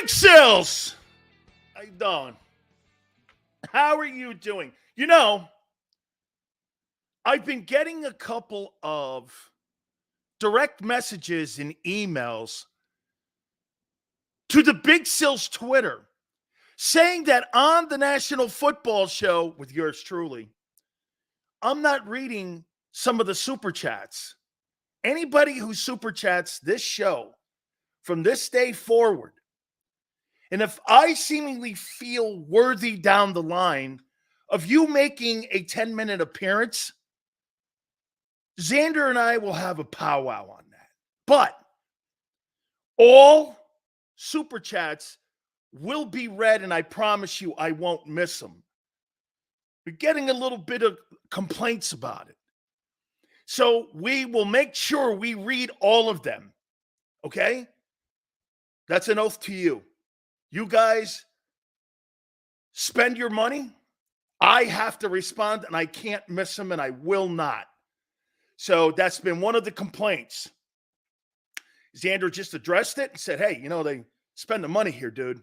Big Sills! How you doing? How are you doing? You know, I've been getting a couple of direct messages and emails to the Big Sills Twitter saying that on the National Football Show with yours truly, I'm not reading some of the super chats. Anybody who super chats this show from this day forward, and if I seemingly feel worthy down the line of you making a 10-minute appearance, Xander and I will have a powwow on that. But all super chats will be read, and I promise you I won't miss them. We're getting a little bit of complaints about it. So we will make sure we read all of them, okay? That's an oath to you. You guys spend your money. I have to respond, and I can't miss them, and I will not. So that's been one of the complaints. Xander just addressed it and said, hey, you know, they spend the money here, dude.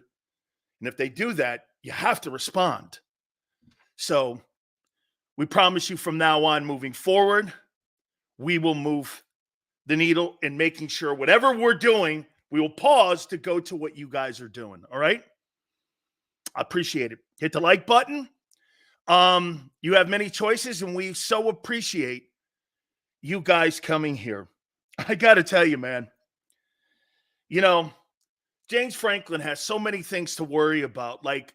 And if they do that, you have to respond. So we promise you from now on, moving forward, we will move the needle in making sure whatever we're doing, we will pause to go to what you guys are doing. All right? I appreciate it. Hit the like button. You have many choices, and we so appreciate you guys coming here. I got to tell you, man, you know, James Franklin has so many things to worry about, like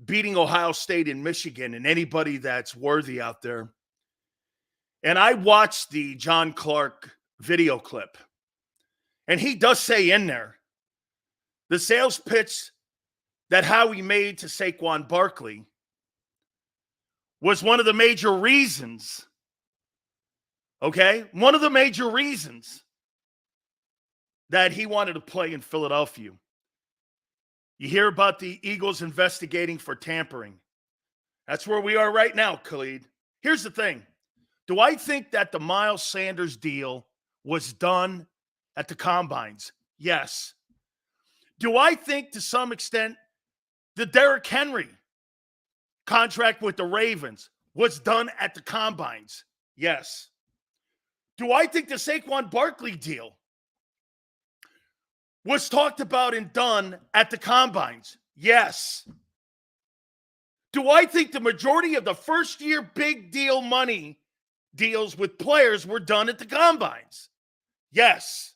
beating Ohio State and Michigan and anybody that's worthy out there. And I watched the John Clark video clip, and he does say in there, the sales pitch that Howie made to Saquon Barkley was one of the major reasons, okay? One of the major reasons that he wanted to play in Philadelphia. You hear about the Eagles investigating for tampering. That's where we are right now, Khalid. Here's the thing. Do I think that the Miles Sanders deal was done at the combines? Yes. Do I think to some extent the Derrick Henry contract with the Ravens was done at the combines? Yes. Do I think the Saquon Barkley deal was talked about and done at the combines? Yes. Do I think the majority of the first-year big deal money deals with players were done at the combines? Yes.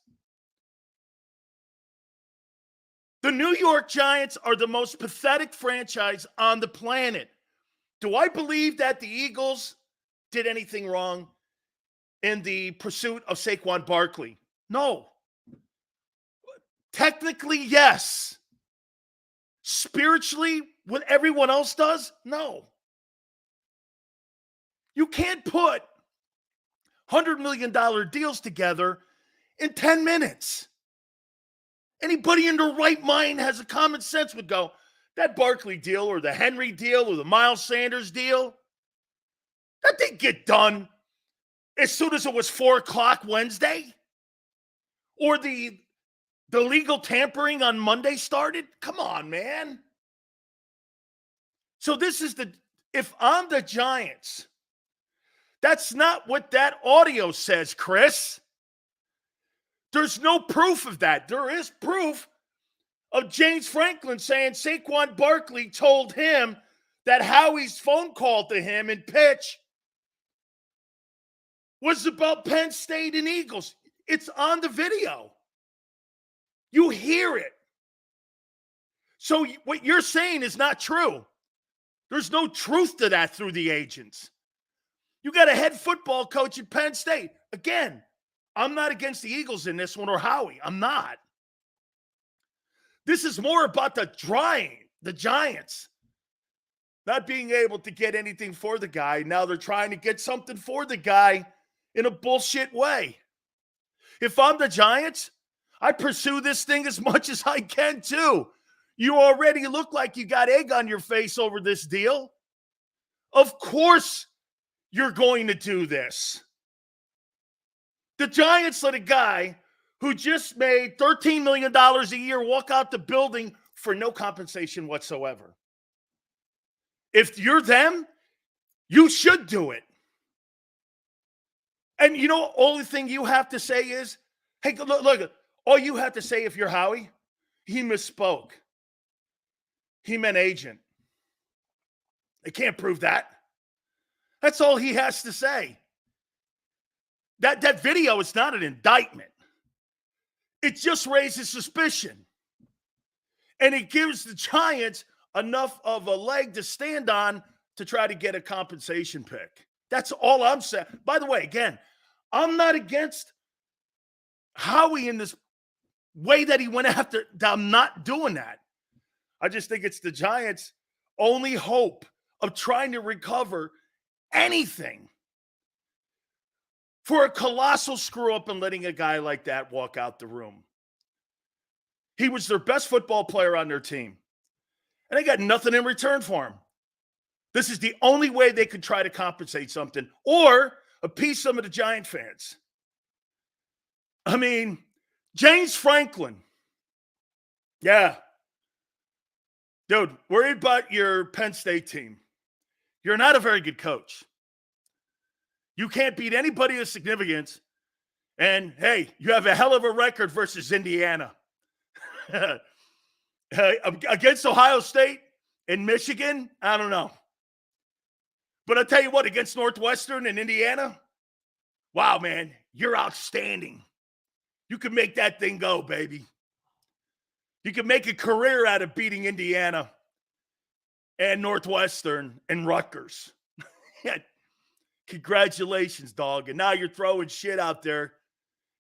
The New York Giants are the most pathetic franchise on the planet. Do I believe that the Eagles did anything wrong in the pursuit of Saquon Barkley? No. Technically, yes. Spiritually, what everyone else does? No. You can't put $100 million deals together in 10 minutes. Anybody in their right mind has a common sense would go, that Barkley deal or the Henry deal or the Miles Sanders deal, that didn't get done as soon as it was 4 o'clock Wednesday. Or the legal tampering on Monday started. Come on, man. So this is if I'm the Giants, that's not what that audio says, Chris. There's no proof of that. There is proof of James Franklin saying Saquon Barkley told him that Howie's phone call to him and pitch was about Penn State and Eagles. It's on the video. You hear it. So what you're saying is not true. There's no truth to that through the agents. You got a head football coach at Penn State. Again, I'm not against the Eagles in this one or Howie. I'm not. This is more about the Giants not being able to get anything for the guy. Now they're trying to get something for the guy in a bullshit way. If I'm the Giants, I pursue this thing as much as I can too. You already look like you got egg on your face over this deal. Of course you're going to do this. The Giants let a guy who just made $13 million a year walk out the building for no compensation whatsoever. If you're them, you should do it. And you know, only thing you have to say is, hey, look, all you have to say if you're Howie, he misspoke. He meant agent. They can't prove that. That's all he has to say. That video is not an indictment. It just raises suspicion. And it gives the Giants enough of a leg to stand on to try to get a compensation pick. That's all I'm saying. By the way, again, I'm not against Howie in this way that he went after. I'm not doing that. I just think it's the Giants' only hope of trying to recover anything for a colossal screw-up and letting a guy like that walk out the room. He was their best football player on their team, and they got nothing in return for him. This is the only way they could try to compensate something or appease some of the Giant fans. I mean, James Franklin. Yeah. Dude, worried about your Penn State team. You're not a very good coach. You can't beat anybody of significance. And, hey, you have a hell of a record versus Indiana. Against Ohio State and Michigan, I don't know. But I'll tell you what, against Northwestern and Indiana, wow, man, you're outstanding. You can make that thing go, baby. You can make a career out of beating Indiana and Northwestern and Rutgers. Congratulations, dog. And now you're throwing shit out there.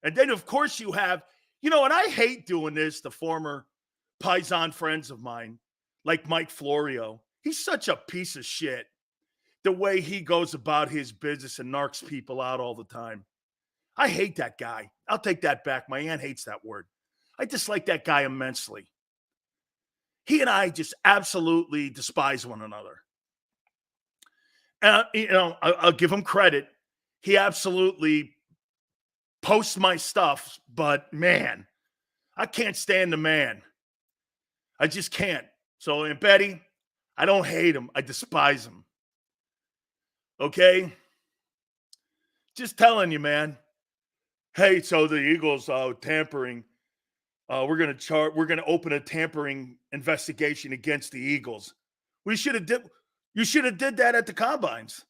And then, of course, you have, you know, and I hate doing this to former Paisan friends of mine, like Mike Florio. He's such a piece of shit, the way he goes about his business and narcs people out all the time. I hate that guy. I'll take that back. My aunt hates that word. I dislike that guy immensely. He and I just absolutely despise one another. And, you know, I'll give him credit. He absolutely posts my stuff, but man, I can't stand the man. I just can't. So, and Betty, I don't hate him. I despise him. Okay? Just telling you, man. Hey, so the Eagles tampering. We're gonna open a tampering investigation against the Eagles. You should have did that at the combines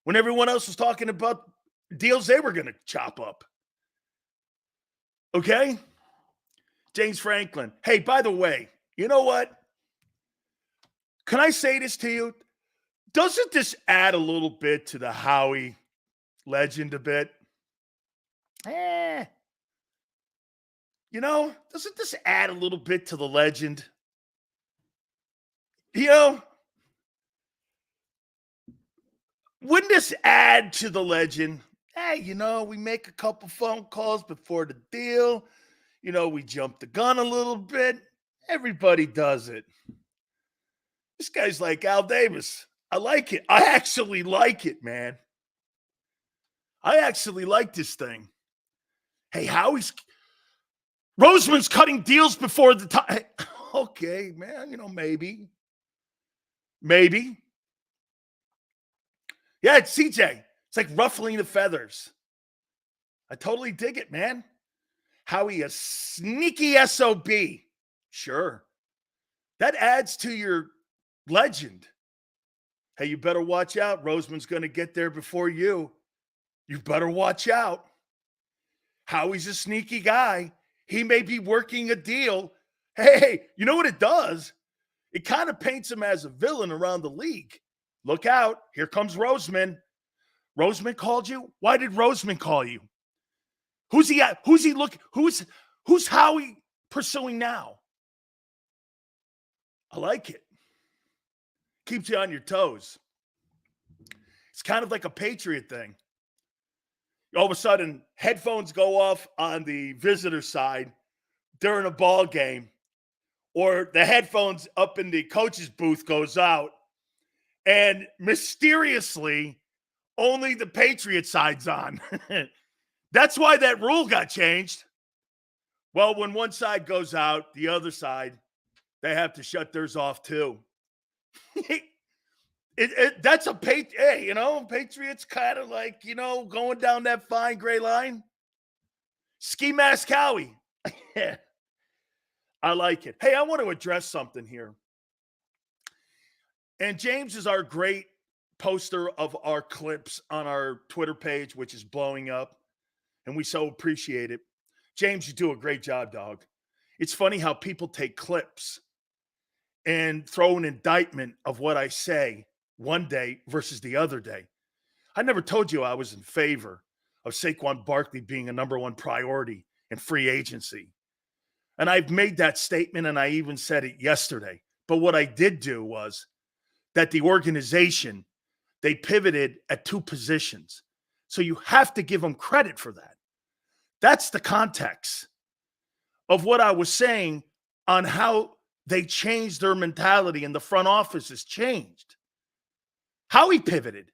when everyone else was talking about deals they were gonna chop up. Okay? James Franklin. Hey, by the way, you know what? Can I say this to you? Doesn't this add a little bit to the Howie legend a bit? You know, doesn't this add a little bit to the legend? You know, wouldn't this add to the legend? Hey, you know, we make a couple phone calls before the deal. You know, we jump the gun a little bit. Everybody does it. This guy's like Al Davis. I like it. I actually like it, man. I actually like this thing. Hey, Roseman's cutting deals before the time. Okay, man, you know, maybe. Yeah, it's CJ. It's like ruffling the feathers. I totally dig it, man. Howie, a sneaky SOB. Sure. That adds to your legend. Hey, you better watch out. Roseman's going to get there before you. You better watch out. Howie's a sneaky guy. He may be working a deal. Hey, you know what it does? It kind of paints him as a villain around the league. Look out. Here comes Roseman. Roseman called you? Why did Roseman call you? Who's he at? Who's he looking? Who's Howie pursuing now? I like it. Keeps you on your toes. It's kind of like a Patriot thing. All of a sudden, headphones go off on the visitor side during a ball game, or the headphones up in the coach's booth goes out, and mysteriously, only the Patriot side's on. That's why that rule got changed. Well, when one side goes out, the other side, They have to shut theirs off too. That's a hey, Patriots kind of like, going down that fine gray line. Ski mask Howie. I like it. Hey, I want to address something here. And James is our great poster of our clips on our Twitter page, which is blowing up. And we so appreciate it. James, you do a great job, dog. It's funny how people take clips and throw an indictment of what I say one day versus the other day. I never told you I was in favor of Saquon Barkley being a number one priority in free agency. And I've made that statement, and I even said it yesterday. But what I did do was that the organization, they pivoted at two positions. So you have to give them credit for that. That's the context of what I was saying on how they changed their mentality and the front office has changed. How he pivoted.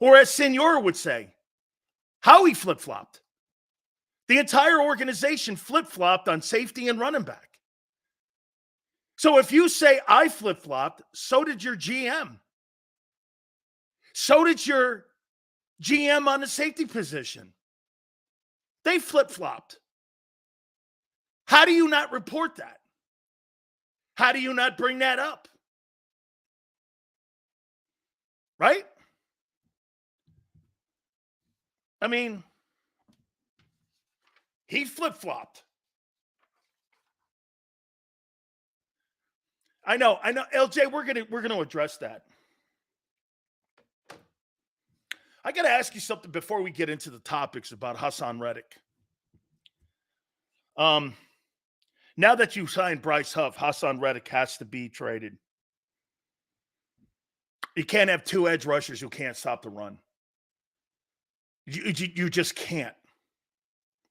Or as Senor would say, how he flip-flopped. The entire organization flip-flopped on safety and running back. So if you say I flip-flopped, so did your GM. So did your GM on the safety position. They flip-flopped. How do you not report that? How do you not bring that up? Right? I mean, he flip-flopped. I know. LJ, we're gonna address that. I got to ask you something before we get into the topics about Hassan Reddick. Now that you signed Bryce Huff, Hassan Reddick has to be traded. You can't have two edge rushers who can't stop the run. You just can't.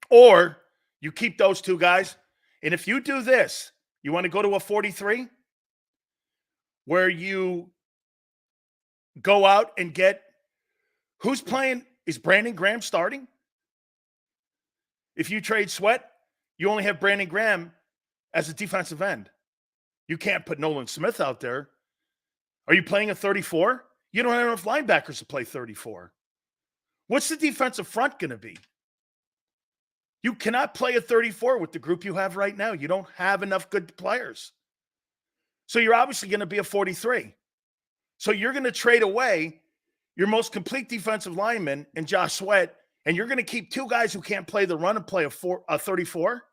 Or you keep those two guys, and if you do this, you want to go to a 43 where you go out and get who's playing? Is Brandon Graham starting? If you trade Sweat, you only have Brandon Graham as a defensive end. You can't put Nolan Smith out there. Are you playing a 34? You don't have enough linebackers to play 34. What's the defensive front going to be? You cannot play a 34 with the group you have right now. You don't have enough good players. So you're obviously going to be a 43. So you're going to trade away your most complete defensive lineman in Josh Sweat, and you're going to keep two guys who can't play the run and play a 34?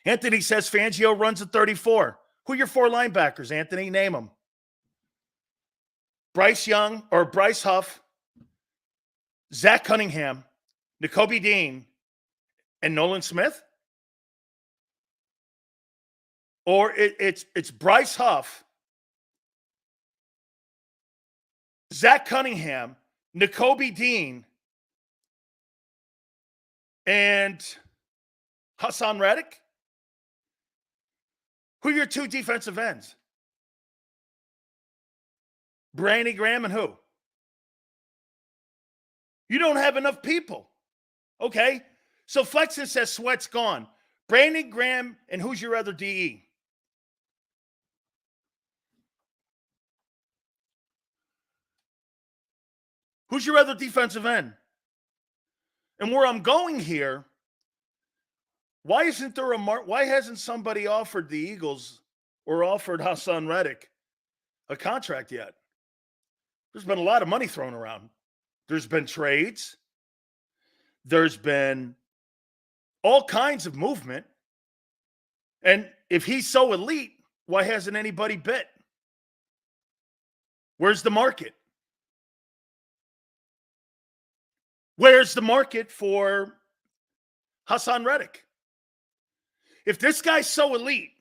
Anthony says Fangio runs a 34. Who are your four linebackers, Anthony? Name them. Bryce Huff, Zach Cunningham, Nakobe Dean, and Nolan Smith? Or it's Bryce Huff, Zach Cunningham, Nakobe Dean, and Hassan Reddick? Who are your two defensive ends? Brandon Graham and who? You don't have enough people. Okay, so Flexen says Sweat's gone. Brandon Graham, and who's your other DE? Who's your other defensive end? And where I'm going here, why hasn't somebody offered the Eagles or offered Hassan Reddick a contract yet? There's been a lot of money thrown around. There's been trades. There's been all kinds of movement. And if he's so elite, why hasn't anybody bid? Where's the market? Where's the market for Hassan Reddick? If this guy's so elite,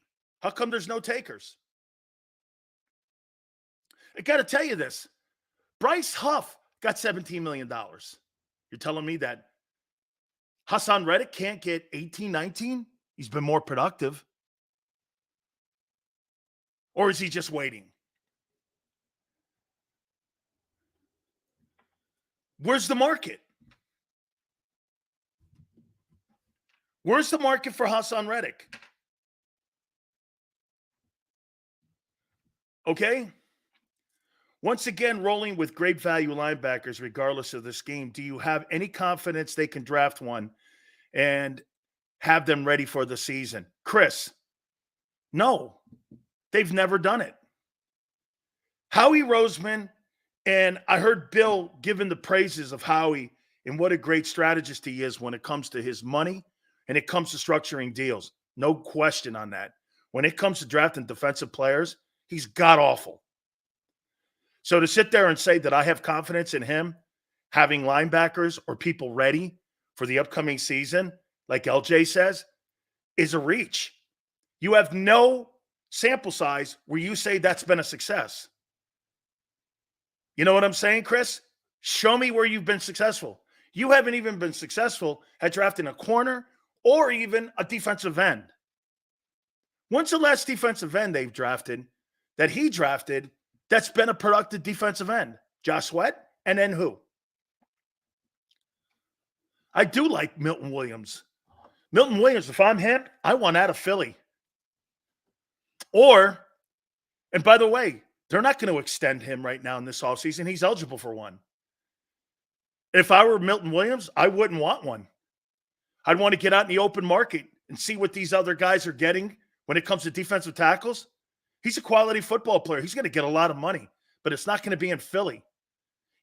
how come there's no takers? I got to tell you this. Bryce Huff got $17 million. You're telling me that Hassan Reddick can't get 18, 19? He's been more productive. Or is he just waiting? Where's the market? Where's the market for Hassan Reddick? Okay? Once again, rolling with great value linebackers, regardless of the scheme, do you have any confidence they can draft one and have them ready for the season? Chris, no, they've never done it. Howie Roseman, and I heard Bill giving the praises of Howie and what a great strategist he is when it comes to his money and it comes to structuring deals. No question on that. When it comes to drafting defensive players, he's god awful. So to sit there and say that I have confidence in him having linebackers or people ready for the upcoming season, like LJ says, is a reach. You have no sample size where you say that's been a success. You know what I'm saying, Chris? Show me where you've been successful. You haven't even been successful at drafting a corner or even a defensive end. When's the last defensive end they've drafted that he drafted that's been a productive defensive end? Josh Sweat, and then who? I do like Milton Williams. Milton Williams, if I'm him, I want out of Philly. Or, and by the way, they're not going to extend him right now in this offseason. He's eligible for one. If I were Milton Williams, I wouldn't want one. I'd want to get out in the open market and see what these other guys are getting when it comes to defensive tackles. He's a quality football player. He's going to get a lot of money, but it's not going to be in Philly.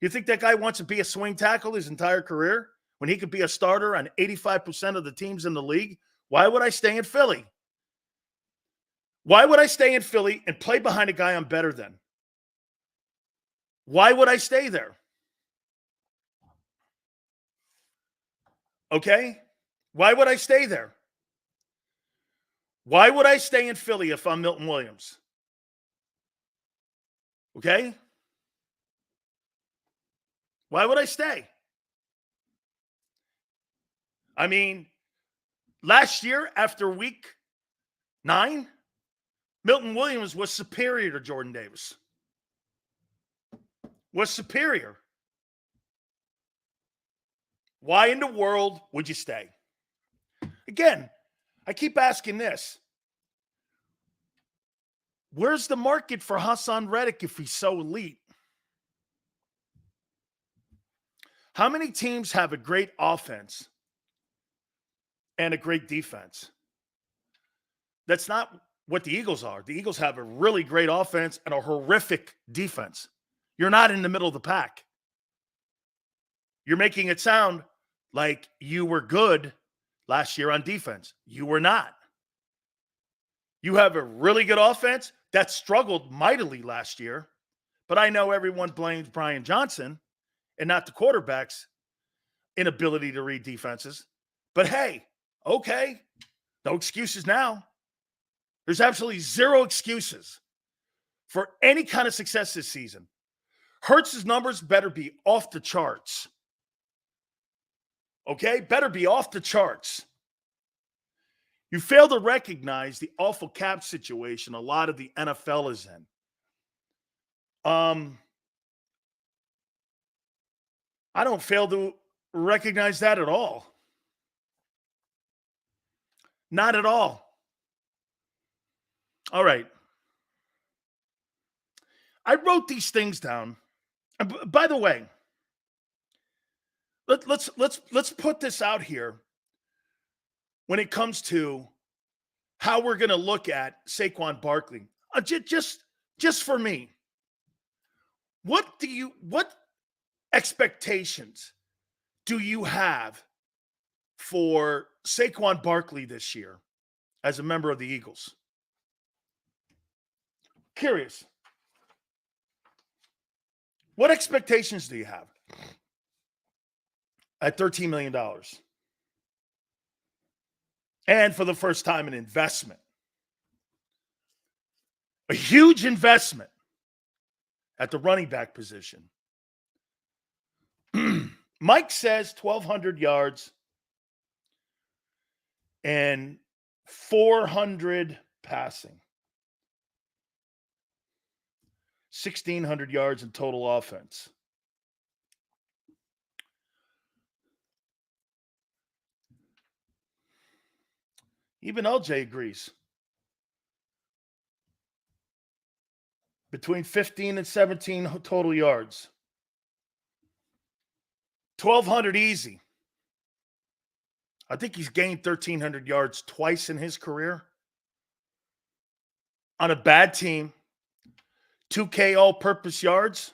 You think that guy wants to be a swing tackle his entire career when he could be a starter on 85% of the teams in the league? Why would I stay in Philly? Why would I stay in Philly and play behind a guy I'm better than? Why would I stay there? Okay? Why would I stay there? Why would I stay in Philly if I'm Milton Williams? Okay? Why would I stay? I mean, last year after week 9, Milton Williams was superior to Jordan Davis. Was superior. Why in the world would you stay? Again, I keep asking this. Where's the market for Hassan Reddick if he's so elite? How many teams have a great offense and a great defense? That's not what the Eagles are. The Eagles have a really great offense and a horrific defense. You're not in the middle of the pack. You're making it sound like you were good last year on defense. You were not. You have a really good offense that struggled mightily last year, but I know everyone blames Brian Johnson and not the quarterback's inability to read defenses. But hey, okay, no excuses now. There's absolutely zero excuses for any kind of success this season. Hurts' numbers better be off the charts. Okay? Better be off the charts. You fail to recognize the awful cap situation a lot of the NFL is in. I don't fail to recognize that at all. Not at all. All right. I wrote these things down. By the way, let's put this out here when it comes to how we're going to look at Saquon Barkley. Just for me, what expectations do you have for Saquon Barkley this year as a member of the Eagles? Curious. What expectations do you have at $13 million? And for the first time, an investment. A huge investment at the running back position. Mike says 1,200 yards and 400 passing. 1,600 yards in total offense. Even LJ agrees. between 15 and 17 total yards. 1,200 easy. I think he's gained 1,300 yards twice in his career. On a bad team, 2K all-purpose yards.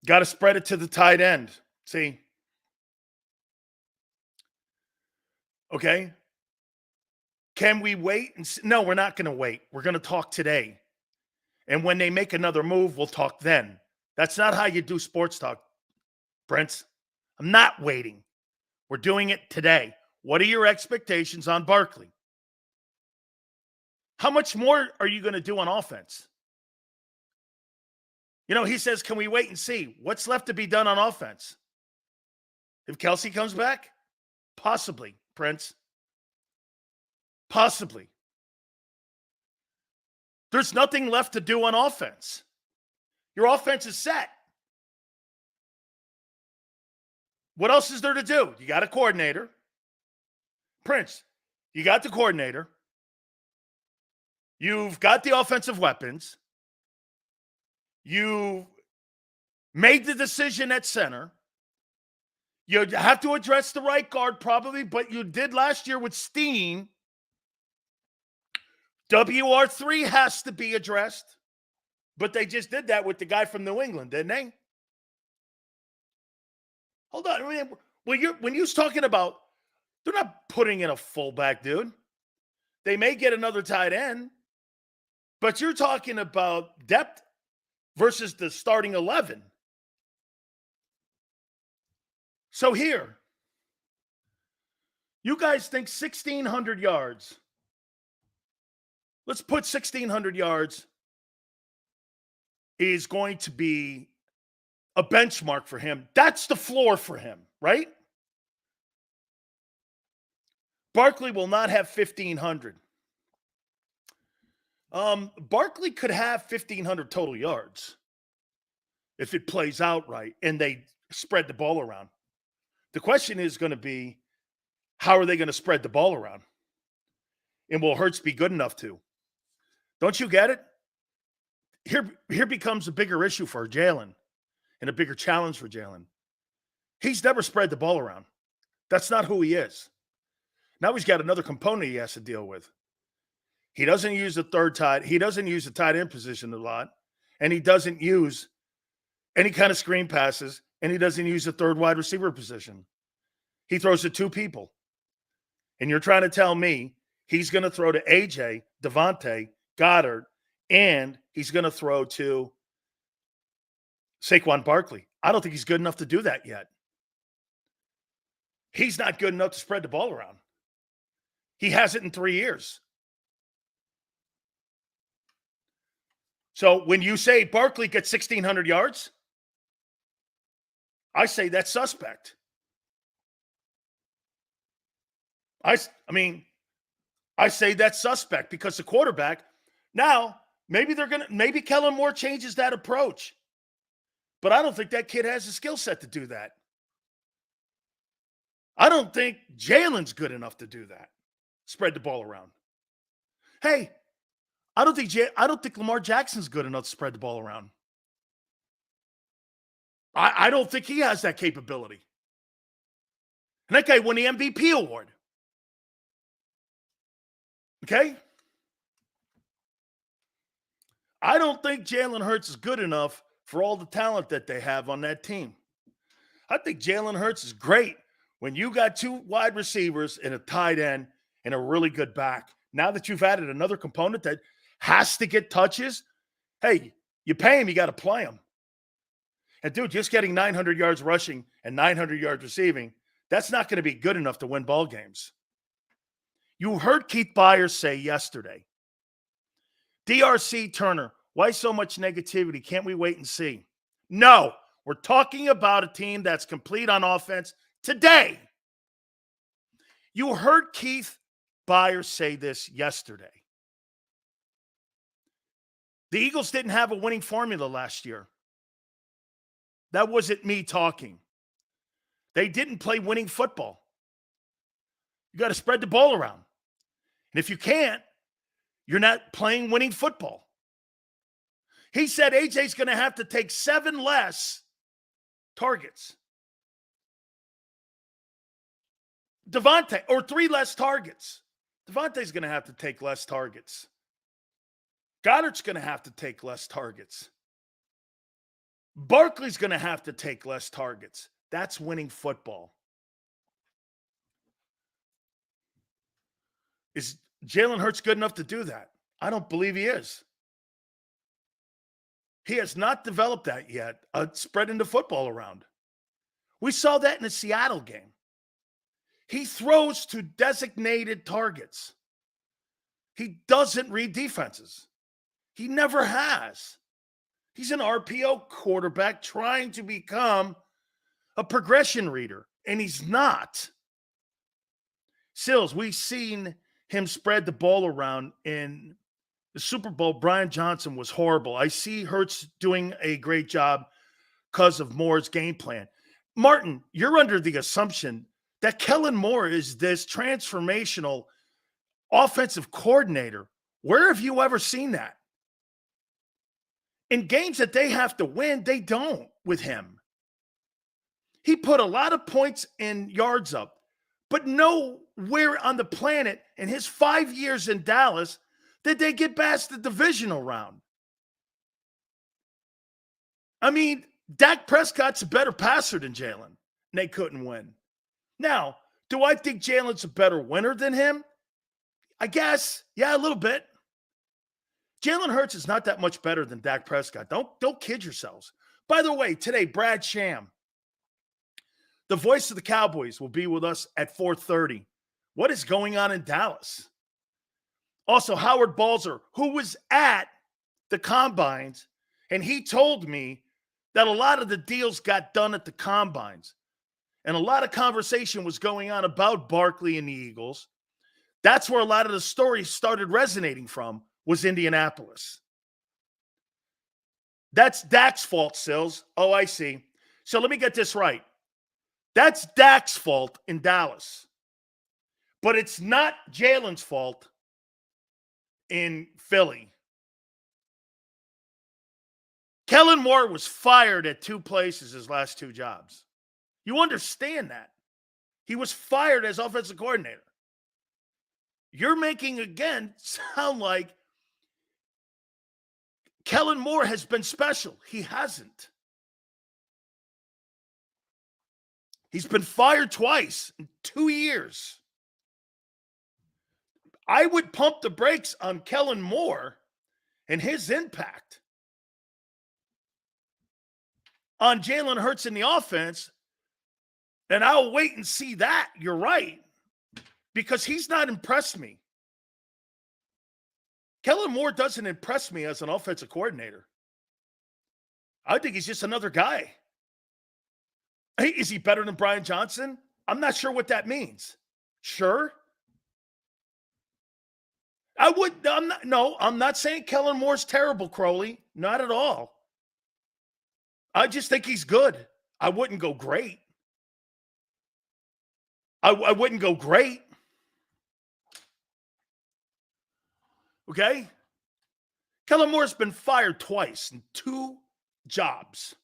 Got to spread it to the tight end. See? Okay? Can we wait? No, we're not going to wait. We're going to talk today. And when they make another move, we'll talk then. That's not how you do sports talk, Prince. I'm not waiting. We're doing it today. What are your expectations on Barkley? How much more are you going to do on offense? You know, he says, can we wait and see? What's left to be done on offense? If Kelce comes back? Possibly, Prince. Possibly. There's nothing left to do on offense. Your offense is set. What else is there to do? You got a coordinator. Prince, you got the coordinator. You've got the offensive weapons. You made the decision at center. You have to address the right guard probably, but you did last year with Steen. WR3 has to be addressed, but they just did that with the guy from New England, didn't they? Hold on. I mean, when you was talking about, they're not putting in a fullback, dude. They may get another tight end, but you're talking about depth versus the starting 11. So here, you guys think 1,600 yards. Let's put 1,600 yards is going to be a benchmark for him. That's the floor for him, right? Barkley will not have 1,500. Barkley could have 1,500 total yards if it plays out right and they spread the ball around. The question is going to be, how are they going to spread the ball around? And will Hurts be good enough to? Don't you get it? Here becomes a bigger issue for Jalen and a bigger challenge for Jalen. He's never spread the ball around. That's not who he is. Now he's got another component he has to deal with. He doesn't use the third tight. He doesn't use the tight end position a lot. And he doesn't use any kind of screen passes. And he doesn't use the third wide receiver position. He throws to two people. And you're trying to tell me he's going to throw to AJ, Devontae, Goddard, and he's going to throw to Saquon Barkley. I don't think he's good enough to do that yet. He's not good enough to spread the ball around. He hasn't in 3 years. So when you say Barkley gets 1,600 yards, I say that's suspect. I say that's suspect because the quarterback, now maybe Kellen Moore changes that approach. But I don't think that kid has the skill set to do that. I don't think Jalen's good enough to do that. Spread the ball around. Hey, I don't think Lamar Jackson's good enough to spread the ball around. I don't think he has that capability. And that guy won the MVP award. Okay? I don't think Jalen Hurts is good enough for all the talent that they have on that team. I think Jalen Hurts is great when you got two wide receivers and a tight end and a really good back. Now that you've added another component that has to get touches, hey, you pay him, you got to play him. And, dude, just getting 900 yards rushing and 900 yards receiving, that's not going to be good enough to win ball games. You heard Keith Byers say yesterday, DRC Turner, why so much negativity? Can't we wait and see? No, we're talking about a team that's complete on offense today. You heard Keith Byers say this yesterday. The Eagles didn't have a winning formula last year. That wasn't me talking. They didn't play winning football. You got to spread the ball around. And if you can't, You're not playing winning football. He said AJ's going to have to take 7 less targets. Devonta, or 3 less targets. Devonta's going to have to take less targets. Goddard's going to have to take less targets. Barkley's going to have to take less targets. That's winning football. Is Jalen Hurts good enough to do that? I don't believe he is. He has not developed that yet, spreading the football around. We saw that in the Seattle game. He throws to designated targets. He doesn't read defenses. He never has. He's an RPO quarterback trying to become a progression reader, and he's not. Sills, we've seen him spread the ball around in the Super Bowl. Brian Johnson was horrible. I see Hurts doing a great job because of Moore's game plan. Martin, you're under the assumption that Kellen Moore is this transformational offensive coordinator. Where have you ever seen that? In games that they have to win, they don't with him. He put a lot of points and yards up, but nowhere on the planet in his 5 years in Dallas did they get past the divisional round. I mean, Dak Prescott's a better passer than Jalen, and they couldn't win. Now, do I think Jalen's a better winner than him? I guess. Yeah, a little bit. Jalen Hurts is not that much better than Dak Prescott. Don't kid yourselves. By the way, today, Brad Sham, the voice of the Cowboys, will be with us at 4:30. What is going on in Dallas? Also, Howard Balzer, who was at the Combines, and he told me that a lot of the deals got done at the Combines. And a lot of conversation was going on about Barkley and the Eagles. That's where a lot of the stories started resonating from, was Indianapolis. That's Dak's fault, Sills. Oh, I see. So let me get this right. That's Dak's fault in Dallas. But it's not Jalen's fault in Philly. Kellen Moore was fired at 2 places his last 2 jobs. You understand that. He was fired as offensive coordinator. You're making, again, sound like Kellen Moore has been special. He hasn't. He's been fired twice in 2 years. I would pump the brakes on Kellen Moore and his impact on Jalen Hurts in the offense, and I'll wait and see that. You're right, because he's not impressed me. Kellen Moore doesn't impress me as an offensive coordinator. I think he's just another guy. Hey, is he better than Brian Johnson? I'm not sure what that means. Sure. I'm not saying Kellen Moore's terrible, Crowley. Not at all. I just think he's good. I wouldn't go great. I wouldn't go great. Okay? Kellen Moore's been fired twice in 2 jobs.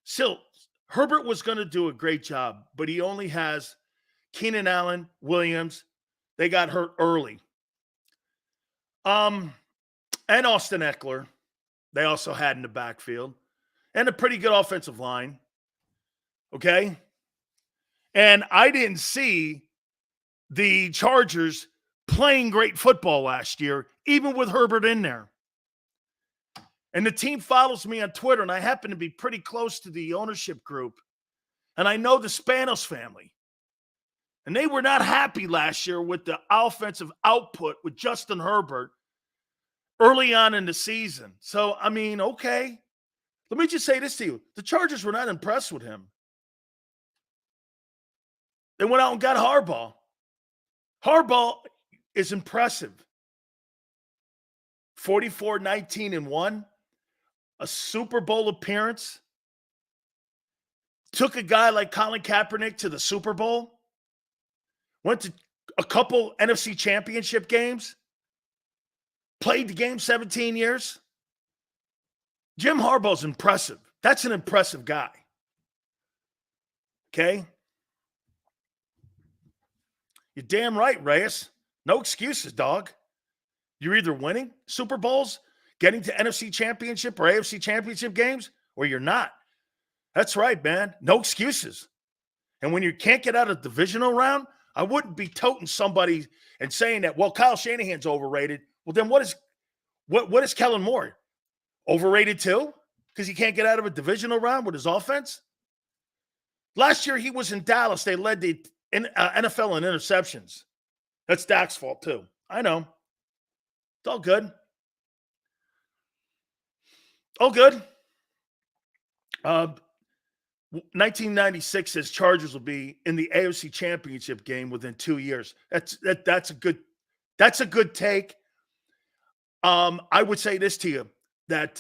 Still, Herbert was going to do a great job, but he only has Keenan Allen, Williams. They got hurt early. And Austin Eckler, they also had in the backfield. And a pretty good offensive line. Okay? And I didn't see the Chargers playing great football last year, even with Herbert in there. And the team follows me on Twitter, and I happen to be pretty close to the ownership group. And I know the Spanos family. And they were not happy last year with the offensive output with Justin Herbert early on in the season. So, I mean, okay. Let me just say this to you. The Chargers were not impressed with him. They went out and got Harbaugh. Harbaugh is impressive. 44-19-1. A Super Bowl appearance. Took a guy like Colin Kaepernick to the Super Bowl. Went to a couple NFC championship games. played the game 17 years. Jim Harbaugh's impressive. That's an impressive guy. Okay? You're damn right, Reyes. No excuses, dog. You're either winning Super Bowls, getting to NFC Championship or AFC Championship games, or you're not. That's right, man. No excuses. And when you can't get out of the divisional round, I wouldn't be toting somebody and saying that, well, Kyle Shanahan's overrated. Well, then what is Kellen Moore? Overrated too? Because he can't get out of a divisional round with his offense? Last year he was in Dallas. They led the NFL in interceptions. That's Dak's fault too. I know. It's all good. All good. 1996 says Chargers will be in the AFC Championship game within 2 years. That's a good take. I would say this to you, that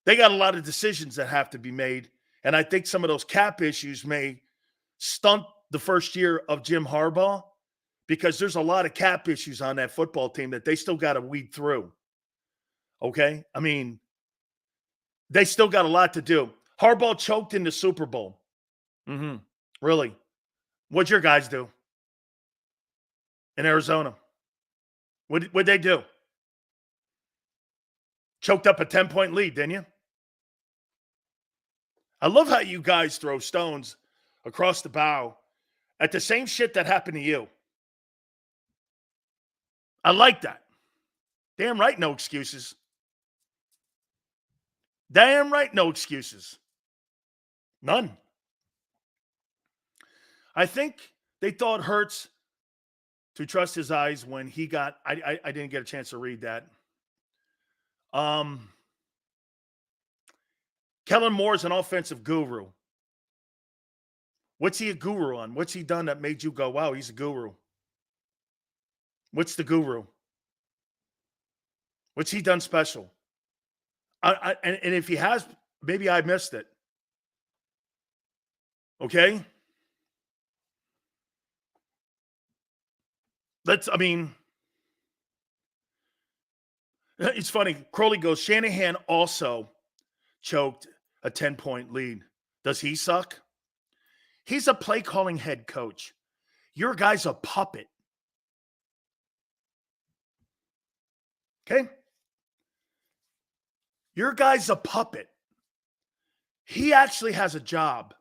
they got a lot of decisions that have to be made, and I think some of those cap issues may stunt the first year of Jim Harbaugh, because there's a lot of cap issues on that football team that they still got to weed through. Okay? I mean, they still got a lot to do. Harbaugh choked in the Super Bowl. Really? What'd your guys do in Arizona? What'd they do? Choked up a 10-point lead, didn't you? I love how you guys throw stones across the bow at the same shit that happened to you. I like that. Damn right, no excuses. Damn right, no excuses. None. I think they thought Hurts to trust his eyes when he got, I didn't get a chance to read that. Kellen Moore is an offensive guru. What's he a guru on? What's he done that made you go, wow, he's a guru? What's the guru? What's he done special? And if he has, maybe I missed it. Okay? It's funny. Crowley goes, Shanahan also choked a 10-point lead. Does he suck? He's a play-calling head coach. Your guy's a puppet. Okay? Your guy's a puppet. He actually has a job.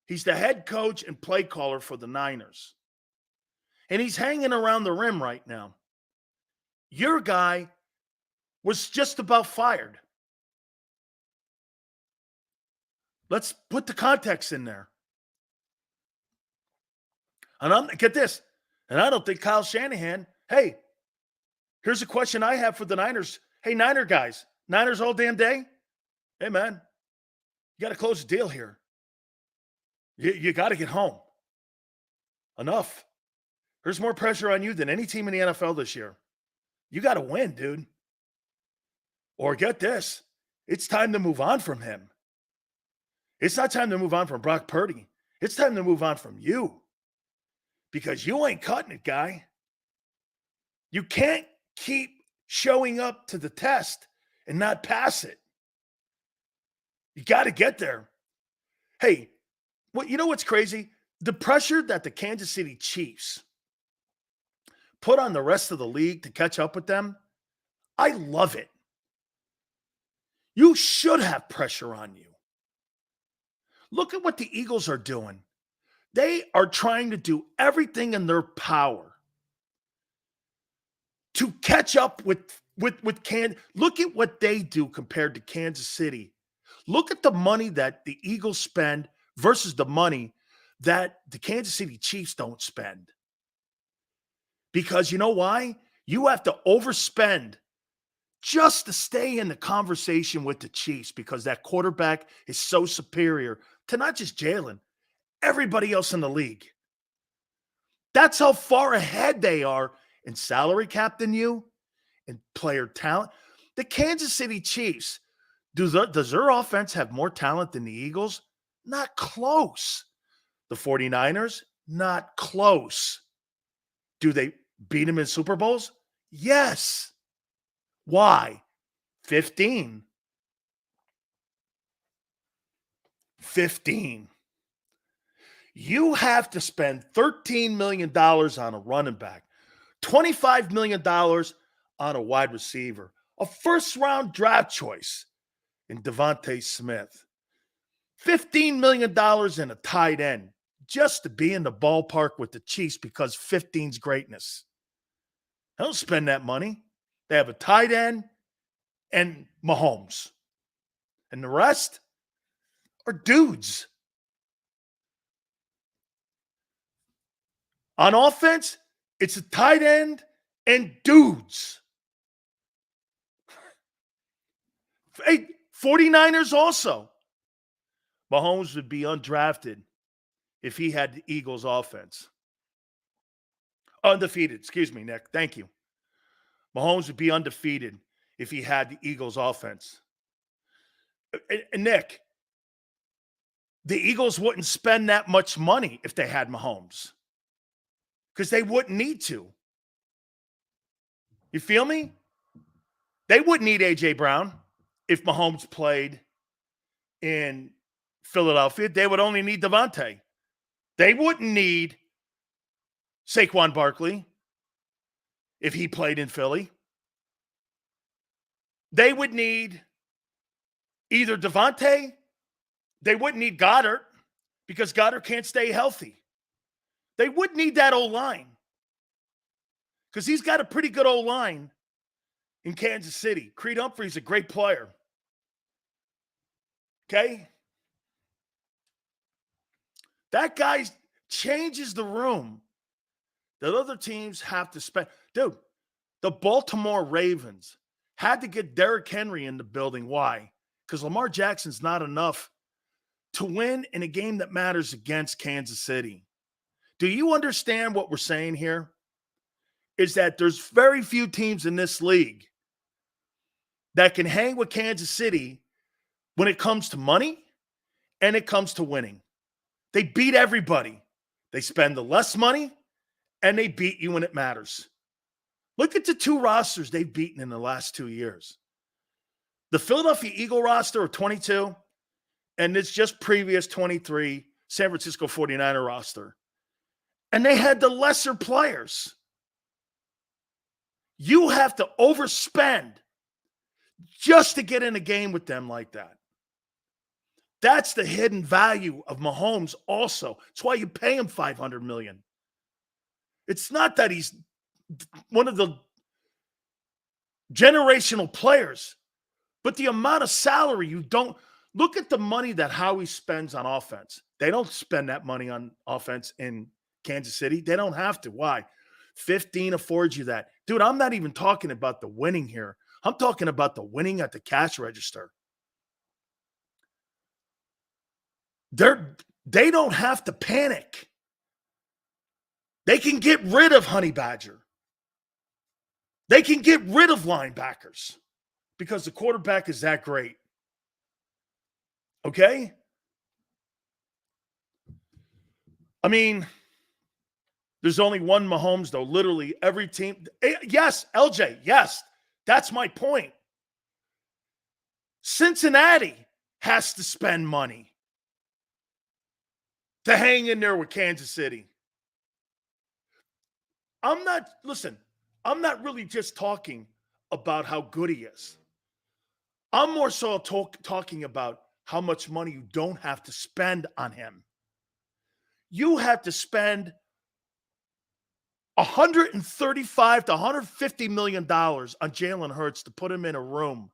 He's the head coach and play caller for the Niners. And he's hanging around the rim right now. Your guy was just about fired. Let's put the context in there. And get this. And I don't think Kyle Shanahan, hey, here's a question I have for the Niners. Hey, Niner guys, Niners all damn day? Hey, man, you got to close the deal here. You got to get home. Enough. There's more pressure on you than any team in the NFL this year. You got to win, dude. Or get this. It's time to move on from him. It's not time to move on from Brock Purdy. It's time to move on from you. Because you ain't cutting it, guy. You can't keep showing up to the test and not pass it. You got to get there. Hey, you know what's crazy? The pressure that the Kansas City Chiefs put on the rest of the league to catch up with them, I love it. You should have pressure on you. Look at what the Eagles are doing. They are trying to do everything in their power to catch up with Kansas. Look at what they do compared to Kansas City. Look at the money that the Eagles spend versus the money that the Kansas City Chiefs don't spend. Because you know why? You have to overspend just to stay in the conversation with the Chiefs, because that quarterback is so superior to not just Jalen, everybody else in the league. That's how far ahead they are in salary cap than you, in player talent. The Kansas City Chiefs, does their offense have more talent than the Eagles? Not close. The 49ers, not close. Do they beat them in Super Bowls? Yes. Why? 15. 15. You have to spend $13 million on a running back, $25 million on a wide receiver, a first-round draft choice in Devonta Smith, $15 million in a tight end just to be in the ballpark with the Chiefs because 15's greatness. They don't spend that money. They have a tight end and Mahomes. And the rest are dudes. On offense, it's a tight end and dudes. Hey, 49ers also. Mahomes would be undrafted if he had the Eagles offense. Undefeated. Excuse me, Nick. Thank you. Mahomes would be undefeated if he had the Eagles offense. And Nick, the Eagles wouldn't spend that much money if they had Mahomes because they wouldn't need to. You feel me? They wouldn't need A.J. Brown if Mahomes played in Philadelphia. They would only need Devontae. They wouldn't need Saquon Barkley if he played in Philly. They would need either Devontae. They wouldn't need Goddard because Goddard can't stay healthy. They would need that O-line because he's got a pretty good O-line in Kansas City. Creed Humphrey's a great player. Okay? That guy changes the room that other teams have to spend. Dude, the Baltimore Ravens had to get Derrick Henry in the building. Why? Because Lamar Jackson's not enough to win in a game that matters against Kansas City. Do you understand what we're saying here? Is that there's very few teams in this league that can hang with Kansas City when it comes to money and it comes to winning. They beat everybody. They spend the less money and they beat you when it matters. Look at the two rosters they've beaten in the last 2 years. The Philadelphia Eagle roster of 22 and this just previous 23 San Francisco 49er roster. And they had the lesser players. You have to overspend just to get in a game with them like that. That's the hidden value of Mahomes also. It's why you pay him $500 million. It's not that he's one of the generational players, but the amount of salary you don't – look at the money that Howie spends on offense. They don't spend that money on offense in Kansas City. They don't have to. Why? 15 affords you that. Dude, I'm not even talking about the winning here. I'm talking about the winning at the cash register. They don't have to panic. They can get rid of Honey Badger. They can get rid of linebackers because the quarterback is that great. Okay? I mean, there's only one Mahomes, though. Literally every team. Yes, LJ, yes. That's my point. Cincinnati has to spend money to hang in there with Kansas City. I'm not really just talking about how good he is. I'm more so talking about how much money you don't have to spend on him. You have to spend $135 to $150 million on Jalen Hurts to put him in a room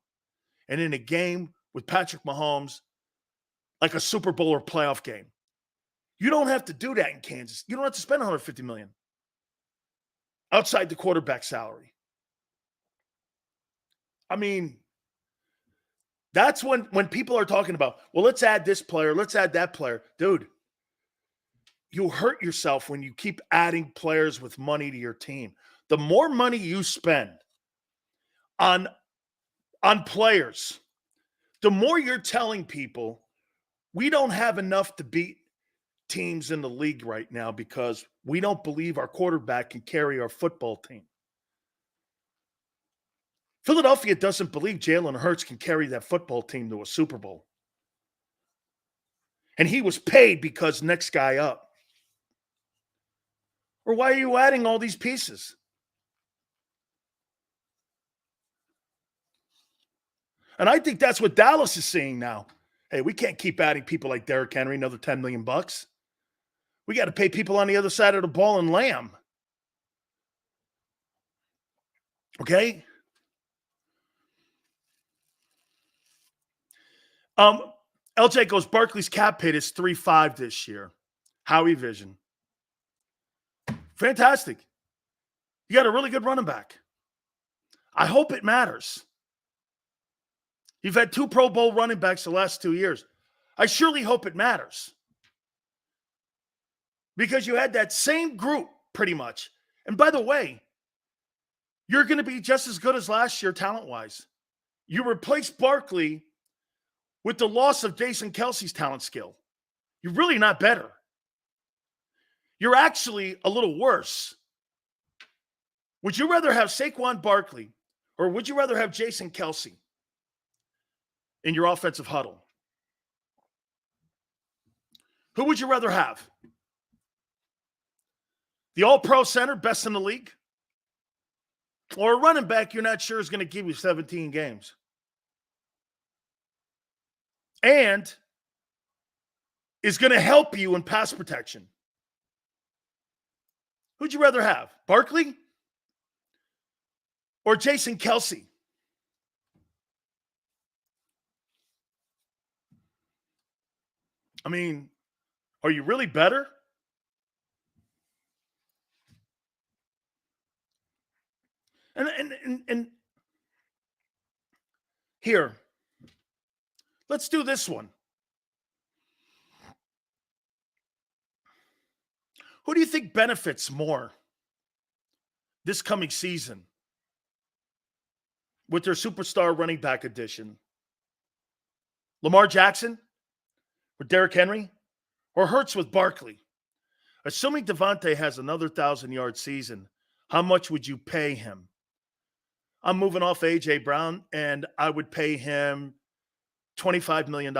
and in a game with Patrick Mahomes like a Super Bowl or playoff game. You don't have to do that in Kansas. You don't have to spend $150 million outside the quarterback salary. I mean, that's when people are talking about, well, let's add this player, let's add that player. Dude, you hurt yourself when you keep adding players with money to your team. The more money you spend on players, the more you're telling people we don't have enough to beat teams in the league right now because we don't believe our quarterback can carry our football team. Philadelphia doesn't believe Jalen Hurts can carry that football team to a Super Bowl. And he was paid because next guy up. Or why are you adding all these pieces? And I think that's what Dallas is seeing now. Hey, we can't keep adding people like Derrick Henry, another $10 million. We got to pay people on the other side of the ball and Lamb. Okay? LJ goes, Barkley's cap hit is 3.5 this year. Howie vision. Fantastic. You got a really good running back. I hope it matters. You've had 2 Pro Bowl running backs the last 2 years. I surely hope it matters. Because you had that same group, pretty much. And by the way, you're going to be just as good as last year, talent-wise. You replaced Barkley with the loss of Jason Kelce's talent skill. You're really not better. You're actually a little worse. Would you rather have Saquon Barkley or would you rather have Jason Kelce in your offensive huddle? Who would you rather have? The all-pro center, best in the league? Or a running back you're not sure is going to give you 17 games? And is going to help you in pass protection? Who'd you rather have? Barkley or Jason Kelce? I mean, are you really better? And here, let's do this one. Who do you think benefits more this coming season with their superstar running back addition? Lamar Jackson or Derrick Henry or Hurts with Barkley? Assuming Devonta has another 1,000-yard season, how much would you pay him? I'm moving off A.J. Brown, and I would pay him $25 million.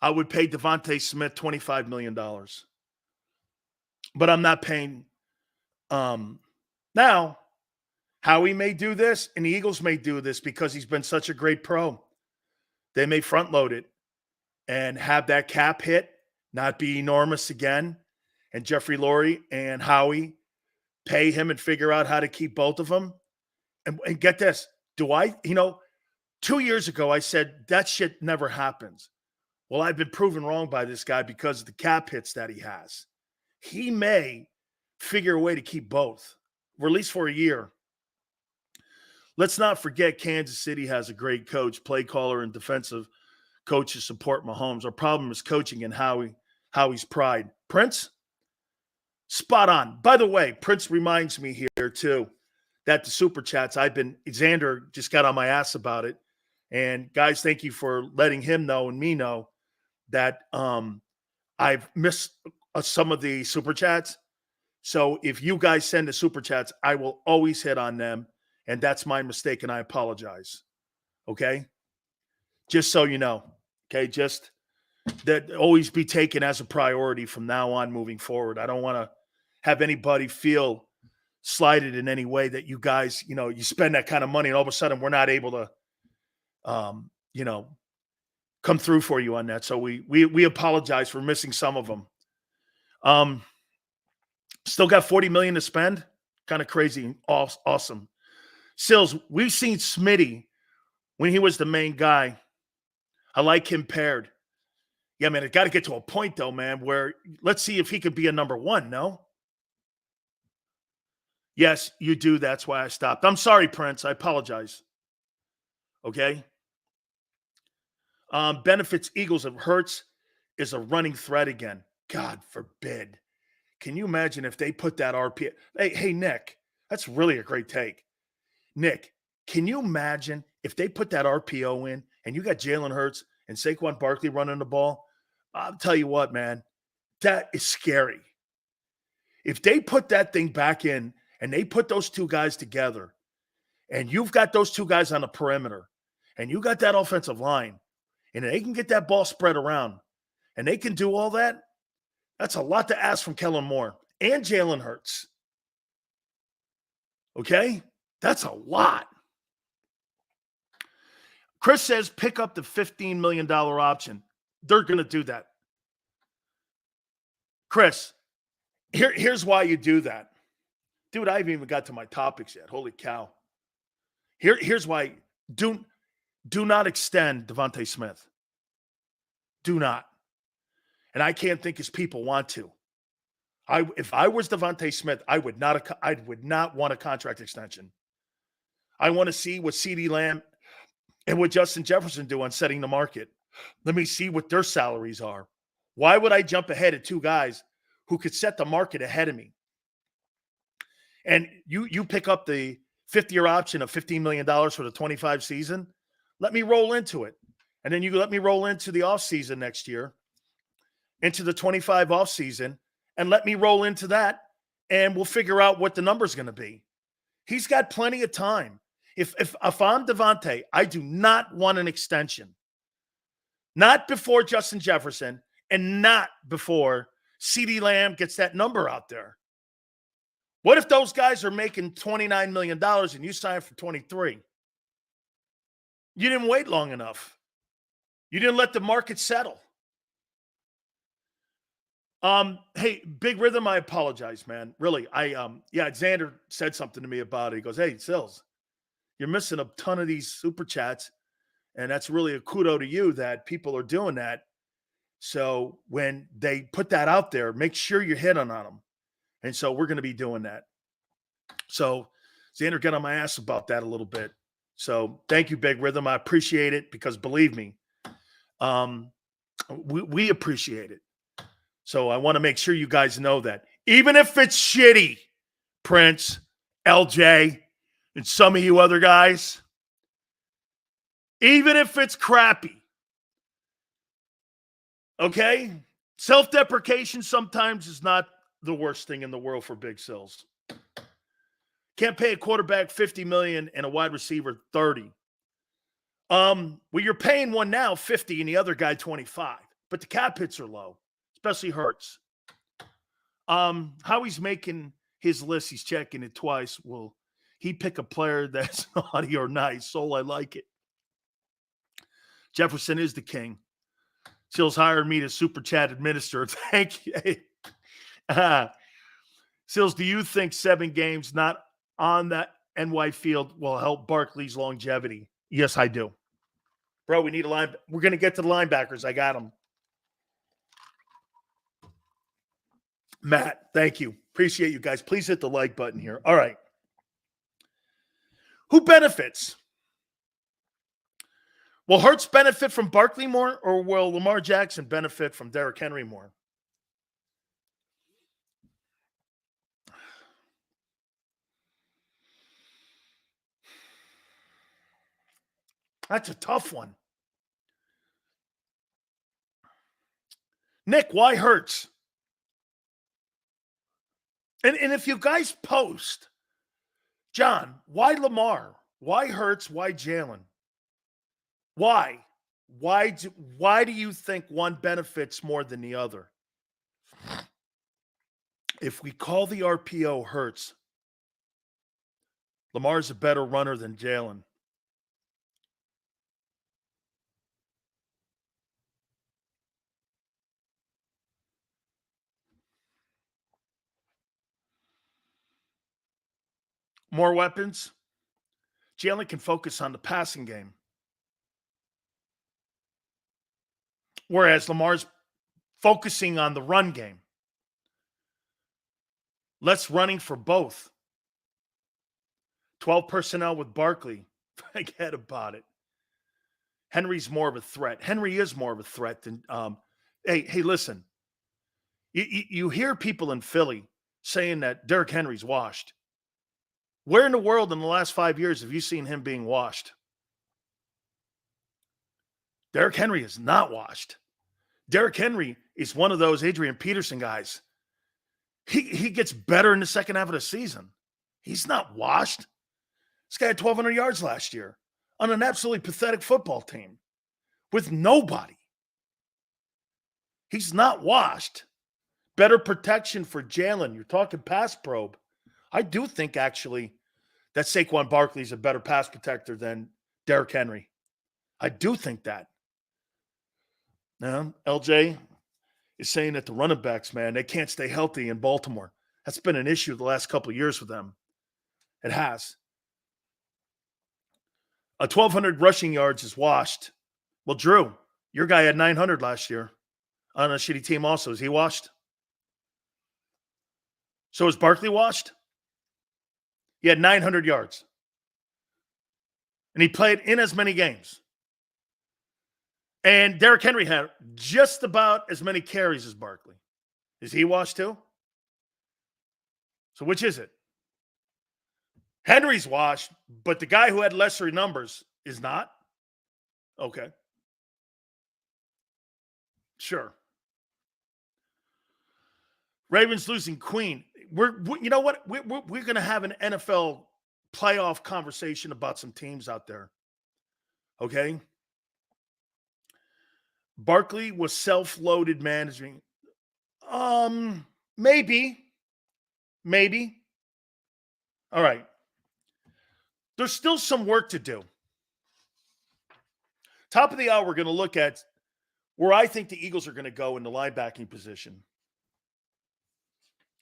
I would pay Devonta Smith $25 million. But I'm not paying. Now, Howie may do this, and the Eagles may do this because he's been such a great pro. They may front load it and have that cap hit not be enormous again. And Jeffrey Lurie and Howie pay him and figure out how to keep both of them. And get this. 2 years ago, I said that shit never happens. Well, I've been proven wrong by this guy because of the cap hits that he has. He may figure a way to keep both, or at least for a year. Let's not forget Kansas City has a great coach, play caller, and defensive coach to support Mahomes. Our problem is coaching and Howie's pride. Prince? Spot on. By the way, Prince reminds me here, too, that the Super Chats, Xander just got on my ass about it. And guys, thank you for letting him know and me know that I've missed some of the Super Chats. So if you guys send the Super Chats, I will always hit on them. And that's my mistake, and I apologize. Okay? Just so you know. Okay? Just that always be taken as a priority from now on moving forward. I don't want to have anybody feel slighted in any way that you guys, you spend that kind of money and all of a sudden we're not able to, come through for you on that. So we apologize for missing some of them. Still got $40 million to spend. Kind of crazy. Awesome. Sills, we've seen Smitty when he was the main guy. I like him paired. Yeah, man, it got to get to a point, though, man, where let's see if he could be a number one, no? Yes, you do. That's why I stopped. I'm sorry, Prince. I apologize. Okay? Benefits Eagles of Hurts is a running threat again. God forbid. Can you imagine if they put that RPO? Hey, Nick, that's really a great take. Nick, can you imagine if they put that RPO in and you got Jalen Hurts and Saquon Barkley running the ball? I'll tell you what, man, that is scary. If they put that thing back in and they put those two guys together, and you've got those two guys on the perimeter, and you got that offensive line, and they can get that ball spread around, and they can do all that, that's a lot to ask from Kellen Moore and Jalen Hurts. Okay? That's a lot. Chris says pick up the $15 million option. They're going to do that. Chris, here's why you do that. Dude, I haven't even got to my topics yet. Holy cow. Here's why. Do not extend Devonta Smith. Do not. And I can't think his people want to. If I was Devonta Smith, I would not want a contract extension. I want to see what CeeDee Lamb and what Justin Jefferson do on setting the market. Let me see what their salaries are. Why would I jump ahead of two guys who could set the market ahead of me? And you pick up the fifth-year option of $15 million for the 25 season. Let me roll into it. And then you let me roll into the offseason next year, into the 25 offseason, and let me roll into that, and we'll figure out what the number's going to be. He's got plenty of time. If I'm Devontae, I do not want an extension. Not before Justin Jefferson and not before CeeDee Lamb gets that number out there. What if those guys are making $29 million and you sign for 23? You didn't wait long enough. You didn't let the market settle. Hey, Big Rhythm, I apologize, man. Really, Xander said something to me about it. He goes, hey, Sills, you're missing a ton of these super chats, and that's really a kudo to you that people are doing that. So when they put that out there, make sure you're hitting on them. And so we're going to be doing that. So Xander got on my ass about that a little bit. So thank you, Big Rhythm. I appreciate it because believe me, we appreciate it. So I want to make sure you guys know that. Even if it's shitty, Prince, LJ, and some of you other guys, even if it's crappy, okay? Self-deprecation sometimes is not the worst thing in the world for Big Sills. Can't pay a quarterback $50 million and a wide receiver $30. Well, you're paying one now $50 and the other guy $25. But the cap hits are low, especially Hurts. How he's making his list, he's checking it twice. Will he pick a player that's naughty or nice? Soul, I like it. Jefferson is the king. Sills hired me to super chat administrator. Thank you. Sills, do you think 7 games not on that NY field will help Barkley's longevity? Yes, I do. Bro, we need a line. We're going to get to the linebackers. I got them. Matt, thank you. Appreciate you guys. Please hit the like button here. All right. Who benefits? Will Hurts benefit from Barkley more, or will Lamar Jackson benefit from Derrick Henry more? That's a tough one. Nick, why Hurts? And if you guys post, John, why Lamar? Why Hurts? Why Jalen? Why? Why do you think one benefits more than the other? If we call the RPO Hurts, Lamar's a better runner than Jalen. More weapons. Jalen can focus on the passing game. Whereas Lamar's focusing on the run game. Less running for both. 12 personnel with Barkley. Forget about it. Henry's more of a threat. Henry is more of a threat than hey, listen. You hear people in Philly saying that Derrick Henry's washed. Where in the world in the last 5 years have you seen him being washed? Derrick Henry is not washed. Derrick Henry is one of those Adrian Peterson guys. He gets better in the second half of the season. He's not washed. This guy had 1,200 yards last year on an absolutely pathetic football team with nobody. He's not washed. Better protection for Jalen. You're talking pass probe. I do think, actually, that Saquon Barkley is a better pass protector than Derrick Henry. I do think that. Now, LJ is saying that the running backs, man, they can't stay healthy in Baltimore. That's been an issue the last couple of years with them. It has. 1,200 rushing yards is washed. Well, Drew, your guy had 900 last year on a shitty team also. Is he washed? So is Barkley washed? He had 900 yards. And he played in as many games. And Derrick Henry had just about as many carries as Barkley. Is he washed too? So which is it? Henry's washed, but the guy who had lesser numbers is not? Okay. Sure. Ravens losing Queen. You know what? We're going to have an NFL playoff conversation about some teams out there. Okay? Barkley was self-loaded managing. Maybe. All right. There's still some work to do. Top of the hour, we're going to look at where I think the Eagles are going to go in the linebacking position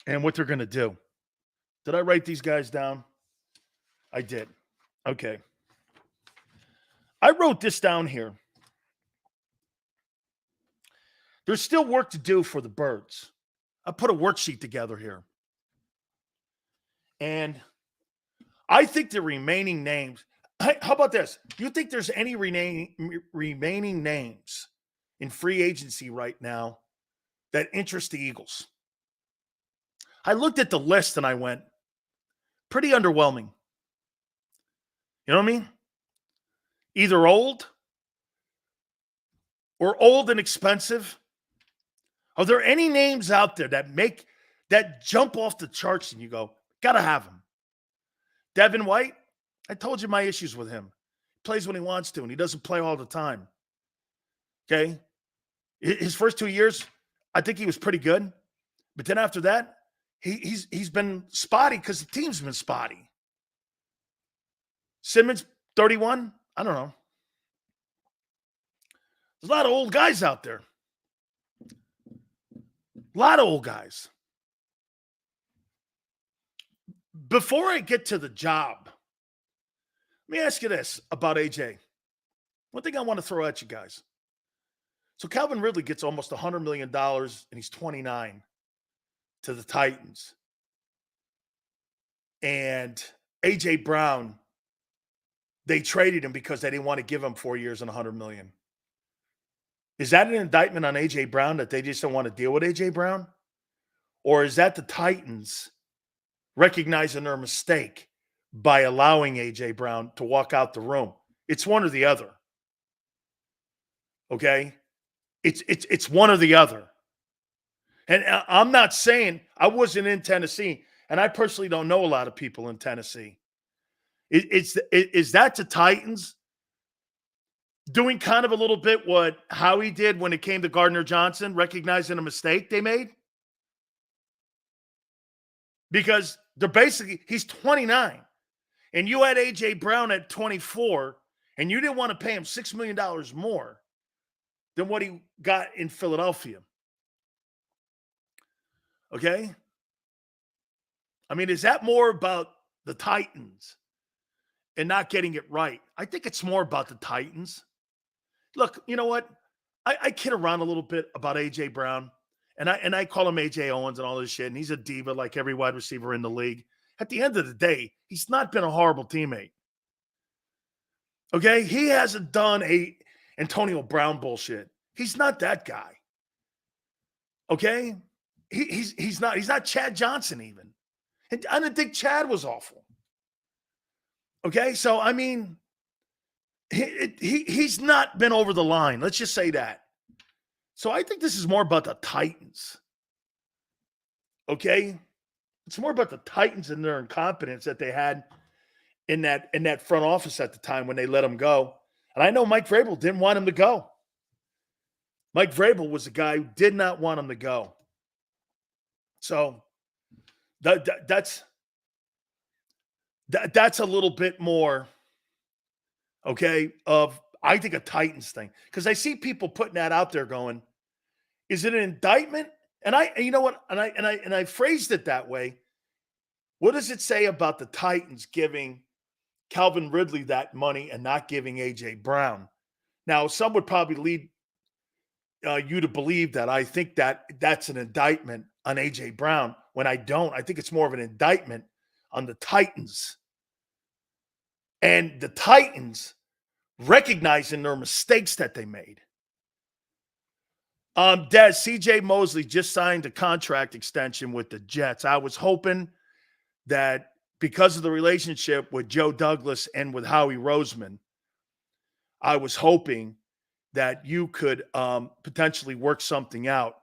and what they're going to do. Did I write these guys down? I did. Okay. I wrote this down here. There's still work to do for the Birds. I put a worksheet together here. And I think the remaining names, how about this? Do you think there's any remaining names in free agency right now that interest the Eagles? I looked at the list and I went, pretty underwhelming. You know what I mean? Either old or old and expensive. Are there any names out there that jump off the charts and you go, gotta have them? Devin White, I told you my issues with him. He plays when he wants to, and he doesn't play all the time. Okay? His first 2 years, I think he was pretty good. But then after that, he's been spotty because the team's been spotty. Simmons, 31, I don't know. There's a lot of old guys out there. A lot of old guys. Before I get to the job, let me ask you this about AJ. One thing I want to throw at you guys. So Calvin Ridley gets almost $100 million, and he's 29 to the Titans. And AJ Brown, they traded him because they didn't want to give him 4 years and $100 million. Is that an indictment on AJ Brown that they just don't want to deal with AJ Brown? Or is that the Titans recognizing their mistake by allowing AJ Brown to walk out the room? It's one or the other. Okay? It's one or the other. And I'm not saying I wasn't in Tennessee, and I personally don't know a lot of people in Tennessee. Is that the Titans doing kind of a little bit what Howie did when it came to Gardner Johnson, recognizing a mistake they made? Because they're basically, he's 29, and you had A.J. Brown at 24, and you didn't want to pay him $6 million more than what he got in Philadelphia. Okay? I mean, is that more about the Titans and not getting it right? I think it's more about the Titans. Look, you know what? I kid around a little bit about A.J. Brown, and I call him A.J. Owens and all this shit, and he's a diva like every wide receiver in the league. At the end of the day, he's not been a horrible teammate. Okay? He hasn't done a Antonio Brown bullshit. He's not that guy. Okay? He's not Chad Johnson even. And I didn't think Chad was awful. Okay? So, I mean, he's not been over the line. Let's just say that. So I think this is more about the Titans. Okay? It's more about the Titans and their incompetence that they had in that front office at the time when they let him go. And I know Mike Vrabel didn't want him to go. Mike Vrabel was a guy who did not want him to go. So that's a little bit more, okay, of I think a Titans thing. Because I see people putting that out there going, is it an indictment? And you know what? And I phrased it that way. What does it say about the Titans giving Calvin Ridley that money and not giving A.J. Brown? Now, some would probably lead you to believe that I think that that's an indictment on A.J. Brown when I don't. I think it's more of an indictment on the Titans. And the Titans recognizing their mistakes that they made. Des, C.J. Mosley just signed a contract extension with the Jets. I was hoping that because of the relationship with Joe Douglas and with Howie Roseman, I was hoping that you could potentially work something out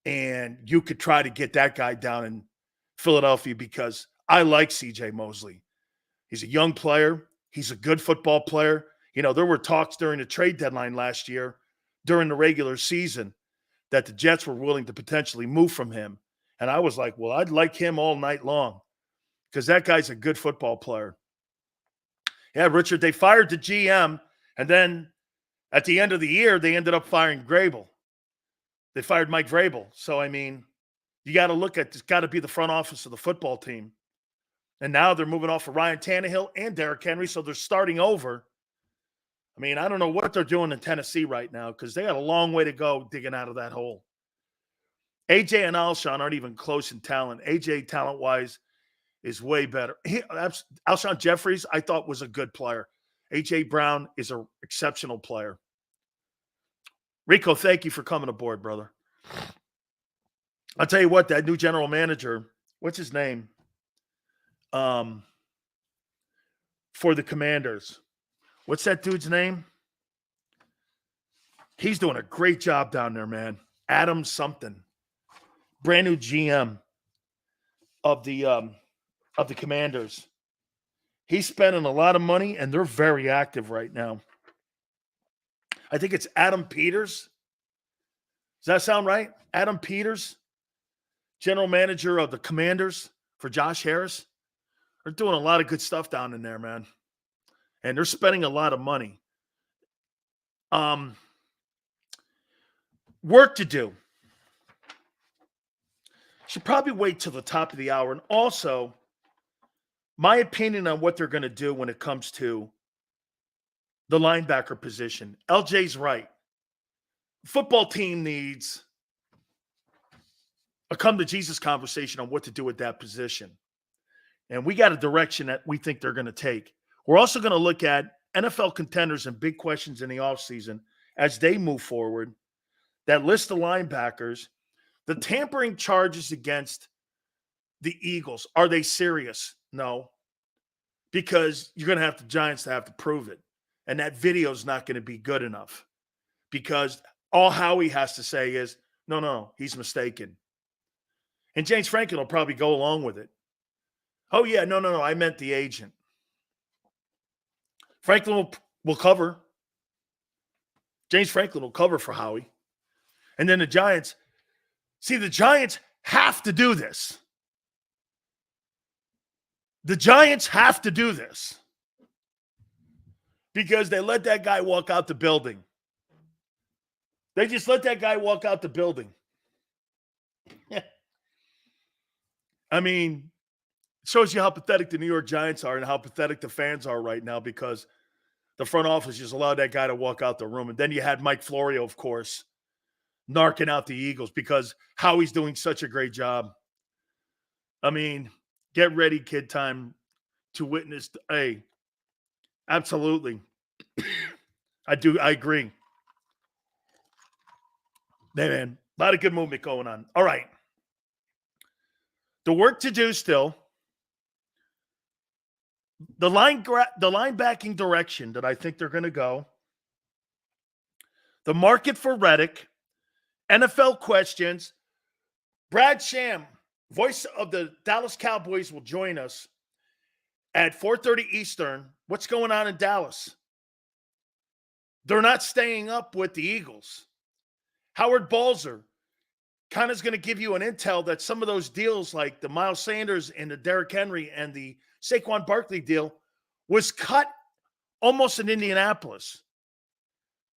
and you could try to get that guy down in Philadelphia because I like C.J. Mosley. He's a young player. He's a good football player. You know, there were talks during the trade deadline last year, during the regular season, that the Jets were willing to potentially move from him. And I was like, well, I'd like him all night long because that guy's a good football player. Yeah, Richard, they fired the GM, and then at the end of the year, they ended up firing Vrabel. They fired Mike Vrabel. So, I mean, you got to look at, it's got to be the front office of the football team. And now they're moving off of Ryan Tannehill and Derrick Henry, so they're starting over. I mean, I don't know what they're doing in Tennessee right now because they got a long way to go digging out of that hole. AJ and Alshon aren't even close in talent. AJ, talent-wise, is way better. Alshon Jeffries, I thought, was a good player. AJ Brown is an exceptional player. Rico, thank you for coming aboard, brother. I'll tell you what, that new general manager, what's his name? For the Commanders. What's that dude's name? He's doing a great job down there, man. Adam something. Brand new GM of the Commanders. He's spending a lot of money, and they're very active right now. I think it's Adam Peters. Does that sound right? Adam Peters, general manager of the Commanders for Josh Harris. They're doing a lot of good stuff down in there, man. And they're spending a lot of money. Work to do. Should probably wait till the top of the hour. And also, my opinion on what they're going to do when it comes to the linebacker position. LJ's right. Football team needs a come-to-Jesus conversation on what to do with that position. And we got a direction that we think they're going to take. We're also going to look at NFL contenders and big questions in the offseason as they move forward. That list of linebackers, the tampering charges against the Eagles, are they serious? No. Because you're going to have the Giants to have to prove it. And that video is not going to be good enough. Because all Howie has to say is, no, he's mistaken. And James Franklin will probably go along with it. Oh, yeah, no, I meant the agent. Franklin will cover. James Franklin will cover for Howie. And then the Giants. See, the Giants have to do this. The Giants have to do this. Because they let that guy walk out the building. They just let that guy walk out the building. I mean, it shows you how pathetic the New York Giants are and how pathetic the fans are right now because the front office just allowed that guy to walk out the room. And then you had Mike Florio, of course, narking out the Eagles because Howie's doing such a great job. I mean, get ready, kid time, to witness. Hey, absolutely. I agree. Hey, man, a lot of good movement going on. All right. The work to do still. The linebacking direction that I think they're going to go. The market for Reddick. NFL questions. Brad Sham Voice of the Dallas Cowboys will join us at 4:30 Eastern. What's going on in Dallas? They're not staying up with the Eagles. Howard Balzer kind of is going to give you an intel that some of those deals, like the Miles Sanders and the Derrick Henry and the Saquon Barkley deal, was cut almost in Indianapolis.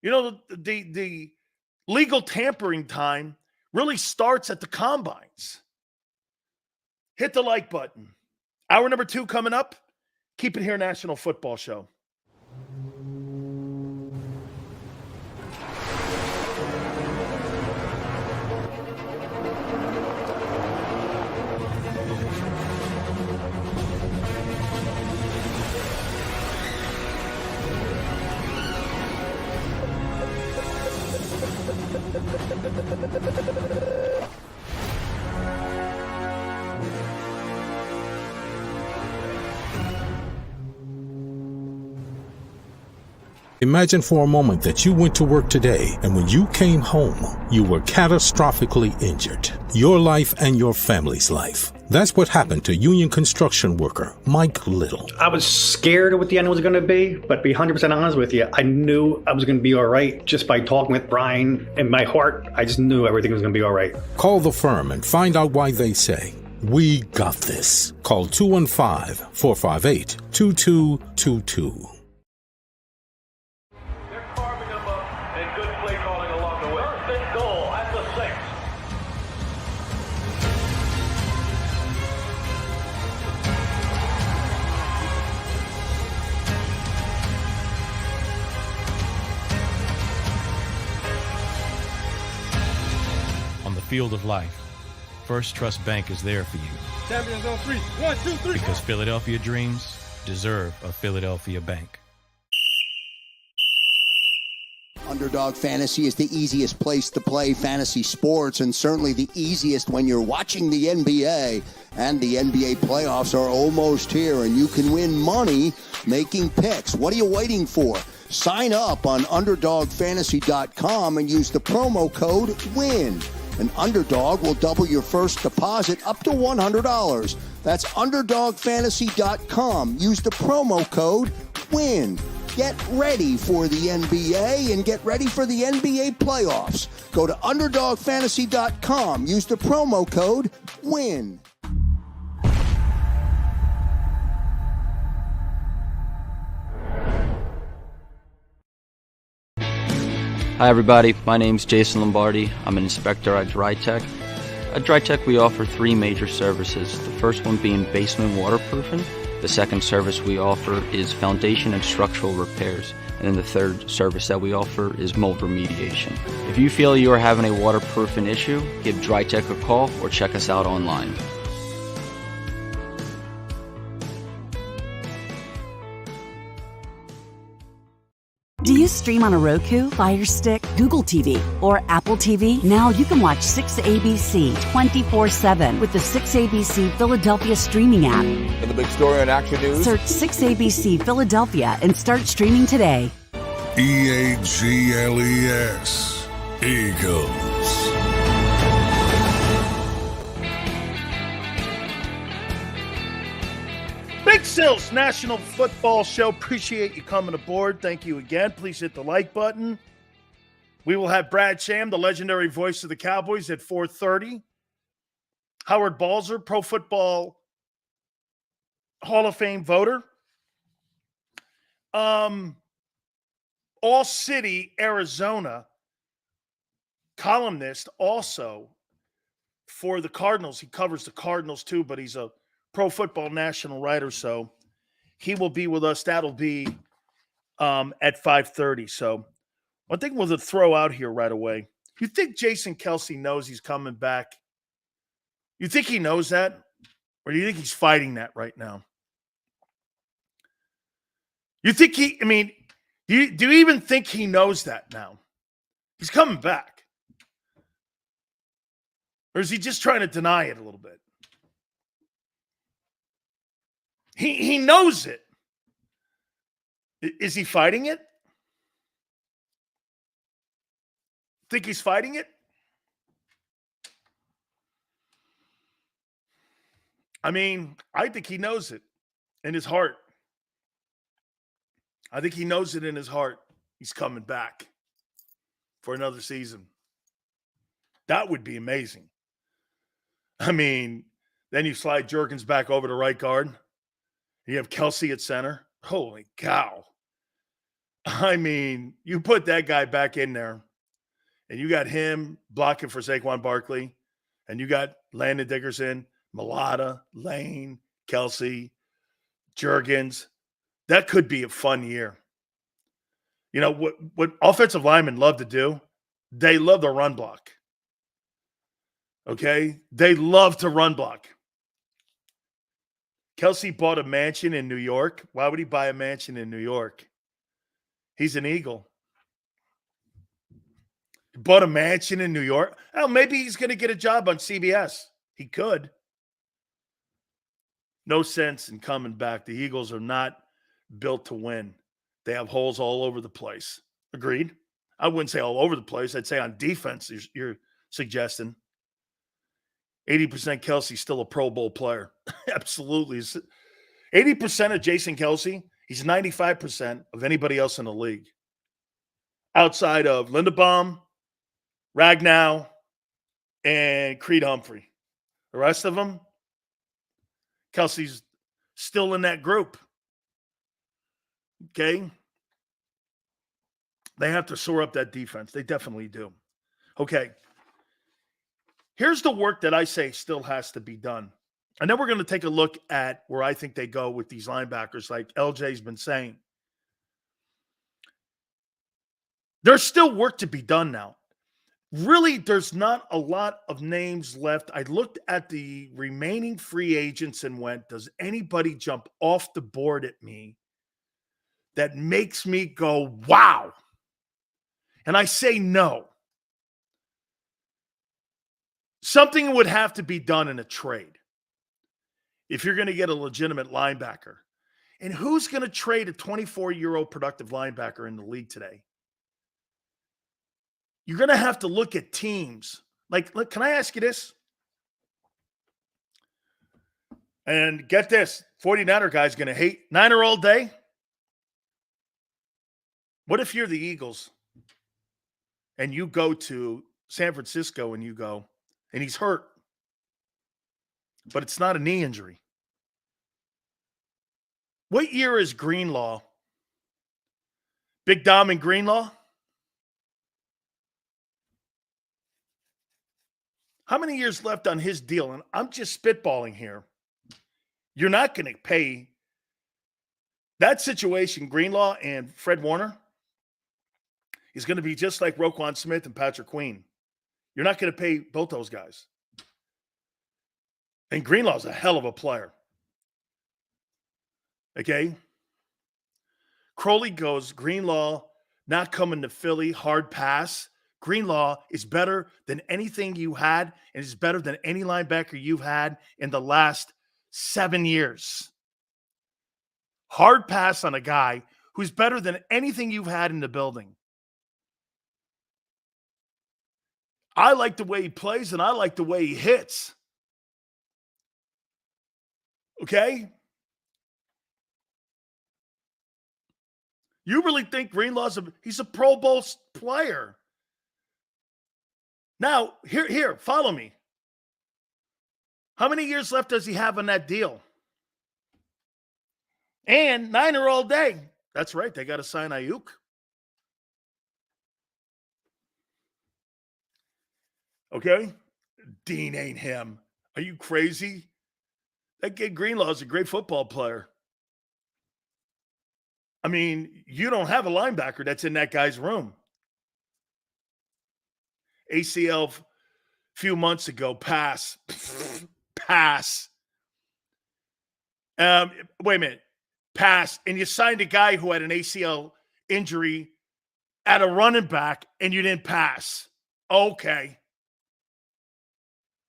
You know, the legal tampering time really starts at the combines. Hit the like button. Hour number 2 coming up. Keep it here, National Football Show. Imagine for a moment that you went to work today and when you came home, you were catastrophically injured. Your life and your family's life. That's what happened to union construction worker Mike Little. I was scared of what the end was going to be, but to be 100% honest with you, I knew I was going to be all right just by talking with Brian. In my heart, I just knew everything was going to be all right. Call the firm and find out why they say, "We got this." Call 215-458-2222. Field of life, First Trust Bank is there for you. Champions on 3. 1, 2, 3. Because Philadelphia dreams deserve a Philadelphia bank. Underdog Fantasy is the easiest place to play fantasy sports, and certainly the easiest when you're watching the NBA. And the NBA playoffs are almost here, and you can win money making picks. What are you waiting for? Sign up on underdogfantasy.com and use the promo code WIN. An Underdog will double your first deposit up to $100. That's underdogfantasy.com. Use the promo code WIN. Get ready for the NBA and get ready for the NBA playoffs. Go to underdogfantasy.com. Use the promo code WIN. Hi everybody, my name's Jason Lombardi. I'm an inspector at DryTech. At DryTech we offer 3 major services, the first one being basement waterproofing, the second service we offer is foundation and structural repairs, and then the third service that we offer is mold remediation. If you feel you are having a waterproofing issue, give DryTech a call or check us out online. Do you stream on a Roku, Fire Stick, Google TV, or Apple TV? Now you can watch 6ABC 24/7 with the 6ABC Philadelphia streaming app. And the big story on Action News? Search 6ABC Philadelphia and start streaming today. EAGLES, Eagles. Big Sills National Football Show. Appreciate you coming aboard. Thank you again. Please hit the like button. We will have Brad Sham, the legendary voice of the Cowboys, at 4:30. Howard Balzer, Pro Football Hall of Fame voter. All City, Arizona columnist also for the Cardinals. He covers the Cardinals too, but he's a Pro Football National writer, so he will be with us. That'll be at 5:30. So one thing we'll throw out here right away. You think Jason Kelce knows he's coming back? You think he knows that? Or do you think he's fighting that right now? You think do you even think he knows that now? He's coming back. Or is he just trying to deny it a little bit? He knows it. Is he fighting it? Think he's fighting it? I mean, I think he knows it in his heart. I think he knows it in his heart. He's coming back for another season. That would be amazing. I mean, then you slide Jerkins back over to right guard. You have Kelce at center. Holy cow. I mean, you put that guy back in there, and you got him blocking for Saquon Barkley, and you got Landon Dickerson, Mulata, Lane, Kelce, Jerkins. That could be a fun year. You know, what offensive linemen love to do? They love the run block. Okay? They love to run block. Kelce bought a mansion in New York. Why would he buy a mansion in New York? He's an Eagle. He bought a mansion in New York. Oh, maybe he's going to get a job on CBS. He could. No sense in coming back. The Eagles are not built to win. They have holes all over the place. Agreed? I wouldn't say all over the place. I'd say on defense, you're suggesting. 80% Kelce, still a Pro Bowl player. Absolutely. 80% of Jason Kelce, he's 95% of anybody else in the league. Outside of Linderbaum, Ragnow, and Creed Humphrey. The rest of them, Kelce's still in that group. Okay? They have to shore up that defense. They definitely do. Okay. Here's the work that I say still has to be done. And then we're going to take a look at where I think they go with these linebackers, like LJ's been saying. There's still work to be done now. Really, there's not a lot of names left. I looked at the remaining free agents and went, does anybody jump off the board at me that makes me go, wow? And I say no. Something would have to be done in a trade if you're going to get a legitimate linebacker. And who's going to trade a 24-year-old productive linebacker in the league today? You're going to have to look at teams. Like, look, can I ask you this? And get this, 49er guy's going to hate Niner all day. What if you're the Eagles and you go to San Francisco and you go, and he's hurt, but it's not a knee injury? What year is Greenlaw? Big Dom and Greenlaw? How many years left on his deal? And I'm just spitballing here. You're not going to pay that situation, Greenlaw and Fred Warner, is going to be just like Roquan Smith and Patrick Queen. You're not going to pay both those guys. And Greenlaw's a hell of a player. Okay? Crowley goes, Greenlaw not coming to Philly, hard pass. Greenlaw is better than anything you had and is better than any linebacker you've had in the last 7 years. Hard pass on a guy who's better than anything you've had in the building. I like the way he plays, and I like the way he hits. Okay? You really think Greenlaw's he's a Pro Bowl player? Now, here, follow me. How many years left does he have on that deal? And Niner all day. That's right. They got to sign Ayuk. Okay? Dean ain't him. Are you crazy? That kid Greenlaw is a great football player. I mean, you don't have a linebacker that's in that guy's room. ACL a few months ago, pass. Pass. Wait a minute. Pass. And you signed a guy who had an ACL injury at a running back, and you didn't pass. Okay.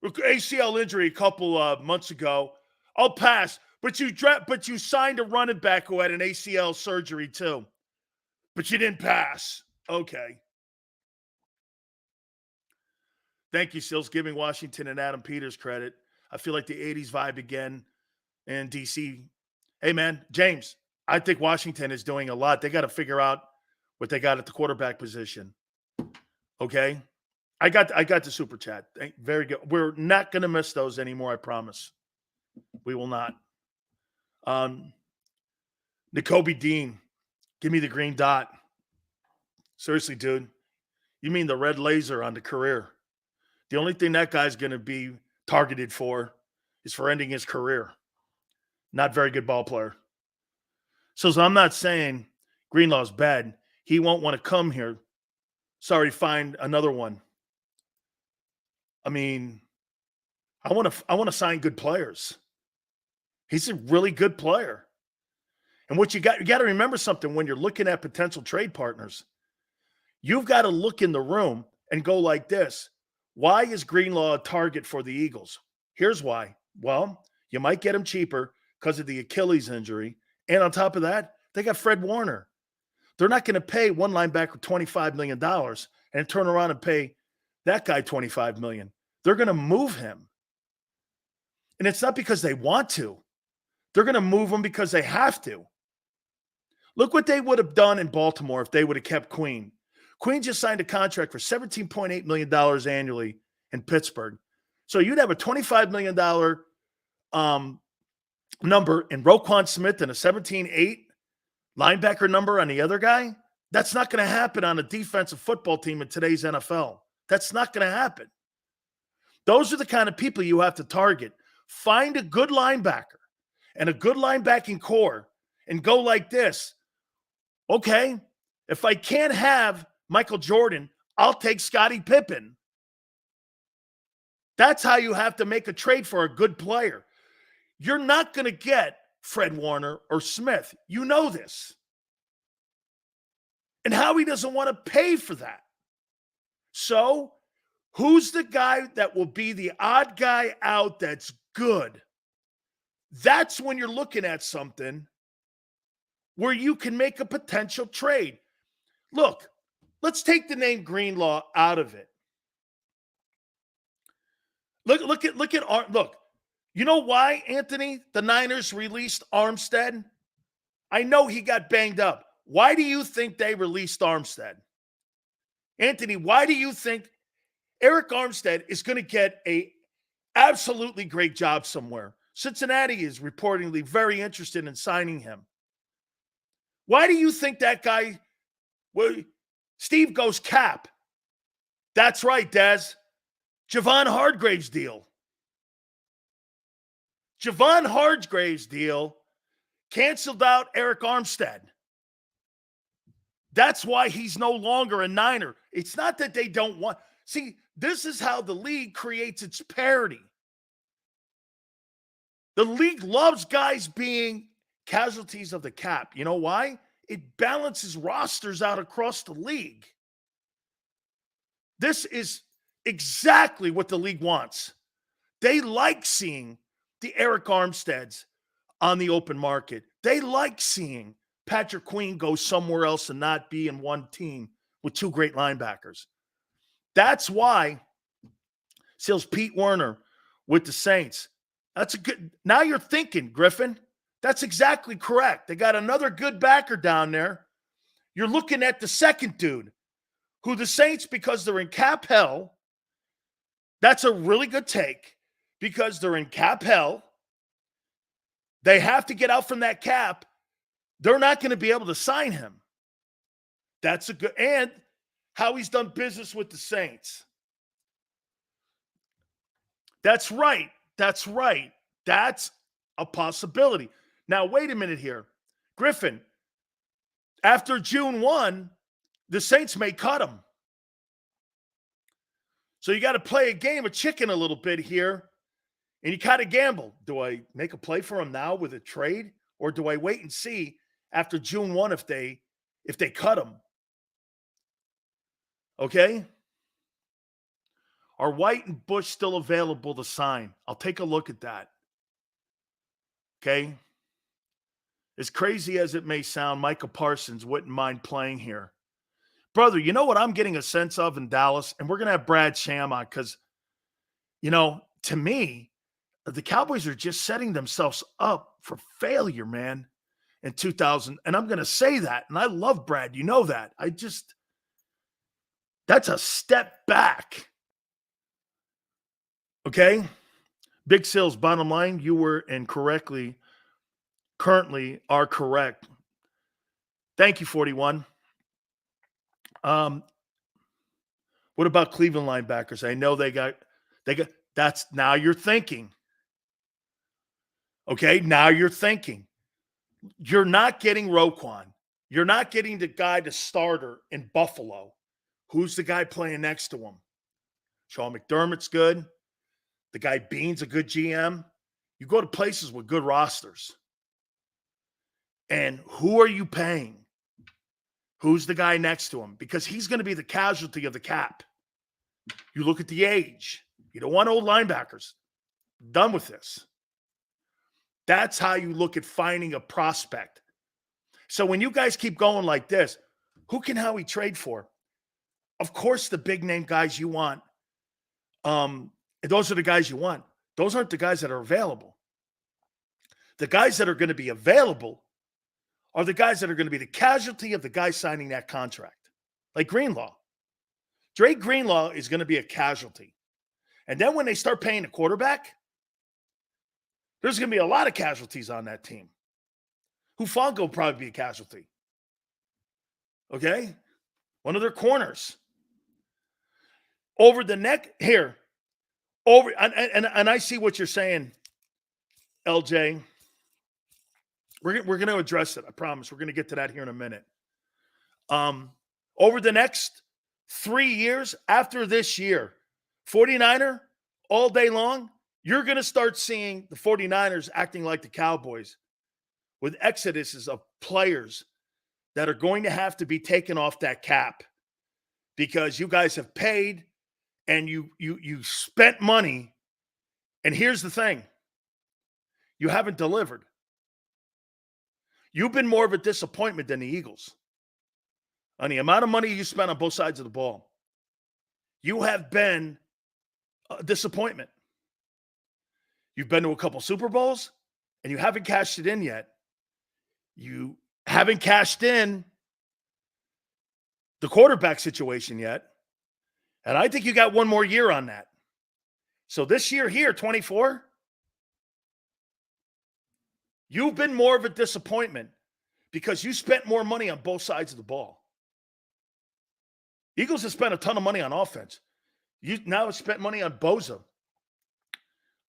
ACL injury a couple of months ago. I'll pass. But you signed a running back who had an ACL surgery too. But you didn't pass. Okay. Thank you, Sills, giving Washington and Adam Peters credit. I feel like the 80s vibe again in DC. Hey, man, James, I think Washington is doing a lot. They got to figure out what they got at the quarterback position. Okay? I got the super chat. Very good. We're not going to miss those anymore, I promise. We will not. N'Kobe Dean, give me the green dot. Seriously, dude. You mean the red laser on the career. The only thing that guy's going to be targeted for is for ending his career. Not very good ball player. So I'm not saying Greenlaw's bad. He won't want to come here. Sorry, find another one. I mean, I want to sign good players. He's a really good player. And what you got to remember something when you're looking at potential trade partners. You've got to look in the room and go like this. Why is Greenlaw a target for the Eagles? Here's why. Well, you might get him cheaper because of the Achilles injury. And on top of that, they got Fred Warner. They're not going to pay one linebacker $25 million and turn around and pay that guy $25 million. They're going to move him. And it's not because they want to. They're going to move him because they have to. Look what they would have done in Baltimore if they would have kept Queen. Queen just signed a contract for $17.8 million annually in Pittsburgh. So you'd have a $25 million number in Roquan Smith and a 17.8 linebacker number on the other guy. That's not going to happen on a defensive football team in today's NFL. That's not going to happen. Those are the kind of people you have to target. Find a good linebacker and a good linebacking core and go like this. Okay, if I can't have Michael Jordan, I'll take Scottie Pippen. That's how you have to make a trade for a good player. You're not going to get Fred Warner or Smith. You know this. And Howie doesn't want to pay for that. So, who's the guy that will be the odd guy out that's good? That's when you're looking at something where you can make a potential trade. Look, let's take the name Greenlaw out of it. Look. You know why, Anthony, the Niners released Armstead? I know he got banged up. Why do you think they released Armstead? Anthony, why do you think Eric Armstead is going to get a absolutely great job somewhere? Cincinnati is reportedly very interested in signing him. Why do you think that guy, Steve goes cap? That's right, Dez. Javon Hargrave's deal. Javon Hargrave's deal canceled out Eric Armstead. That's why he's no longer a Niner. It's not that they don't want. See, this is how the league creates its parity. The league loves guys being casualties of the cap. You know why? It balances rosters out across the league. This is exactly what the league wants. They like seeing the Eric Armsteads on the open market. They like seeing Patrick Queen go somewhere else and not be in one team with two great linebackers. That's why Seals Pete Werner with the Saints. That's a good. Now you're thinking, Griffin. That's exactly correct. They got another good backer down there. You're looking at the second dude, who the Saints, because they're in cap hell, that's a really good take, because they're in cap hell. They have to get out from that cap. They're not going to be able to sign him. That's a good, and how he's done business with the Saints. That's right. That's right. That's a possibility. Now, wait a minute here. Griffin, after June 1, the Saints may cut him. So you got to play a game of chicken a little bit here, and you kind of gamble. Do I make a play for him now with a trade, or do I wait and see after June 1 if they cut him? Okay? Are White and Bush still available to sign? I'll take a look at that. Okay? As crazy as it may sound, Micah Parsons wouldn't mind playing here. Brother, you know what I'm getting a sense of in Dallas? And we're going to have Brad Sham on because, to me, the Cowboys are just setting themselves up for failure, man, in 2000. And I'm going to say that. And I love Brad. You know that. That's a step back. Okay? Big Sales, bottom line, you were currently are correct. Thank you, 41. What about Cleveland linebackers? I know they got, that's now you're thinking. Okay, now you're thinking. You're not getting Roquan. You're not getting the guy, the starter in Buffalo. Who's the guy playing next to him? Sean McDermott's good. The guy Bean's a good GM. You go to places with good rosters. And who are you paying? Who's the guy next to him? Because he's going to be the casualty of the cap. You look at the age. You don't want old linebackers. Done with this. That's how you look at finding a prospect. So when you guys keep going like this, who can Howie trade for? Of course, the big name guys you want. Those are the guys you want. Those aren't the guys that are available. The guys that are going to be available are the guys that are going to be the casualty of the guy signing that contract. Like Greenlaw. Dre Greenlaw is going to be a casualty. And then when they start paying a quarterback, there's going to be a lot of casualties on that team. Hufanga will probably be a casualty. Okay? One of their corners. Over the neck, here. And I see what you're saying, LJ. We're going to address it. I promise. We're going to get to that here in a minute. Over the next 3 years after this year, 49er all day long, you're going to start seeing the 49ers acting like the Cowboys with exoduses of players that are going to have to be taken off that cap because you guys have paid and you spent money. And here's the thing. You haven't delivered. You've been more of a disappointment than the Eagles. On the amount of money you spent on both sides of the ball. You have been a disappointment. You've been to a couple Super Bowls, and you haven't cashed it in yet. You haven't cashed in the quarterback situation yet. And I think you got one more year on that. So this year here, 24, you've been more of a disappointment because you spent more money on both sides of the ball. Eagles have spent a ton of money on offense. You now have spent money on Bosa,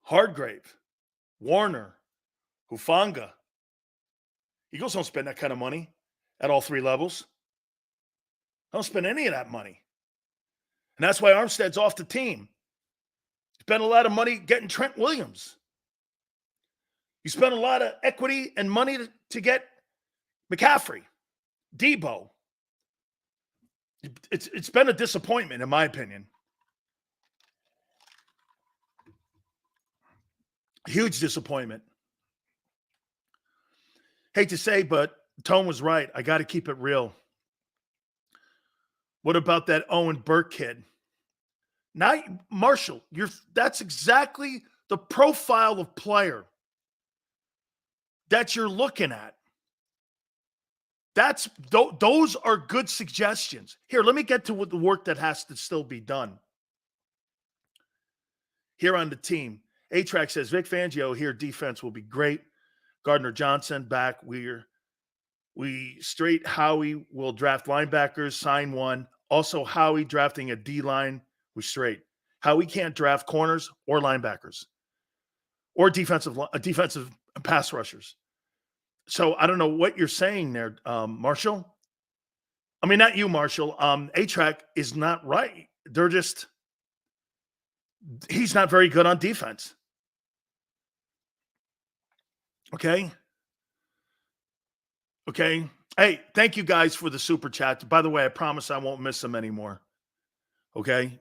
Hardgrave, Warner, Hufanga. Eagles don't spend that kind of money at all three levels. They don't spend any of that money. And that's why Armstead's off the team. You spent a lot of money getting Trent Williams. You spent a lot of equity and money to get McCaffrey, Debo. It's been a disappointment, in my opinion. Huge disappointment. Hate to say, but Tone was right. I got to keep it real. What about that Owen Burke kid? Now, Marshall, that's exactly the profile of player that you're looking at. Those are good suggestions. Here, let me get to the work that has to still be done. Here on the team, A-Track says, Vic Fangio here, defense will be great. Gardner Johnson back. We straight Howie will draft linebackers, sign one. Also, Howie drafting a D-line, we straight. Howie can't draft corners or linebackers or defensive pass rushers. So I don't know what you're saying there, Marshall. I mean, not you, Marshall. A-Track is not right. He's not very good on defense. Okay. Hey, thank you guys for the super chat. By the way, I promise I won't miss them anymore. Okay.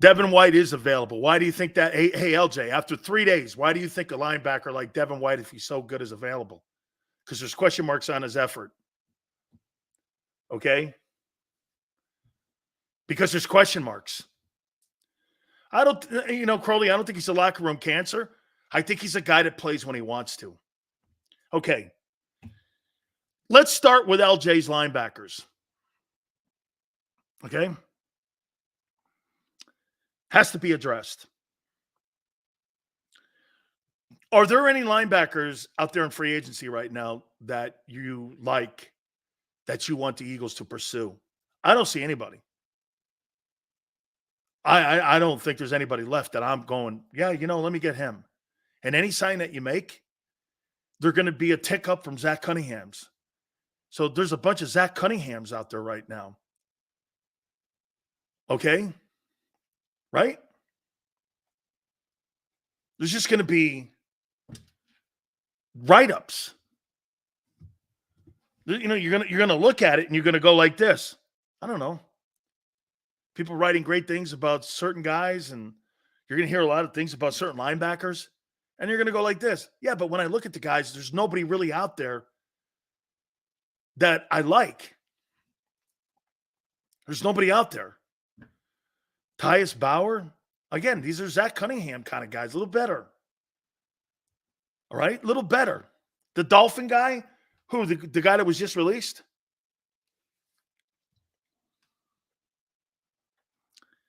Devin White is available. Why do you think that? Hey, LJ, after 3 days, why do you think a linebacker like Devin White, if he's so good, is available? Because there's question marks on his effort. Okay? Because there's question marks. I don't, Crowley, I don't think he's a locker room cancer. I think he's a guy that plays when he wants to. Okay. Let's start with LJ's linebackers. Okay. Has to be addressed. Are there any linebackers out there in free agency right now that you like, that you want the Eagles to pursue? I don't see anybody. I don't think there's anybody left that I'm going, yeah, let me get him. And any sign that you make, they're going to be a tick up from Zach Cunningham's. So there's a bunch of Zach Cunninghams out there right now. Okay? Right? There's just going to be write-ups. You're going to look at it and you're going to go like this. I don't know. People writing great things about certain guys, and you're going to hear a lot of things about certain linebackers, and you're going to go like this. Yeah, but when I look at the guys, there's nobody really out there that I like. There's nobody out there. Tyus Bauer, again, these are Zach Cunningham kind of guys, a little better. All right, a little better. The Dolphin guy, who, the guy that was just released?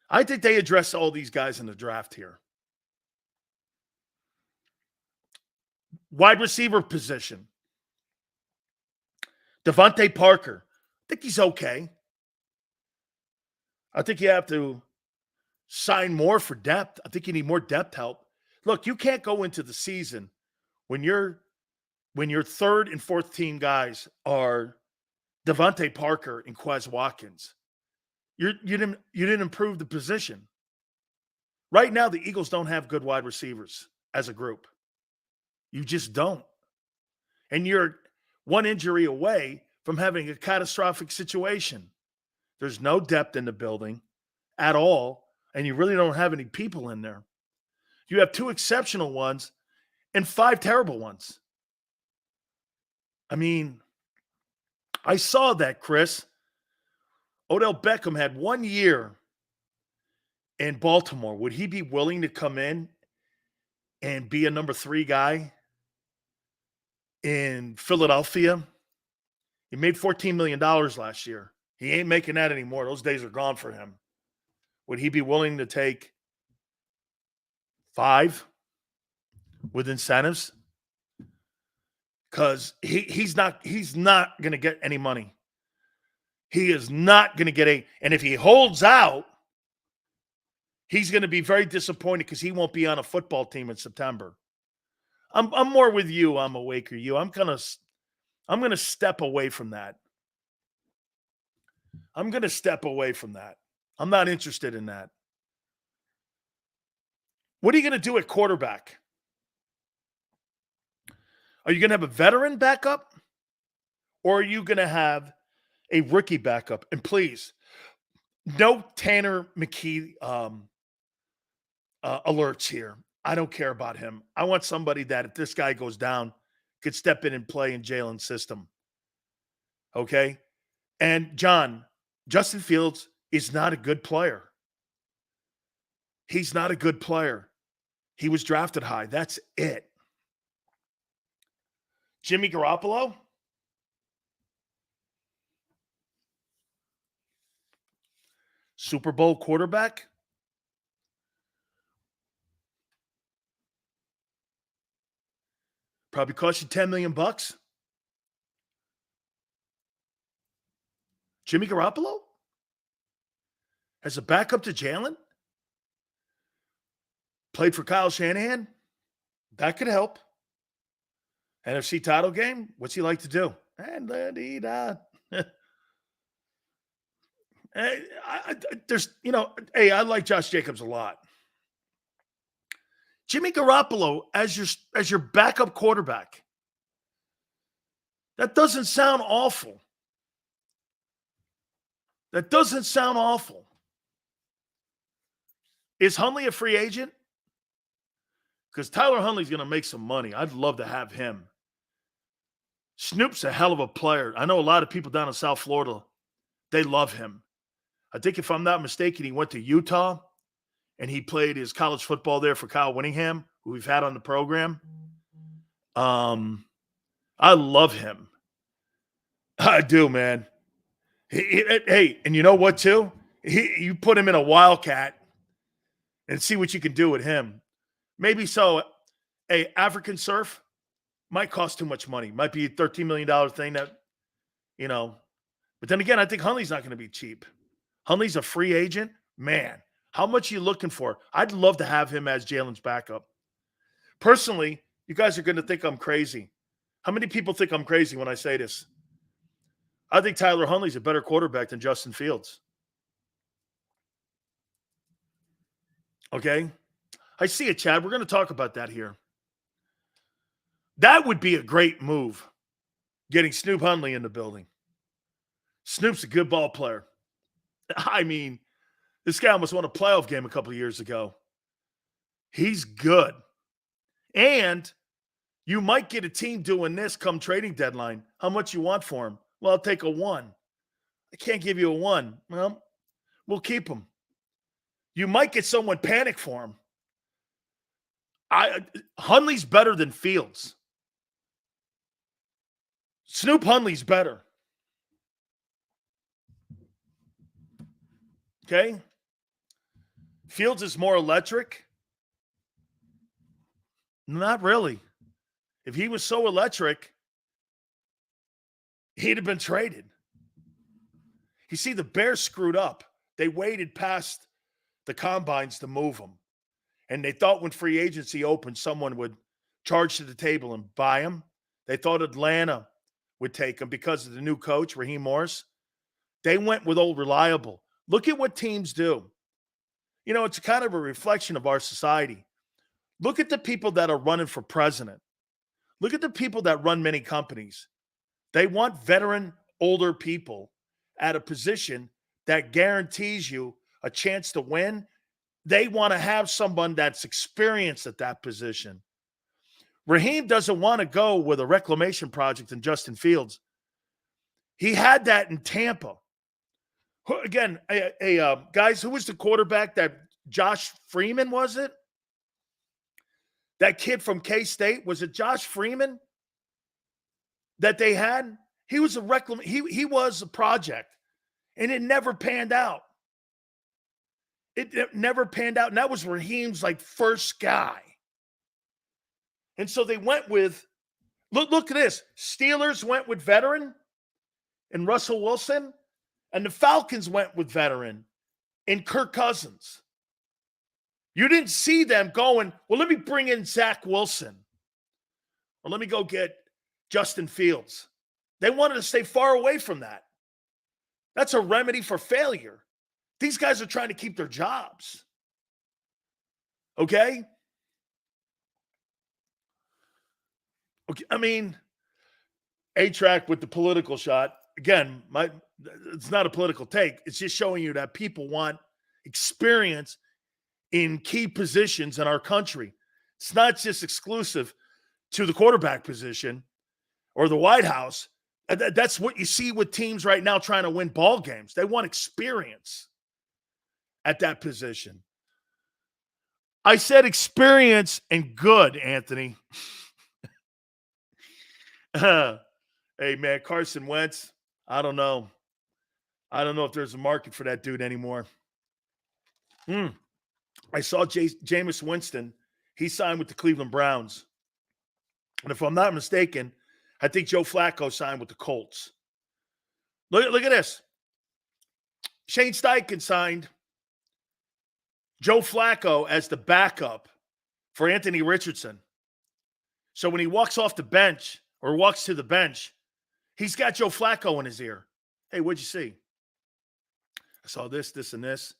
I think they address all these guys in the draft here. Wide receiver position. Devontae Parker. I think he's okay. I think you have to sign more for depth. I think you need more depth help. Look, you can't go into the season when your third and fourth team guys are Devontae Parker and Quez Watkins. You didn't improve the position. Right now, the Eagles don't have good wide receivers as a group. You just don't. And you're one injury away from having a catastrophic situation. There's no depth in the building at all, and you really don't have any people in there. You have 2 exceptional ones and 5 terrible ones. I mean, I saw that, Chris. Odell Beckham had 1 year in Baltimore. Would he be willing to come in and be a number 3 guy in Philadelphia? He made $14 million last year. He ain't making that anymore. Those days are gone for him. Would he be willing to take 5 with incentives? Because he's not going to get any money. He is not going to get and if he holds out, he's going to be very disappointed because he won't be on a football team in September. I'm more with you. I'm awake or you. I'm going to step away from that. I'm going to step away from that. I'm not interested in that. What are you going to do at quarterback? Are you going to have a veteran backup? Or are you going to have a rookie backup? And please, no Tanner McKee alerts here. I don't care about him. I want somebody that, if this guy goes down, could step in and play in Jalen's system. Okay? And Justin Fields is not a good player. He's not a good player. He was drafted high. That's it. Jimmy Garoppolo? Super Bowl quarterback? Probably cost you $10 million. Jimmy Garoppolo? As a backup to Jalen? Played for Kyle Shanahan? That could help. NFC title game? What's he like to do? And I like Josh Jacobs a lot. Jimmy Garoppolo as your backup quarterback. That doesn't sound awful. That doesn't sound awful. Is Huntley a free agent? Because Tyler Huntley's going to make some money. I'd love to have him. Snoop's a hell of a player. I know a lot of people down in South Florida, they love him. I think if I'm not mistaken, he went to Utah and he played his college football there for Kyle Whittingham, who we've had on the program. I love him. I do, man. Hey, and you know what, too? You put him in a Wildcat and see what you can do with him. Maybe so. Hey, African Surf might cost too much money. Might be a $13 million thing that, you know. But then again, I think Huntley's not going to be cheap. Huntley's a free agent. Man, how much are you looking for? I'd love to have him as Jalen's backup. Personally, you guys are going to think I'm crazy. How many people think I'm crazy when I say this? I think Tyler Huntley's a better quarterback than Justin Fields. Okay? I see it, Chad. We're going to talk about that here. That would be a great move, getting Snoop Huntley in the building. Snoop's a good ball player. I mean, this guy almost won a playoff game a couple of years ago. He's good. And you might get a team doing this come trading deadline. How much you want for him? Well, I'll take a 1. I can't give you a 1. Well, we'll keep him. You might get someone panic for him. Huntley's better than Fields. Snoop Huntley's better. Okay? Fields is more electric. Not really. If he was so electric, he'd have been traded. You see, the Bears screwed up. They waited past the combines to move him. And they thought when free agency opened, someone would charge to the table and buy him. They thought Atlanta would take him because of the new coach, Raheem Morris. They went with old reliable. Look at what teams do. You know, it's kind of a reflection of our society. Look at the people that are running for president. Look at the people that run many companies. They want veteran, older people at a position that guarantees you a chance to win. They want to have someone that's experienced at that position. Raheem doesn't want to go with a reclamation project in Justin Fields. He had that in Tampa. Again, guys, who was the quarterback that Josh Freeman, was it? That kid from K-State, was it Josh Freeman that they had? He was he was a project, and it never panned out. It never panned out, and that was Raheem's first guy. And so they went with, look at this. Steelers went with veteran and Russell Wilson, and the Falcons went with veteran and Kirk Cousins. You didn't see them going, well, let me bring in Zach Wilson, or let me go get Justin Fields. They wanted to stay far away from that. That's a remedy for failure. These guys are trying to keep their jobs. Okay? Okay, I mean, A-Track with the political shot. Again, it's not a political take. It's just showing you that people want experience in key positions in our country. It's not just exclusive to the quarterback position or the White House. That's what you see with teams right now trying to win ball games. They want experience at that position. I said experience and good, Anthony. Hey, man, Carson Wentz, I don't know. I don't know if there's a market for that dude anymore. I saw Jameis Winston. He signed with the Cleveland Browns. And if I'm not mistaken, I think Joe Flacco signed with the Colts. Look at this. Shane Steichen signed Joe Flacco as the backup for Anthony Richardson. So when he walks off the bench or walks to the bench, he's got Joe Flacco in his ear. Hey, what'd you see? I saw this, this, and this.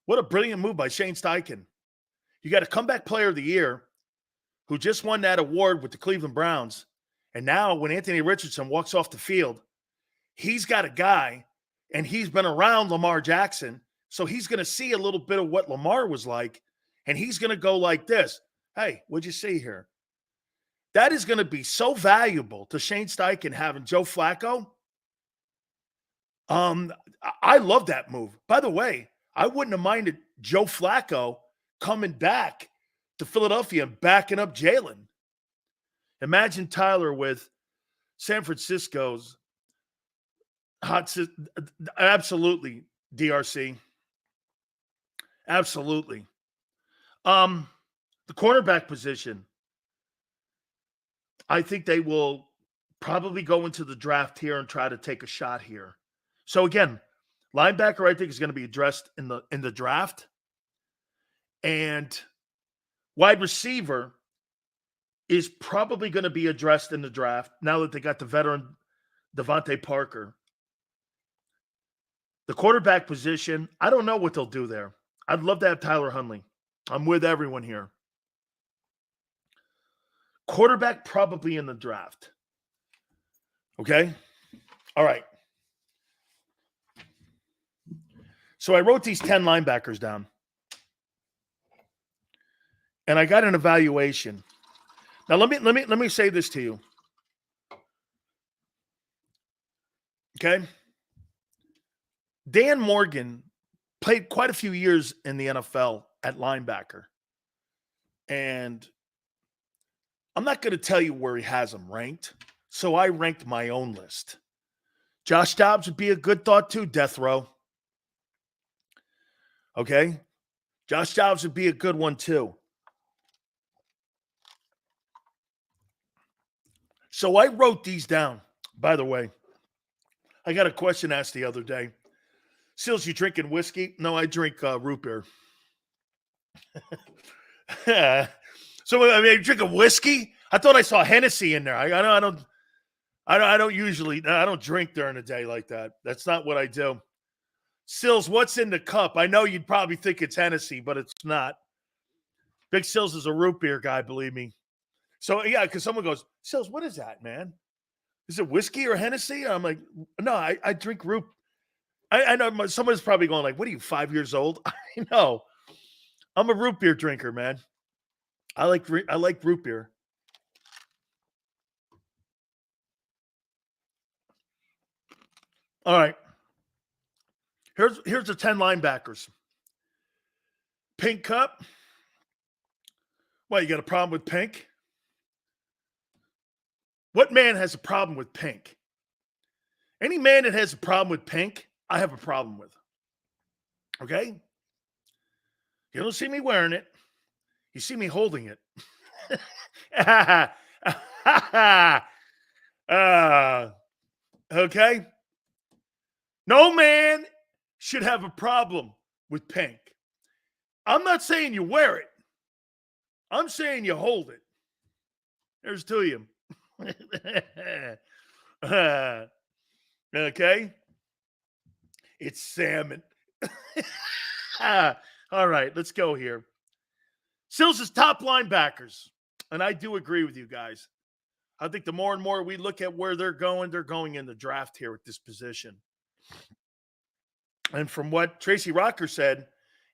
What a brilliant move by Shane Steichen. You got a comeback player of the year who just won that award with the Cleveland Browns. And now when Anthony Richardson walks off the field, he's got a guy, and he's been around Lamar Jackson, so he's going to see a little bit of what Lamar was like, and he's going to go like this. Hey, what'd you see here? That is going to be so valuable to Shane Steichen having Joe Flacco. I love that move. By the way, I wouldn't have minded Joe Flacco coming back to Philadelphia and backing up Jalen. Imagine Tyler with San Francisco's absolutely, DRC. Absolutely. The cornerback position, I think they will probably go into the draft here and try to take a shot here. So again, linebacker, I think, is going to be addressed in the draft. And wide receiver is probably going to be addressed in the draft now that they got the veteran Devontae Parker. The quarterback position, I don't know what they'll do there. I'd love to have Tyler Huntley. I'm with everyone here. Quarterback probably in the draft. Okay? All right. So I wrote these 10 linebackers down. And I got an evaluation. Now let me say this to you. Okay? Dan Morgan played quite a few years in the NFL at linebacker. And I'm not going to tell you where he has them ranked. So I ranked my own list. Josh Dobbs would be a good thought too, death row. Okay? Josh Dobbs would be a good one too. So I wrote these down. By the way, I got a question asked the other day. Seals, you drinking whiskey? No, I drink root beer. So I mean, drinking whiskey? I thought I saw Hennessy in there. I don't drink during the day like that. That's not what I do. Sills, what's in the cup? I know you'd probably think it's Hennessy, but it's not. Big Sills is a root beer guy, believe me. So yeah, because someone goes, Sills, what is that, man? Is it whiskey or Hennessy? And I'm like, no, I drink root. I know someone's probably going like, what are you, 5 years old? I know. I'm a root beer drinker, man. I like root beer. All right. Here's the 10 linebackers. Pink cup. What, you got a problem with pink? What man has a problem with pink? Any man that has a problem with pink, I have a problem with. Okay? You don't see me wearing it. You see me holding it. Okay? No man should have a problem with pink. I'm not saying you wear it. I'm saying you hold it. There's to you. Okay? It's salmon. All right, let's go here. Sills' top linebackers. And I do agree with you guys. I think the more and more we look at where they're going in the draft here at this position. And from what Tracy Rocker said,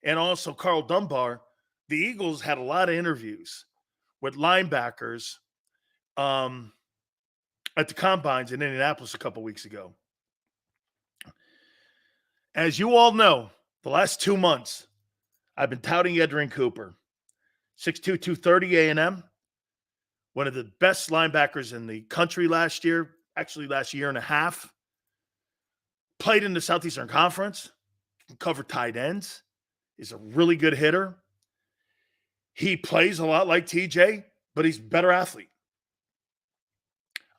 and also Carl Dunbar, the Eagles had a lot of interviews with linebackers at the Combines in Indianapolis a couple weeks ago. As you all know, the last 2 months, I've been touting Edrin Cooper. 6'2", 230 A&M. One of the best linebackers in the country last year, actually last year and a half. Played in the Southeastern Conference. Can cover tight ends. He's a really good hitter. He plays a lot like TJ, but he's a better athlete.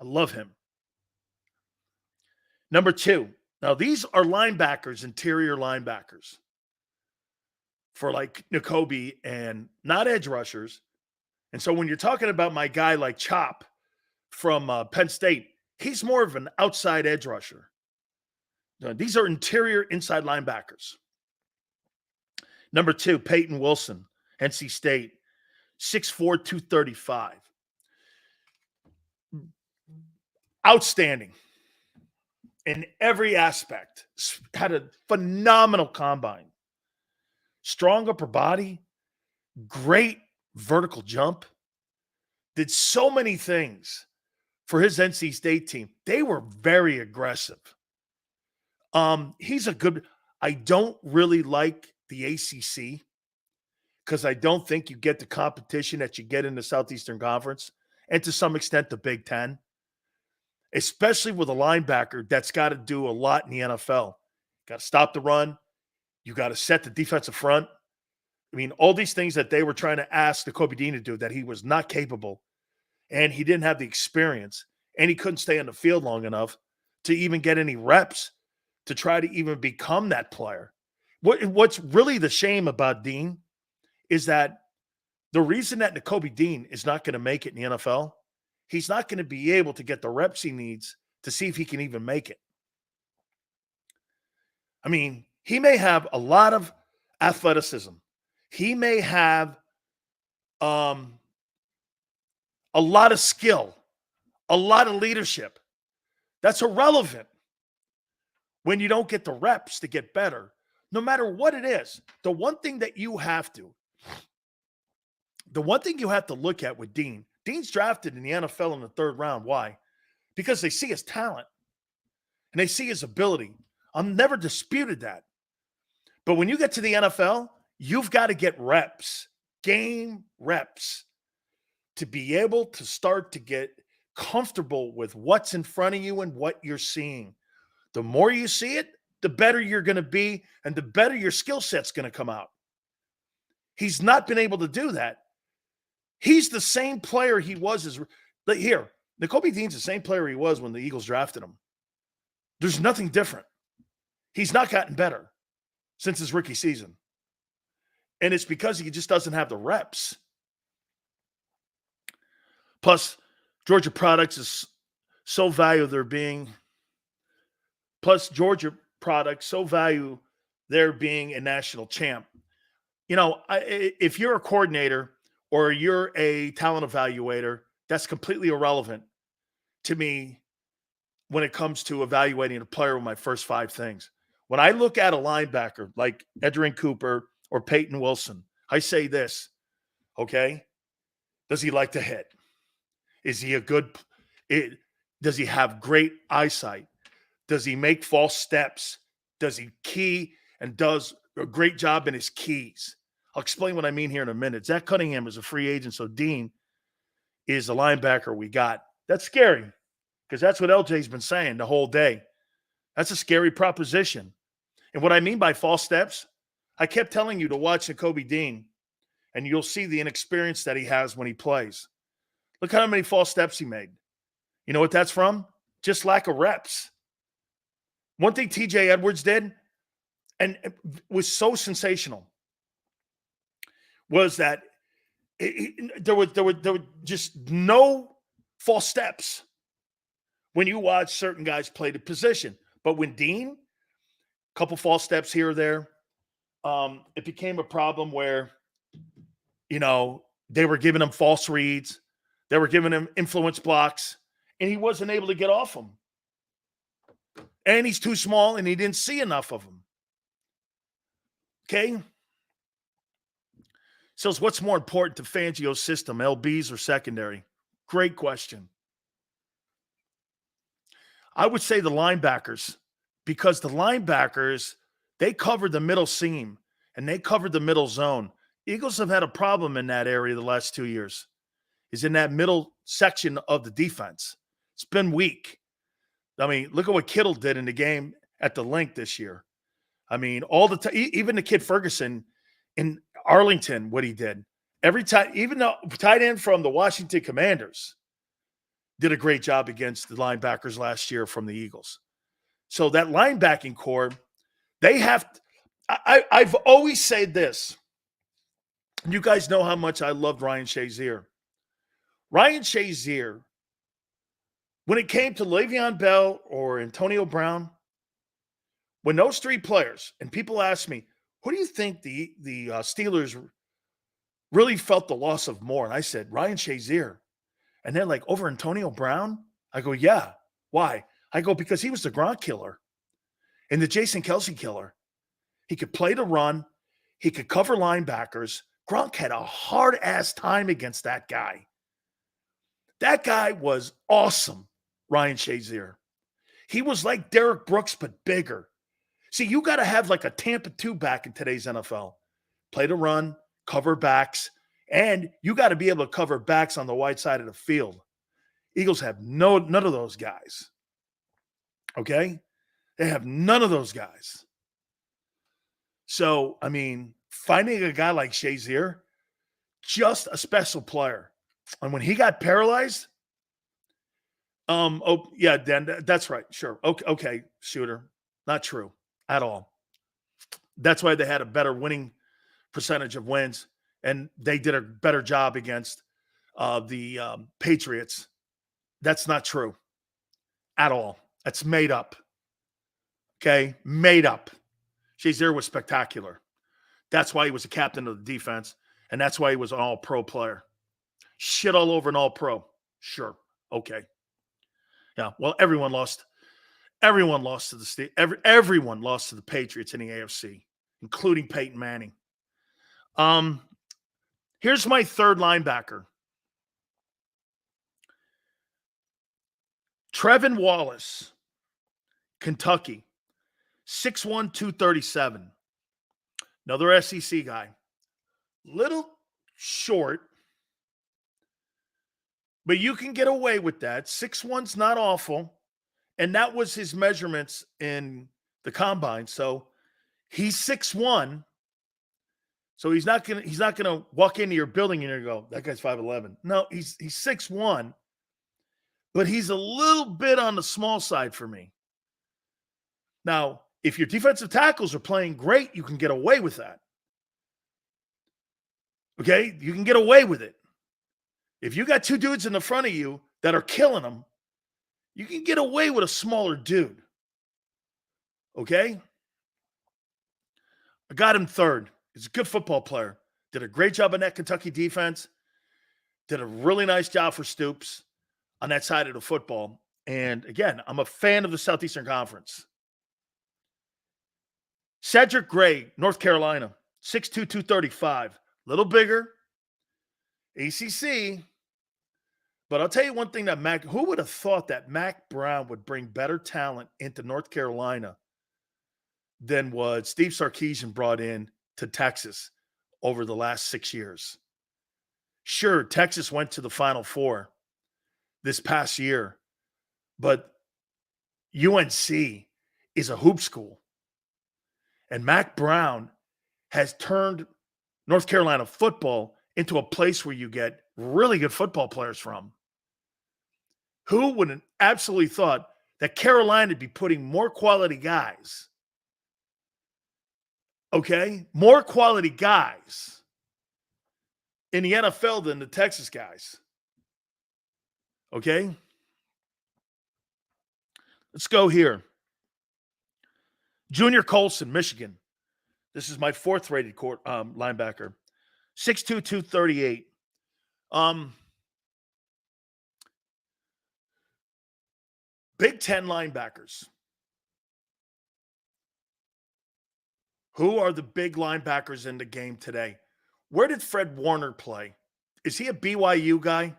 I love him. Number 2. Now, these are linebackers, interior linebackers. For like N'Kobe and not edge rushers. And so when you're talking about my guy like Chop from Penn State, he's more of an outside edge rusher. These are interior inside linebackers. Number 2, Peyton Wilson, NC State, 6'4", 235. Outstanding in every aspect. Had a phenomenal combine. Strong upper body, great vertical jump. Did so many things for his NC State team. They were very aggressive. He's a good. I don't really like the ACC because I don't think you get the competition that you get in the Southeastern Conference and to some extent the Big Ten, especially with a linebacker that's got to do a lot in the NFL. Got to stop the run. You got to set the defensive front. I mean, all these things that they were trying to ask the Kobe Dean to do that he was not capable, and he didn't have the experience, and he couldn't stay on the field long enough to even get any reps to try to even become that player. What's really the shame about Dean is that the reason that Nakobe Dean is not going to make it in the NFL, he's not going to be able to get the reps he needs to see if he can even make it. I mean, he may have a lot of athleticism. He may have a lot of skill, a lot of leadership. That's irrelevant when you don't get the reps to get better, no matter what it is. The one thing you have to look at with Dean's drafted in the NFL in the 3rd round. Why? Because they see his talent and they see his ability. I've never disputed that. But when you get to the NFL, you've got to get reps, game reps, to be able to start to get comfortable with what's in front of you and what you're seeing. The more you see it, the better you're going to be and the better your skill set's going to come out. He's not been able to do that. He's the same player he was Nakobe Dean's the same player he was when the Eagles drafted him. There's nothing different. He's not gotten better since his rookie season. And it's because he just doesn't have the reps. Plus, Georgia products is so value their being a national champ. You know, if you're a coordinator or you're a talent evaluator, that's completely irrelevant to me when it comes to evaluating a player with my first 5 things. When I look at a linebacker like Edgerrin Cooper or Peyton Wilson, I say this, okay? Does he like to hit? Is he does he have great eyesight? Does he make false steps? Does he key and does a great job in his keys? I'll explain what I mean here in a minute. Zach Cunningham is a free agent, so Dean is the linebacker we got. That's scary because that's what LJ's been saying the whole day. That's a scary proposition. And what I mean by false steps, I kept telling you to watch Nakobe Dean, and you'll see the inexperience that he has when he plays. Look how many false steps he made. You know what that's from? Just lack of reps. One thing TJ Edwards did, and it was so sensational, was that there were just no false steps when you watch certain guys play the position. But when Dean, a couple false steps here or there, it became a problem where, you know, they were giving him false reads. They were giving him influence blocks, and he wasn't able to get off them. And he's too small, and he didn't see enough of them. Okay? So what's more important to Fangio's system, LBs or secondary? Great question. I would say the linebackers, because the linebackers, they covered the middle seam, and they covered the middle zone. Eagles have had a problem in that area the last 2 years, is in that middle section of the defense. It's been weak. I mean, look at what Kittle did in the game at the link this year. I mean, all the time, even the kid Ferguson in Arlington, what he did. Every time, even the tight end from the Washington Commanders did a great job against the linebackers last year from the Eagles. So that linebacking core, they have – I've always said this. You guys know how much I loved Ryan Shazier. Ryan Shazier, when it came to Le'Veon Bell or Antonio Brown, when those 3 players, and people ask me, who do you think the Steelers really felt the loss of more? And I said, Ryan Shazier. And they're like, over Antonio Brown? I go, yeah. Why? I go, because he was the Gronk killer and the Jason Kelce killer. He could play the run. He could cover linebackers. Gronk had a hard-ass time against that guy. That guy was awesome, Ryan Shazier. He was like Derek Brooks, but bigger. See, you got to have like a Tampa 2 back in today's NFL. Play the run, cover backs, and you got to be able to cover backs on the wide side of the field. Eagles have none of those guys. Okay? They have none of those guys. So, I mean, finding a guy like Shazier, just a special player. And when he got paralyzed, yeah, Dan, that's right. Sure. Okay, shooter. Not true at all. That's why they had a better winning percentage of wins, and they did a better job against the Patriots. That's not true at all. That's made up. Okay? Made up. Shazier was spectacular. That's why he was the captain of the defense, and that's why he was an all-pro player. Shit all over an all-pro. Sure. Okay. Yeah. Well, everyone lost. Everyone lost to the state. Everyone lost to the Patriots in the AFC, including Peyton Manning. Here's my third linebacker. Trevin Wallace, Kentucky, 6'1", 237. Another SEC guy. Little short, but you can get away with that. 6'1's not awful. And that was his measurements in the combine. So he's 6'1". So he's not gonna walk into your building and you're gonna go, that guy's 5'11". No, he's 6'1", but he's a little bit on the small side for me. Now, if your defensive tackles are playing great, you can get away with that. Okay? You can get away with it. If you got two dudes in the front of you that are killing them, you can get away with a smaller dude. Okay? I got him third. He's a good football player. Did a great job on that Kentucky defense. Did a really nice job for Stoops on that side of the football. And again, I'm a fan of the Southeastern Conference. Cedric Gray, North Carolina, 6'2", 235. A little bigger. ACC. But I'll tell you one thing that who would have thought that Mac Brown would bring better talent into North Carolina than what Steve Sarkisian brought in to Texas over the last 6 years? Sure, Texas went to the Final Four this past year, but UNC is a hoop school. And Mac Brown has turned North Carolina football into a place where you get really good football players from. Who would have absolutely thought that Carolina would be putting more quality guys, okay, more quality guys in the NFL than the Texas guys? Okay? Let's go here. Junior Colson, Michigan. This is my fourth rated linebacker. 6'2", 238. Big Ten linebackers. Who are the big linebackers in the game today? Where did Fred Warner play? Is he a BYU guy?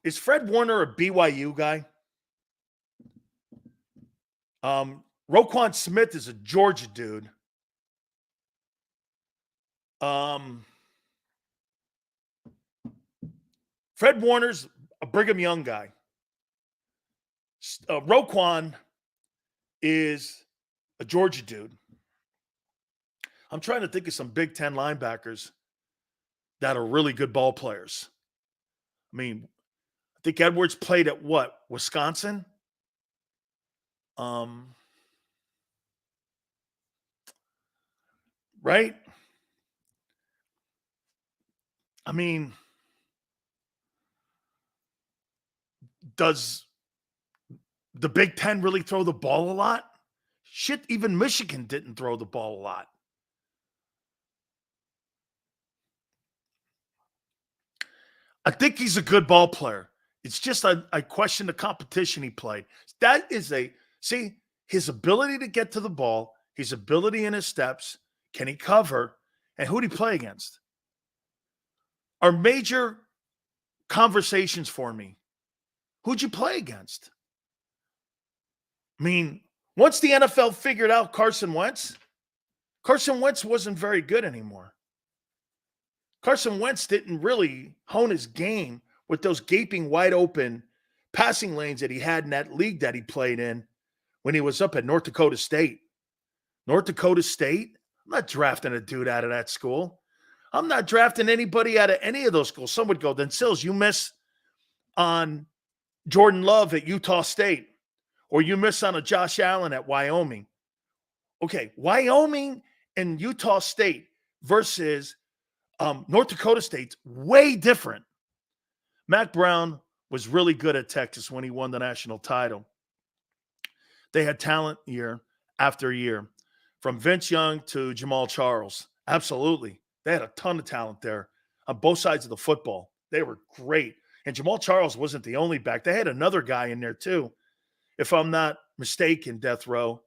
Is Fred Warner a BYU guy? Roquan Smith is a Georgia dude. Fred Warner's a Brigham Young guy. Roquan is a Georgia dude. I'm trying to think of some Big Ten linebackers that are really good ball players. I mean, I think Edwards played at what? Wisconsin? Right? I mean, does the Big Ten really throw the ball a lot? Shit, even Michigan didn't throw the ball a lot. I think he's a good ball player. It's just I question the competition he played. That is his ability to get to the ball, his ability in his steps, can he cover, and who did he play against? Are major conversations for me. Who'd you play against? I mean, once the NFL figured out Carson Wentz wasn't very good anymore. Carson Wentz didn't really hone his game with those gaping wide open passing lanes that he had in that league that he played in when he was up at North Dakota State. North Dakota State? I'm not drafting a dude out of that school. I'm not drafting anybody out of any of those schools. Some would go, then Sills, you miss on Jordan Love at Utah State, or you miss on a Josh Allen at Wyoming. Okay, Wyoming and Utah State versus North Dakota State's way different. Mac Brown was really good at Texas when he won the national title. They had talent year after year, from Vince Young to Jamal Charles. Absolutely. They had a ton of talent there on both sides of the football. They were great. And Jamal Charles wasn't the only back. They had another guy in there too, if I'm not mistaken, Death Row,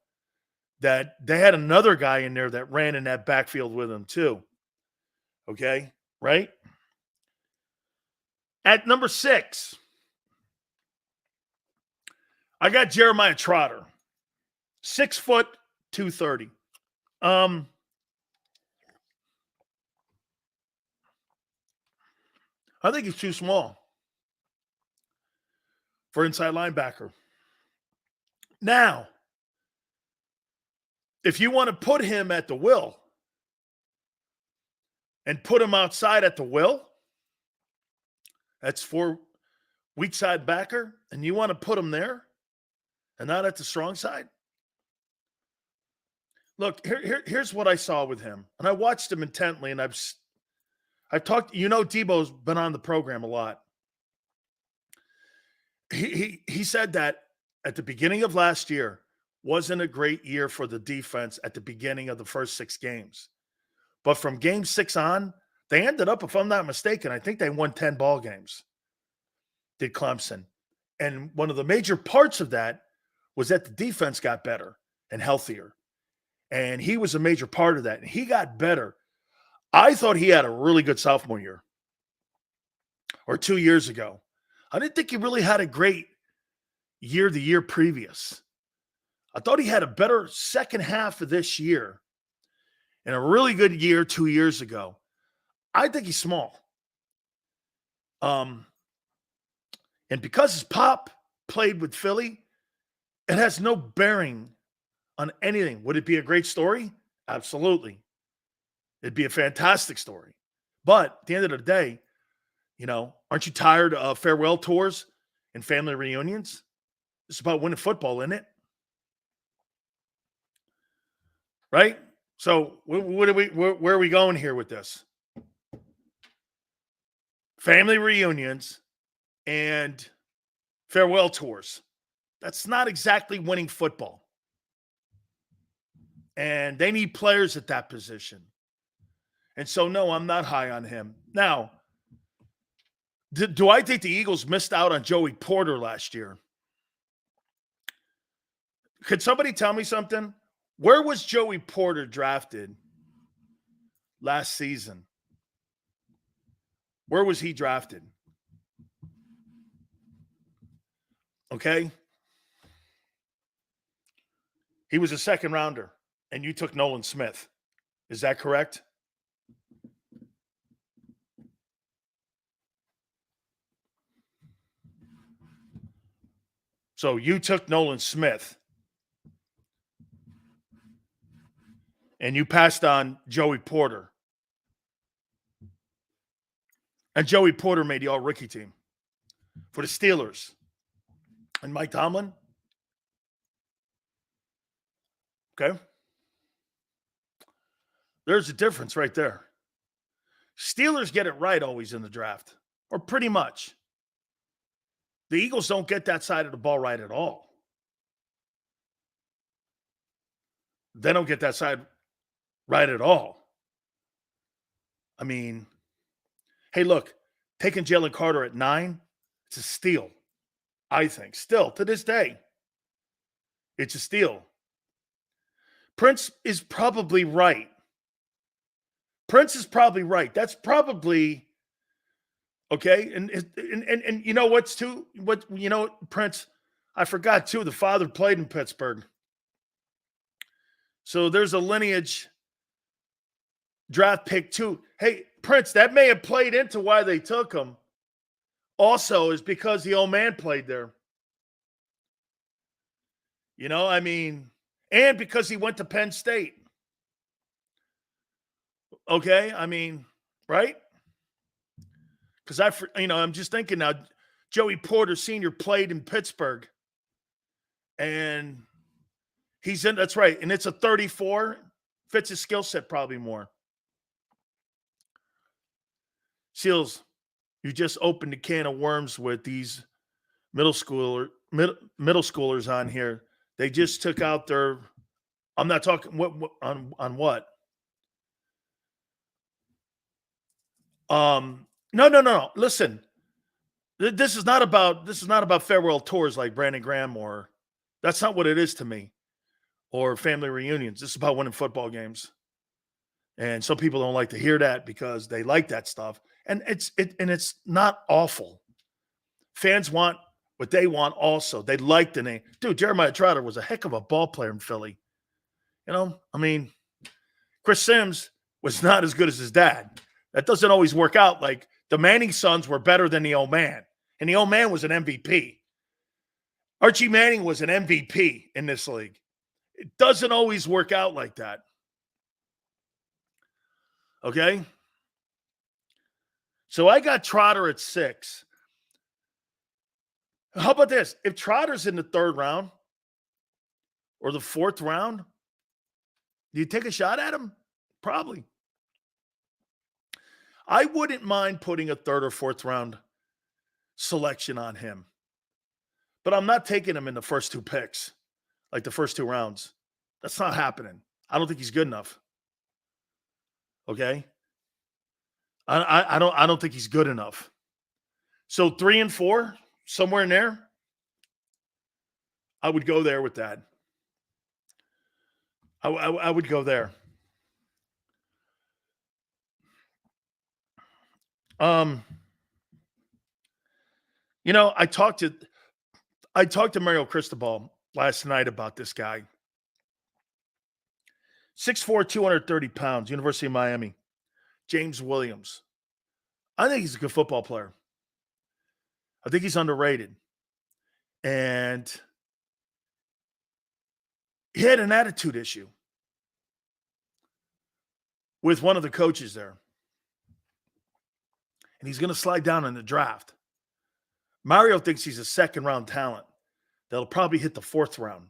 that they had another guy in there that ran in that backfield with him too. Okay, right? At number 6, I got Jeremiah Trotter, 6 foot, 230. I think he's too small for inside linebacker. Now, if you want to put him at the will and put him outside at the will, that's for weak side backer, and you want to put him there and not at the strong side. Look, here's what I saw with him. And I watched him intently, and I've talked, Debo's been on the program a lot. He said that at the beginning of last year wasn't a great year for the defense at the beginning of the first 6 games. But from game 6 on, they ended up, if I'm not mistaken, I think they won 10 ball games, did Clemson. And one of the major parts of that was that the defense got better and healthier. And he was a major part of that. And he got better. I thought he had a really good sophomore year or 2 years ago. I didn't think he really had a great year the year previous. I thought he had a better second half of this year and a really good year 2 years ago. I think he's small. And because his pop played with Philly, it has no bearing on anything. Would it be a great story? Absolutely. It'd be a fantastic story. But at the end of the day, aren't you tired of farewell tours and family reunions? It's about winning football, isn't it? Right? So where are we going here with this? Family reunions and farewell tours. That's not exactly winning football. And they need players at that position. And so, no, I'm not high on him. Now, do I think the Eagles missed out on Joey Porter last year? Could somebody tell me something? Where was Joey Porter drafted last season? Where was he drafted? Okay. He was a second rounder, and you took Nolan Smith. Is that correct? So you took Nolan Smith, and you passed on Joey Porter. And Joey Porter made the all-rookie team for the Steelers. And Mike Tomlin? Okay. There's a difference right there. Steelers get it right always in the draft, or pretty much. The Eagles don't get that side of the ball right at all. They don't get that side right at all. I mean, hey, look, taking Jalen Carter at 9, it's a steal, I think. Still, to this day, it's a steal. Prince is probably right. That's probably okay. And you know what's too? Prince, I forgot, too, the father played in Pittsburgh. So there's a lineage draft pick, too. Hey, Prince, that may have played into why they took him. Also, is because the old man played there. You know, I mean, and because he went to Penn State. Okay, I mean, right? Because I'm just thinking now, Joey Porter Sr. played in Pittsburgh. And he's in, that's right. And it's a 34. Fits his skill set probably more. Seals, you just opened a can of worms with these middle schoolers on here. They just took out their, I'm not talking on what? No. Listen, this is not about farewell tours like Brandon Graham, or that's not what it is to me, or family reunions. This is about winning football games. And some people don't like to hear that because they like that stuff. And it's not awful. Fans want what they want also. They like the name. Dude, Jeremiah Trotter was a heck of a ball player in Philly. You know, I mean, Chris Sims was not as good as his dad. That doesn't always work out. Like, the Manning sons were better than the old man. And the old man was an MVP. Archie Manning was an MVP in this league. It doesn't always work out like that. Okay? So I got Trotter at 6. How about this? If Trotter's in the 3rd round or the 4th round, do you take a shot at him? Probably. I wouldn't mind putting a 3rd or 4th round selection on him. But I'm not taking him in the first 2 picks, like the first 2 rounds. That's not happening. I don't think he's good enough. Okay? I don't think he's good enough. So 3 and 4, somewhere in there, I would go there with that. I would go there. You know, I talked to Mario Cristobal last night about this guy. 6'4", 230 pounds, University of Miami. James Williams. I think he's a good football player. I think he's underrated. And he had an attitude issue with one of the coaches there. And he's going to slide down in the draft. Mario thinks he's a 2nd-round talent that'll probably hit the 4th round.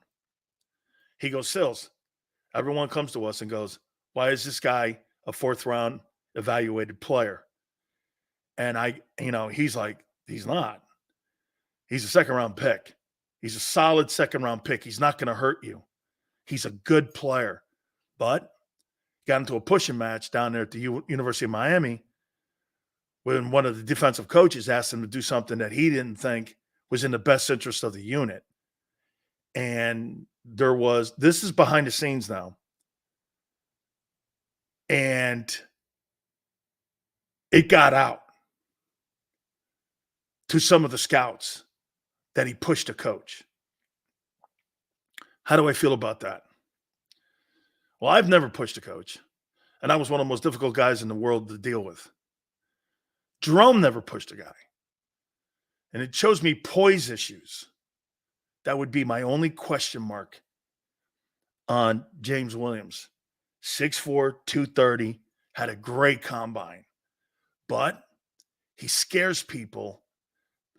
He goes, Sills, everyone comes to us and goes, why is this guy a 4th-round evaluated player? And he's like, he's not. He's a 2nd-round pick. He's a solid 2nd-round pick. He's not going to hurt you. He's a good player. But got into a pushing match down there at the University of Miami when one of the defensive coaches asked him to do something that he didn't think was in the best interest of the unit. And this is behind the scenes now. And it got out to some of the scouts that he pushed a coach. How do I feel about that? Well, I've never pushed a coach, and I was one of the most difficult guys in the world to deal with. Jerome never pushed a guy. And it shows me poise issues. That would be my only question mark on James Williams. 6'4", 230, had a great combine. But he scares people.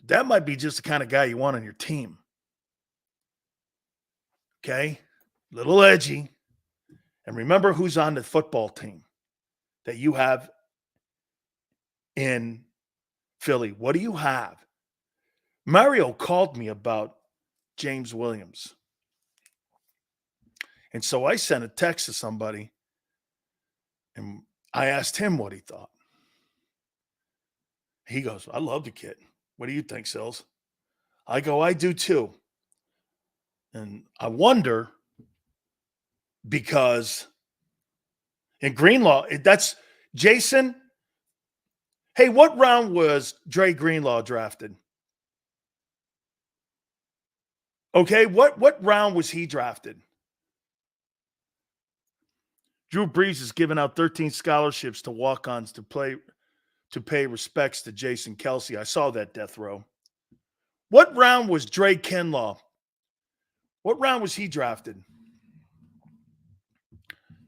That might be just the kind of guy you want on your team. Okay? Little edgy. And remember who's on the football team that you have in Philly. What do you have? Mario called me about James Williams. And so I sent a text to somebody and I asked him what he thought. He goes, I love the kid. What do you think, Sills? I go, I do too. And I wonder because in Greenlaw, that's Jason. Hey, what round was Dre Greenlaw drafted? Okay, what round was he drafted? Drew Brees is giving out 13 scholarships to walk-ons to pay respects to Jason Kelce. I saw that death row. What round was Dre Kinlaw? What round was he drafted?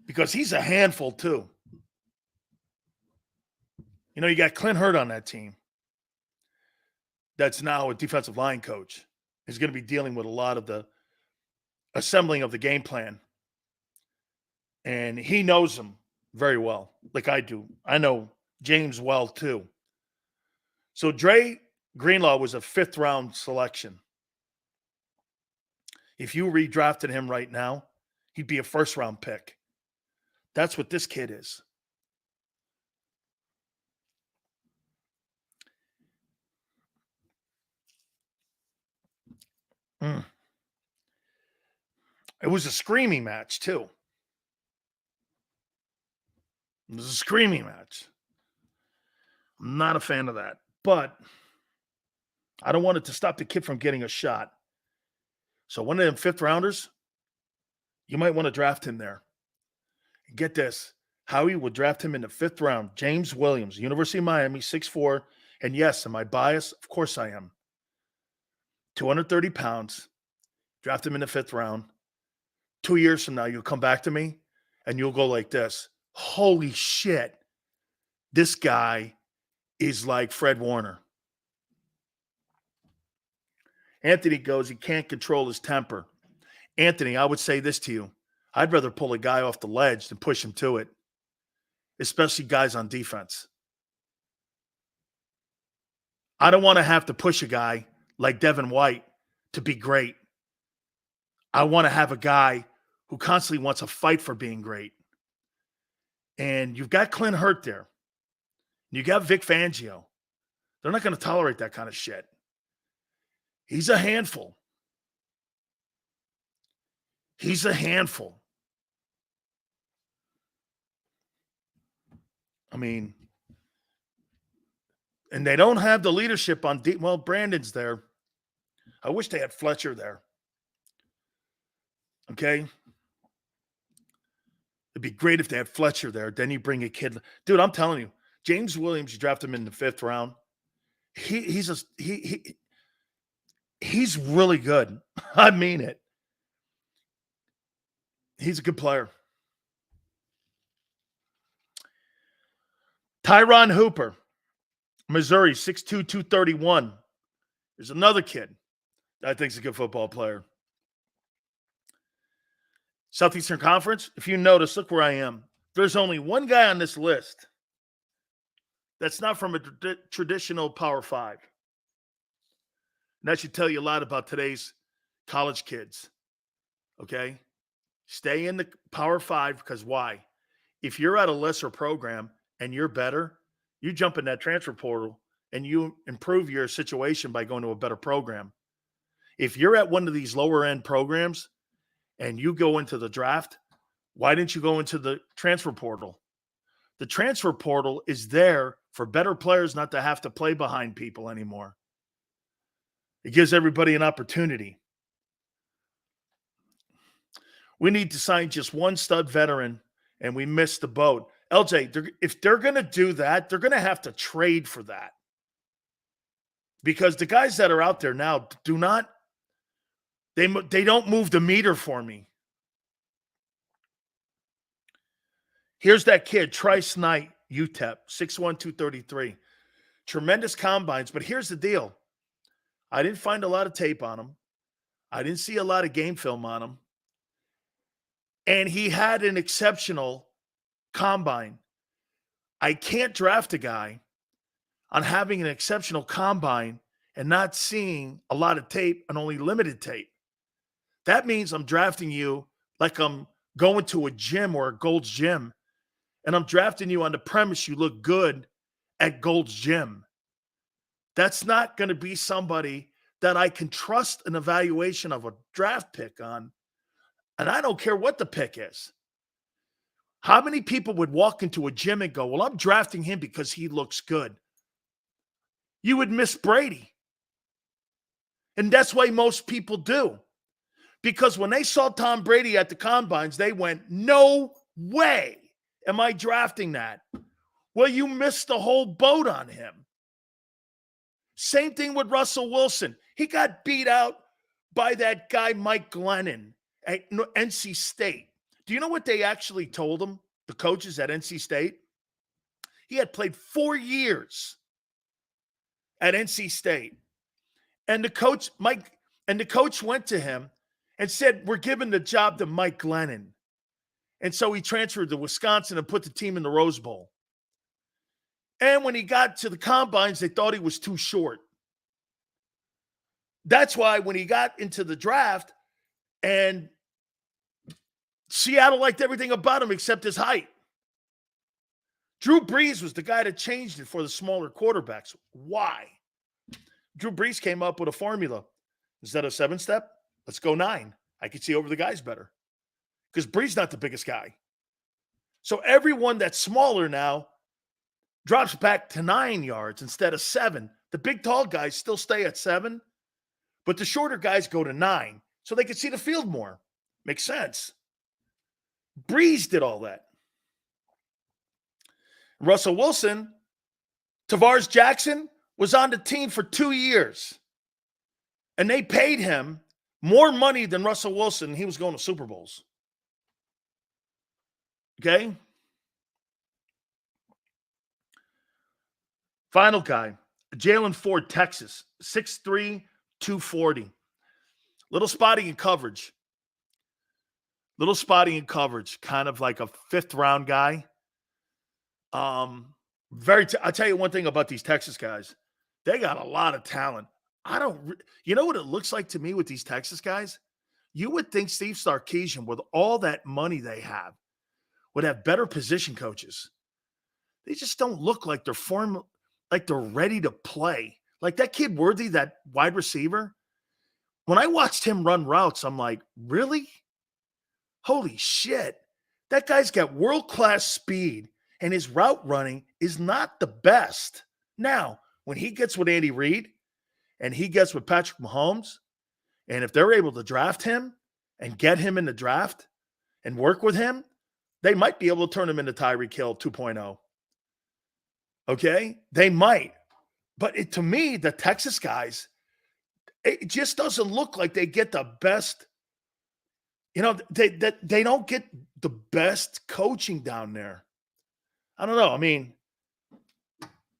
Because he's a handful too. You know, you got Clint Hurt on that team. That's now a defensive line coach. He's going to be dealing with a lot of the assembling of the game plan. And he knows him very well, like I do. I know James well, too. So Dre Greenlaw was a 5th-round selection. If you redrafted him right now, he'd be a 1st-round pick. That's what this kid is. It was a screaming match, too. It was a screaming match. I'm not a fan of that. But I don't want it to stop the kid from getting a shot. So one of them 5th-rounders, you might want to draft him there. Get this. Howie would draft him in the 5th round. James Williams, University of Miami, 6'4". And yes, am I biased? Of course I am. 230 pounds. Draft him in the 5th round. 2 years from now, you'll come back to me and you'll go like this. Holy shit. This guy is like Fred Warner. Anthony goes, he can't control his temper. Anthony, I would say this to you. I'd rather pull a guy off the ledge than push him to it, especially guys on defense. I don't want to have to push a guy like Devin White to be great. I want to have a guy who constantly wants to fight for being great. And you've got Clint Hurt there. You got Vic Fangio. They're not going to tolerate that kind of shit. He's a handful. He's a handful. I mean, and they don't have the leadership on deep. Well, Brandon's there. I wish they had Fletcher there. Okay? It'd be great if they had Fletcher there. Then you bring a kid. Dude, I'm telling you, James Williams, you draft him in the 5th round. He's really good. I mean it. He's a good player. Tyron Hooper, Missouri, 6'2", 231. There's another kid that I think is a good football player. Southeastern Conference, if you notice, look where I am. There's only one guy on this list that's not from a traditional Power 5. And that should tell you a lot about today's college kids. Okay? Stay in the Power 5 because why? If you're at a lesser program and you're better, you jump in that transfer portal and you improve your situation by going to a better program. If you're at one of these lower end programs and you go into the draft, why didn't you go into the transfer portal? The transfer portal is there for better players not to have to play behind people anymore. It gives everybody an opportunity. We need to sign just one stud veteran, and we missed the boat. LJ, if they're going to do that, they're going to have to trade for that. Because the guys that are out there now they don't move the meter for me. Here's that kid, Trice Knight, UTEP, 6'1", 233. Tremendous combines, but here's the deal. I didn't find a lot of tape on him. I didn't see a lot of game film on him. And he had an exceptional combine. I can't draft a guy on having an exceptional combine and not seeing a lot of tape and only limited tape. That means I'm drafting you like I'm going to a gym or a Gold's Gym, and I'm drafting you on the premise you look good at Gold's Gym. That's not going to be somebody that I can trust an evaluation of a draft pick on. And I don't care what the pick is. How many people would walk into a gym and go, well, I'm drafting him because he looks good? You would miss Brady. And that's why most people do. Because when they saw Tom Brady at the combines, they went, no way am I drafting that. Well, you missed the whole boat on him. Same thing with Russell Wilson. He got beat out by that guy, Mike Glennon, at NC State. Do you know what they actually told him, the coaches at NC State? He had played 4 years at NC State. And the coach went to him and said, we're giving the job to Mike Glennon. And so he transferred to Wisconsin and put the team in the Rose Bowl. And when he got to the combines, they thought he was too short. That's why when he got into the draft, and Seattle liked everything about him except his height. Drew Brees was the guy that changed it for the smaller quarterbacks. Why? Drew Brees came up with a formula. Instead of 7-step, let's go 9. I can see over the guys better. Because Brees not the biggest guy. So everyone that's smaller now drops back to 9 yards instead of 7. The big, tall guys still stay at 7, but the shorter guys go to 9 so they can see the field more. Makes sense. Brees did all that. Russell Wilson, Tavares Jackson was on the team for 2 years, and they paid him more money than Russell Wilson. He was going to Super Bowls. Okay? Final guy, Jalen Ford, Texas, 6'3", 240. Little spotty in coverage. Kind of like a 5th-round guy. I'll tell you one thing about these Texas guys. They got a lot of talent. You know what it looks like to me with these Texas guys? You would think Steve Sarkisian, with all that money they have, would have better position coaches. They just don't look like they're ready to play. Like that kid Worthy, that wide receiver, when I watched him run routes, I'm like, really? Holy shit. That guy's got world-class speed, and his route running is not the best. Now, when he gets with Andy Reid and he gets with Patrick Mahomes, and if they're able to draft him and get him in the draft and work with him, they might be able to turn him into Tyreek Hill 2.0. Okay? They might. But to me, the Texas guys, it just doesn't look like they get the best. You know, they don't get the best coaching down there. I don't know. I mean,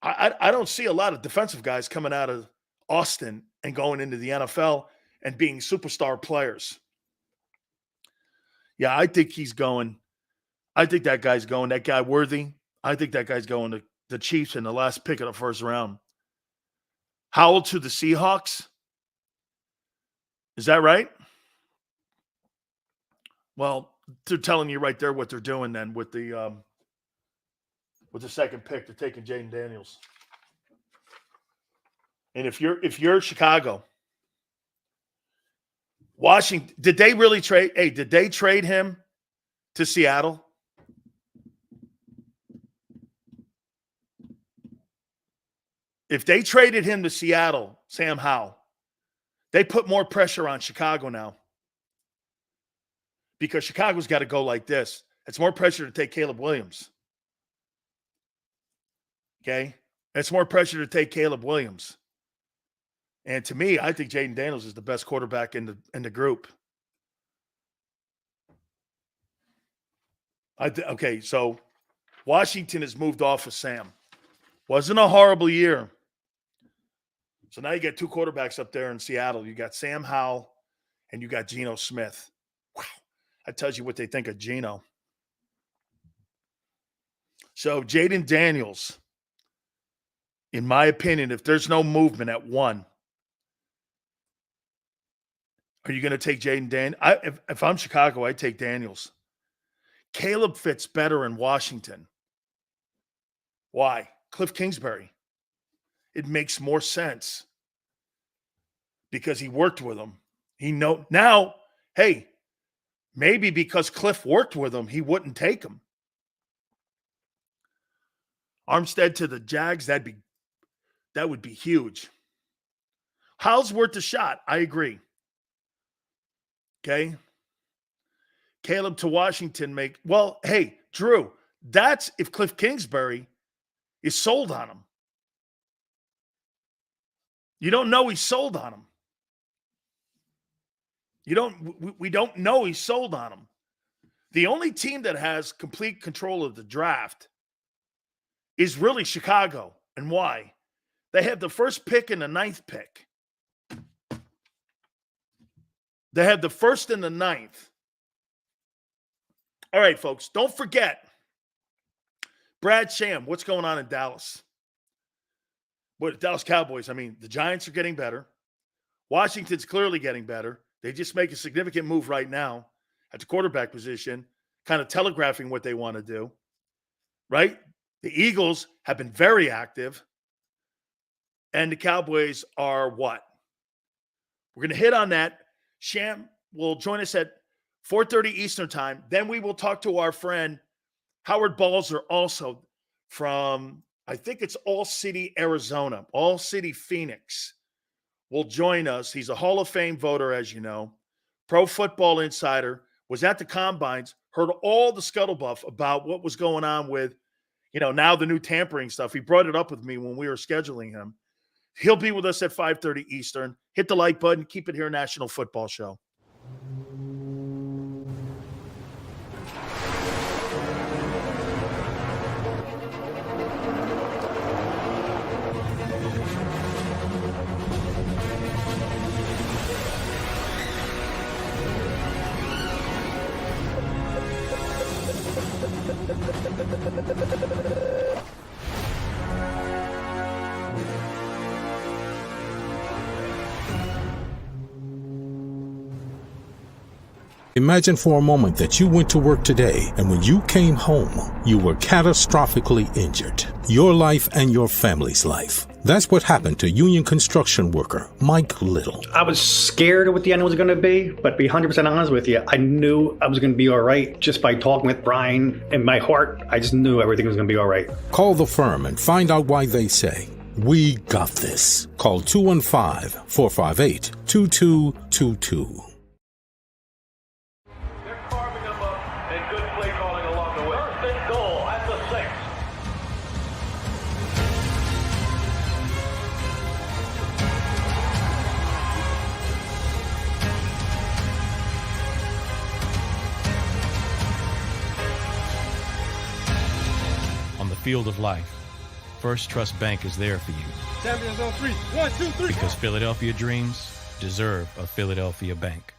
I don't see a lot of defensive guys coming out of Austin and going into the NFL and being superstar players. Yeah, I think he's going. I think that guy's going. That guy Worthy, I think that guy's going to the Chiefs in the last pick of the first round. Howell to the Seahawks. Is that right? Well, they're telling you right there what they're doing then with the second pick. They're taking Jaden Daniels. And if you're Chicago, Washington, did they really trade? Hey, did they trade him to Seattle? If they traded him to Seattle, Sam Howell, they put more pressure on Chicago now. Because Chicago's got to go like this. It's more pressure to take Caleb Williams. Okay? It's more pressure to take Caleb Williams. And to me, I think Jaden Daniels is the best quarterback in the group. Okay, so Washington has moved off of Sam. Wasn't a horrible year. So now you got 2 quarterbacks up there in Seattle. You got Sam Howell and you got Geno Smith. Wow. That tells you what they think of Geno. So Jaden Daniels, in my opinion, if there's no movement at 1, are you going to take Jaden Daniels? If I'm Chicago, I take Daniels. Caleb fits better in Washington. Why? Cliff Kingsbury. It makes more sense because he worked with him. Now, hey, maybe because Cliff worked with him, he wouldn't take him. Armstead to the Jags, that would be huge. Howell's worth a shot. I agree. Okay. Caleb to Washington well, hey, Drew, that's if Cliff Kingsbury is sold on him. You don't know he's sold on him. We don't know he's sold on him. The only team that has complete control of the draft is really Chicago. And why? They have the first pick and the 9th pick. They have the 1st and the 9th. All right, folks, don't forget Brad Sham. What's going on in Dallas? What, Dallas Cowboys? I mean, the Giants are getting better. Washington's clearly getting better. They just make a significant move right now at the quarterback position, kind of telegraphing what they want to do, right? The Eagles have been very active, and the Cowboys are what? We're going to hit on that. Sham will join us at 4:30 Eastern time. Then we will talk to our friend Howard Balzer, also from, I think it's All City, Arizona, All City, Phoenix, will join us. He's a Hall of Fame voter, as you know, Pro Football Insider, was at the Combines, heard all the scuttlebutt about what was going on with, now the new tampering stuff. He brought it up with me when we were scheduling him. He'll be with us at 5:30 Eastern. Hit the like button. Keep it here, National Football Show. Imagine for a moment that you went to work today and when you came home, you were catastrophically injured. Your life and your family's life. That's what happened to union construction worker Mike Little. I was scared of what the end was going to be, but to be 100% honest with you, I knew I was going to be all right just by talking with Brian. In my heart, I just knew everything was going to be all right. Call the firm and find out why they say, "We got this." Call 215-458-2222. Field of life, First Trust Bank is there for you. Champions on 3. 1, 2, 3. Because Philadelphia dreams deserve a Philadelphia bank.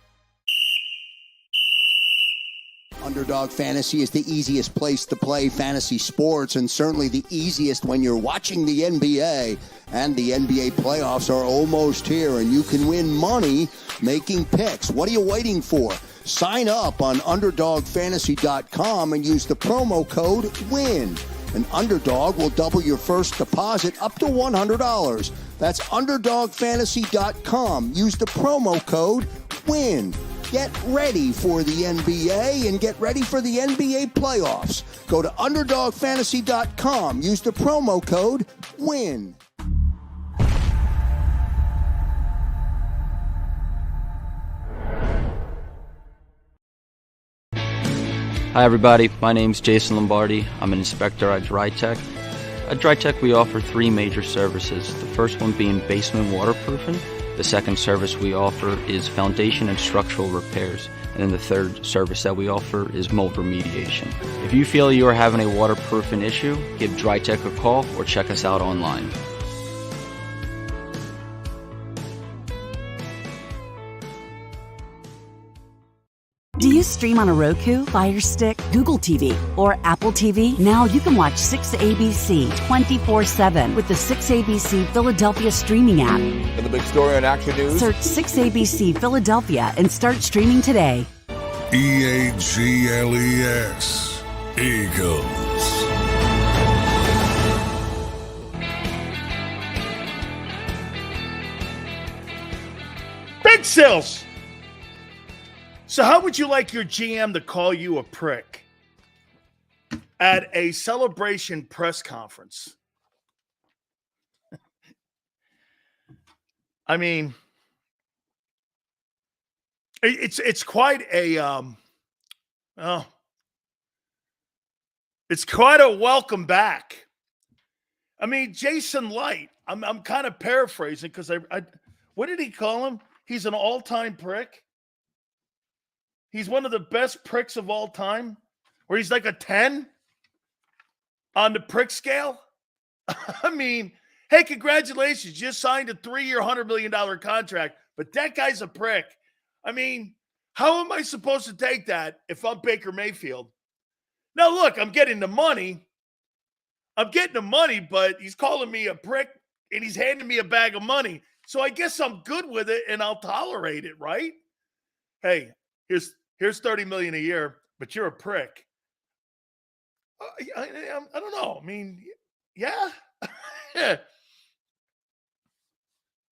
Underdog Fantasy is the easiest place to play fantasy sports, and certainly the easiest when you're watching the NBA. And the NBA playoffs are almost here, and you can win money making picks. What are you waiting for? Sign up on UnderdogFantasy.com and use the promo code WIN. An Underdog will double your first deposit up to $100. That's UnderdogFantasy.com. Use the promo code WIN. Get ready for the NBA and get ready for the NBA playoffs. Go to UnderdogFantasy.com. Use the promo code WIN. Hi everybody, my name's Jason Lombardi. I'm an inspector at DryTech. At DryTech we offer three major services, the first one being basement waterproofing. The second service we offer is foundation and structural repairs. And then the third service that we offer is mold remediation. If you feel you are having a waterproofing issue, give DryTech a call or check us out online. Do you stream on a Roku, Fire Stick, Google TV, or Apple TV? Now you can watch 6ABC 24/7 with the 6ABC Philadelphia streaming app. For the big story on Action News, Search 6ABC Philadelphia and start streaming today. EAGLES. Eagles. Big Sills. So how would you like your GM to call you a prick at a celebration press conference? I mean, It's quite a it's quite a welcome back. I mean, Jason Light. I'm kind of paraphrasing because I what did he call him? He's an all-time prick. He's one of the best pricks of all time, where he's like a 10 on the prick scale. I mean, hey, congratulations. You just signed a 3-year, $100 million contract, but that guy's a prick. I mean, how am I supposed to take that if I'm Baker Mayfield? Now, look, I'm getting the money. But he's calling me a prick and he's handing me a bag of money. So I guess I'm good with it and I'll tolerate it, right? Hey, here's $30 million a year, but you're a prick. I don't know. I mean, yeah.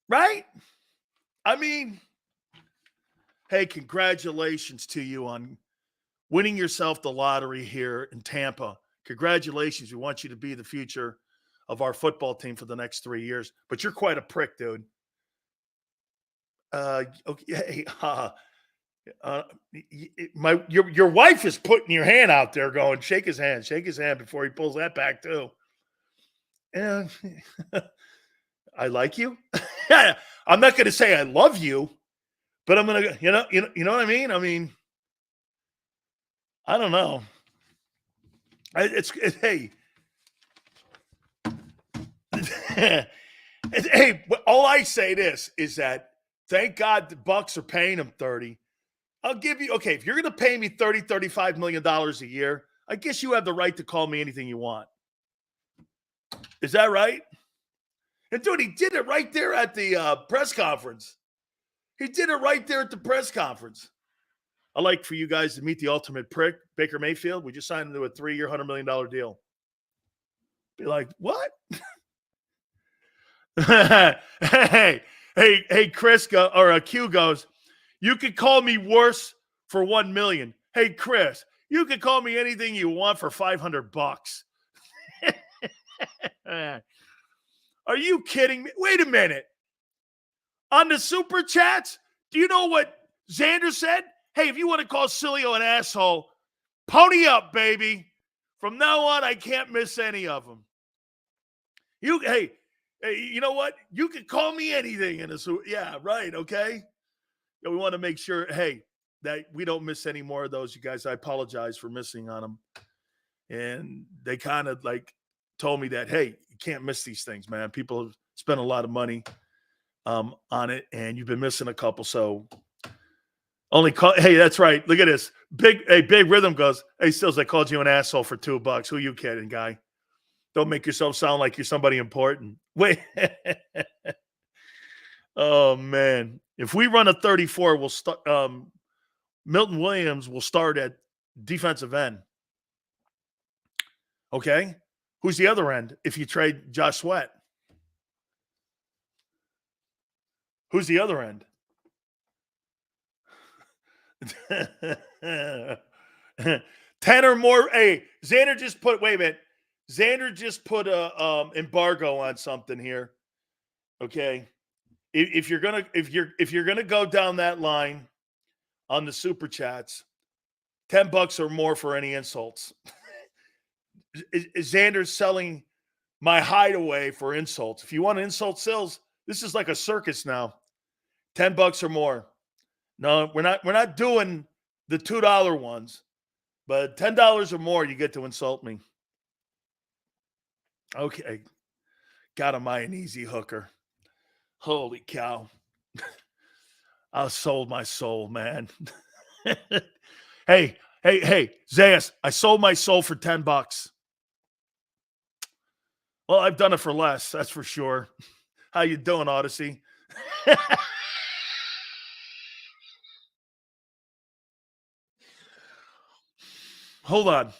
Right? I mean, hey, congratulations to you on winning yourself the lottery here in Tampa. Congratulations. We want you to be the future of our football team for the next 3 years. But you're quite a prick, dude. Okay. Your wife is putting your hand out there going, shake his hand before he pulls that back too. And I like you. I'm not going to say I love you, but I'm going to, you know what I mean? I mean, I don't know. Hey, hey, all I say this is that thank God the Bucs are paying him 30. I'll give you, okay, if you're going to pay me $35 million a year, I guess you have the right to call me anything you want. Is that right? And dude, he did it right there at the press conference. I'd like for you guys to meet the ultimate prick, Baker Mayfield. We just signed him to a 3-year, $100 million deal. Be like, what? hey, Chris Q goes, you could call me worse for $1 million. Hey, Chris, you could call me anything you want for $500. Are you kidding me? Wait a minute. On the super chats, do you know what Xander said? Hey, if you want to call Sileo an asshole, pony up, baby. From now on, I can't miss any of them. Hey, you know what? You can call me anything in a super. Yeah, right. Okay. Yeah, we want to make sure, hey, that we don't miss any more of those, you guys. I apologize for missing on them. And they kind of like told me that, hey, you can't miss these things, man. People have spent a lot of money on it, and you've been missing a couple. So only call. Hey, that's right. Look at this. Big Rhythm goes, hey, Stills, I called you an asshole for $2. Who you kidding, guy? Don't make yourself sound like you're somebody important. Wait. Oh, man. If we run a 34, we'll start. Milton Williams will start at defensive end. Okay. Who's the other end if you trade Josh Sweat? Who's the other end? 10 or more. Hey, Xander just put, wait a minute. Xander just put a embargo on something here. Okay. If you're gonna go down that line on the super chats, $10 or more for any insults. Xander's selling my hideaway for insults. If you want to insult Sills, this is like a circus now. $10 or more. No, we're not doing the $2 ones, but $10 or more, you get to insult me. Okay. God, am I an easy hooker? Holy cow. I sold my soul, man. Hey, Zayas, I sold my soul for $10. Well, I've done it for less, that's for sure. How you doing, Odyssey? Hold on.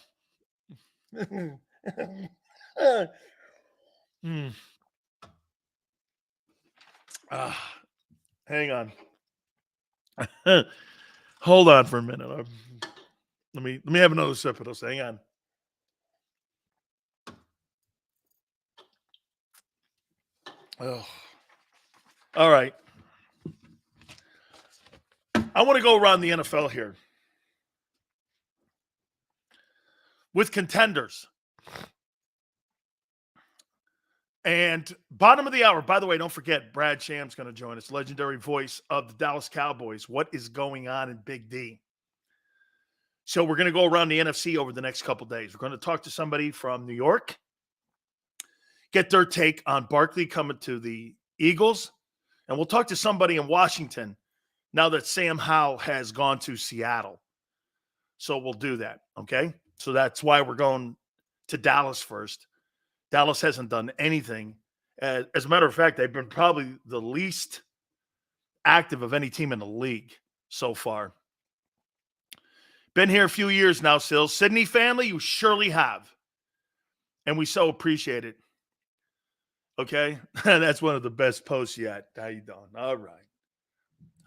Hang on. Hold on for a minute. Let me have another sip of this. Hang on. Oh. All right. I want to go around the NFL here with contenders. And bottom of the hour, by the way, don't forget, Brad Sham's going to join us, legendary voice of the Dallas Cowboys. What is going on in Big D? So we're going to go around the NFC over the next couple days. We're going to talk to somebody from New York, get their take on Barkley coming to the Eagles, and we'll talk to somebody in Washington now that Sam Howell has gone to Seattle. So we'll do that, okay? So that's why we're going to Dallas first. Dallas hasn't done anything. As a matter of fact, they've been probably the least active of any team in the league so far. Been here a few years now, Sil. Sydney family, you surely have. And we so appreciate it. Okay? That's one of the best posts yet. How you doing? All right.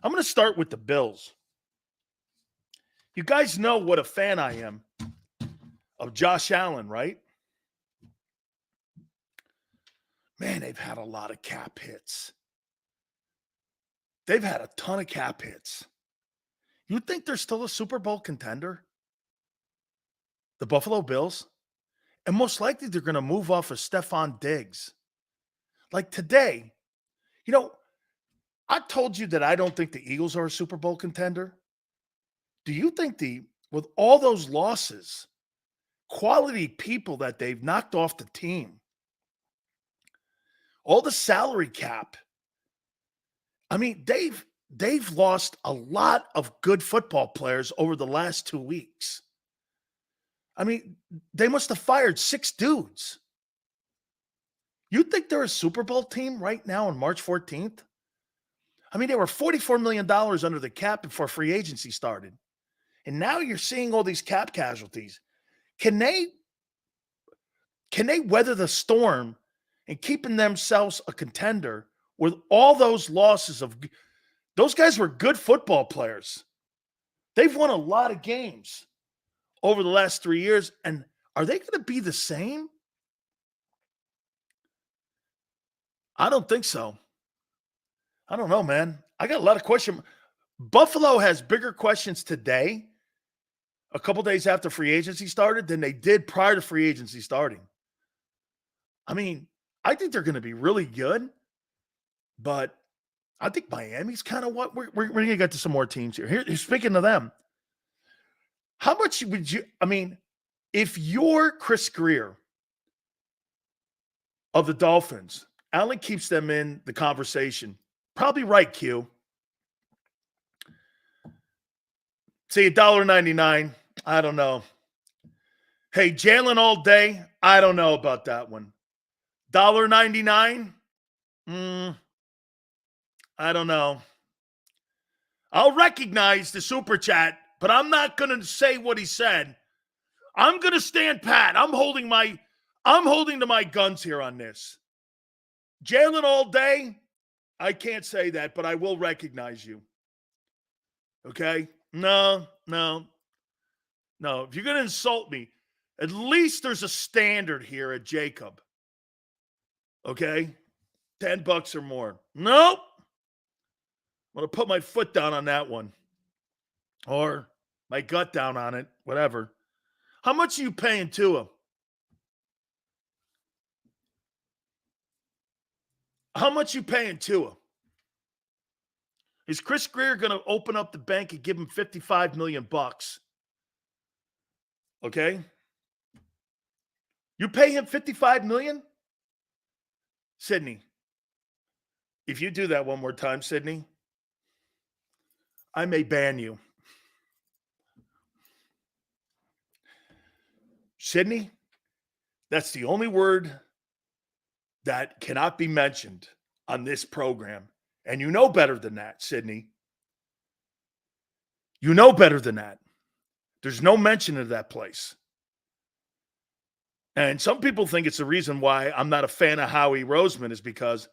I'm going to start with the Bills. You guys know what a fan I am of Josh Allen, right? Man, they've had a lot of cap hits. They've had a ton of cap hits. You think they're still a Super Bowl contender? The Buffalo Bills? And most likely they're going to move off of Stephon Diggs. Like today, you know, I told you that I don't think the Eagles are a Super Bowl contender. Do you think with all those losses, quality people that they've knocked off the team, all the salary cap, I mean, they've lost a lot of good football players over the last 2 weeks. I mean, they must have fired 6 dudes. You think they're a Super Bowl team right now on March 14th? I mean, they were $44 million under the cap before free agency started. And now you're seeing all these cap casualties. Can they weather the storm and keeping themselves a contender with all those losses of those guys were good football players. They've won a lot of games over the last 3 years. And are they going to be the same? I don't think so. I don't know, man. I got a lot of questions. Buffalo has bigger questions today, a couple days after free agency started, than they did prior to free agency starting. I mean, I think they're going to be really good, but I think Miami's kind of what we're going to get to some more teams here. Speaking of them, how much would you, I mean, if you're Chris Greer of the Dolphins, Allen keeps them in the conversation. Probably right, Q. Say $1.99. I don't know. Hey, Jalen all day. I don't know about that one. $1.99? I don't know. I'll recognize the super chat, but I'm not going to say what he said. I'm going to stand pat. I'm holding to my guns here on this. Jalen all day? I can't say that, but I will recognize you. Okay? No. If you're going to insult me, at least there's a standard here at JAKIB. Okay? $10 or more. Nope. I'm going to put my foot down on that one. Or my gut down on it. Whatever. How much are you paying Tua? How much you paying Tua? Is Chris Greer going to open up the bank and give him $55 million? Okay? You pay him $55 million? Sydney, if you do that one more time, Sydney, I may ban you. Sydney, that's the only word that cannot be mentioned on this program. And you know better than that, Sydney. You know better than that. There's no mention of that place. And some people think it's the reason why I'm not a fan of Howie Roseman is because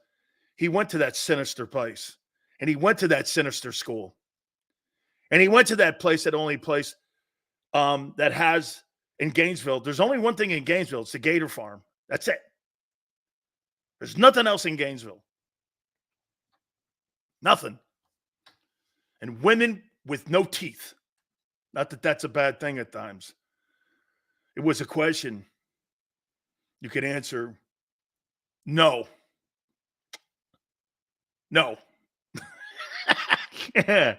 he went to that sinister place. And he went to that sinister school. And he went to that place, that only place that has in Gainesville. There's only one thing in Gainesville. It's the Gator Farm. That's it. There's nothing else in Gainesville. Nothing. And women with no teeth. Not that that's a bad thing at times. It was a question you could answer no. No. Yeah.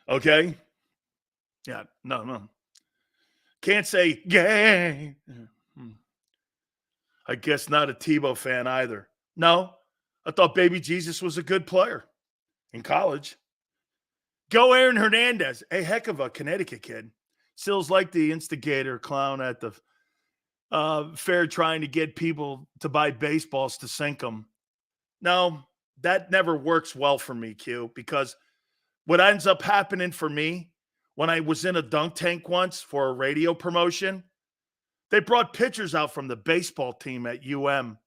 Okay? Yeah, no. Can't say gay. I guess not a Tebow fan either. No, I thought Baby Jesus was a good player in college. Go Aaron Hernandez, a heck of a Connecticut kid. Still's like the instigator clown at the fair trying to get people to buy baseballs to sink them. No, that never works well for me, Q, because what ends up happening for me when I was in a dunk tank once for a radio promotion, they brought pitchers out from the baseball team at UM.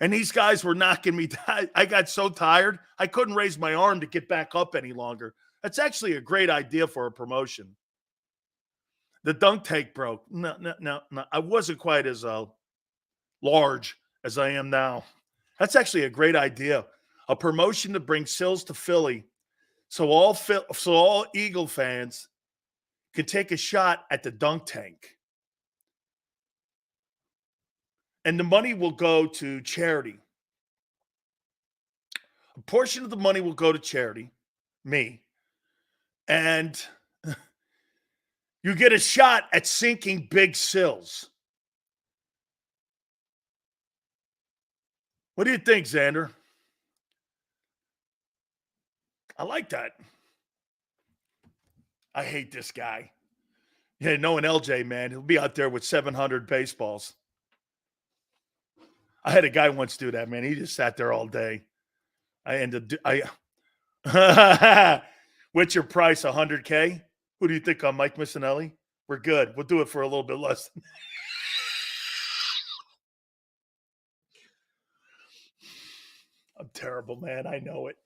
And these guys were knocking me down. I got so tired, I couldn't raise my arm to get back up any longer. That's actually a great idea for a promotion. The dunk tank broke. No. I wasn't quite as large as I am now. That's actually a great idea. A promotion to bring Sills to Philly so all Eagle fans can take a shot at the dunk tank. And the money will go to charity. A portion of the money will go to charity, me. And you get a shot at sinking Big Sills. What do you think, Xander? I like that. I hate this guy. Yeah, knowing LJ, man, he'll be out there with 700 baseballs. I had a guy once do that, man. He just sat there all day. What's your price, 100K? Who do you think I'm, Mike Missinelli? We're good. We'll do it for a little bit less. I'm terrible, man. I know it.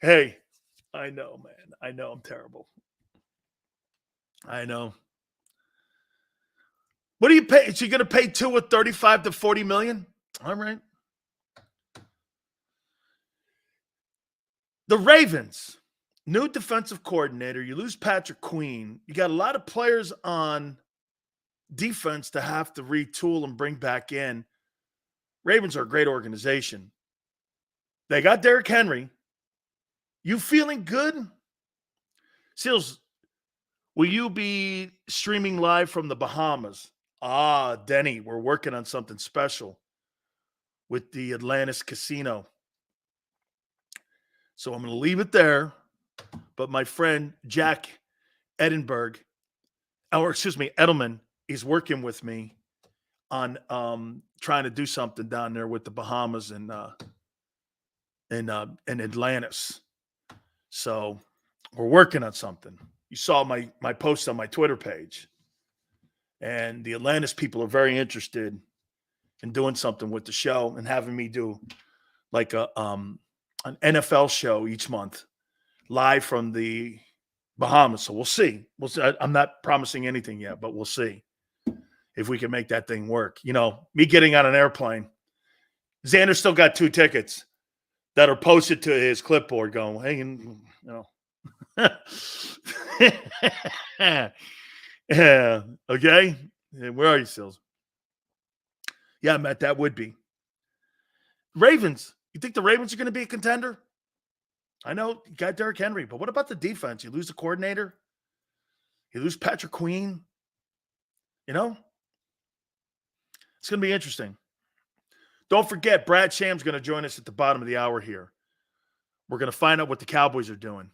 Hey, I know, man. I know I'm terrible. I know. What do you pay? Is she going to pay two with 35 to 40 million? All right. The Ravens, new defensive coordinator. You lose Patrick Queen. You got a lot of players on defense to have to retool and bring back in. Ravens are a great organization. They got Derrick Henry. You feeling good? Seals, will you be streaming live from the Bahamas? Denny, we're working on something special with the Atlantis Casino. So I'm going to leave it there. But my friend Jack Edelman is working with me on trying to do something down there with the Bahamas and Atlantis. So we're working on something. You saw my post on my Twitter page. And the Atlantis people are very interested in doing something with the show and having me do like an NFL show each month live from the Bahamas. So we'll see. I'm not promising anything yet, but we'll see if we can make that thing work. You know, me getting on an airplane. Xander still got 2 tickets that are posted to his clipboard going, hey, you know. Yeah. Okay. Where are you, Sills? Yeah, Matt, that would be. Ravens. You think the Ravens are going to be a contender? I know you got Derrick Henry, but what about the defense? You lose the coordinator. You lose Patrick Queen. You know? It's going to be interesting. Don't forget, Brad Sham's going to join us at the bottom of the hour here. We're going to find out what the Cowboys are doing.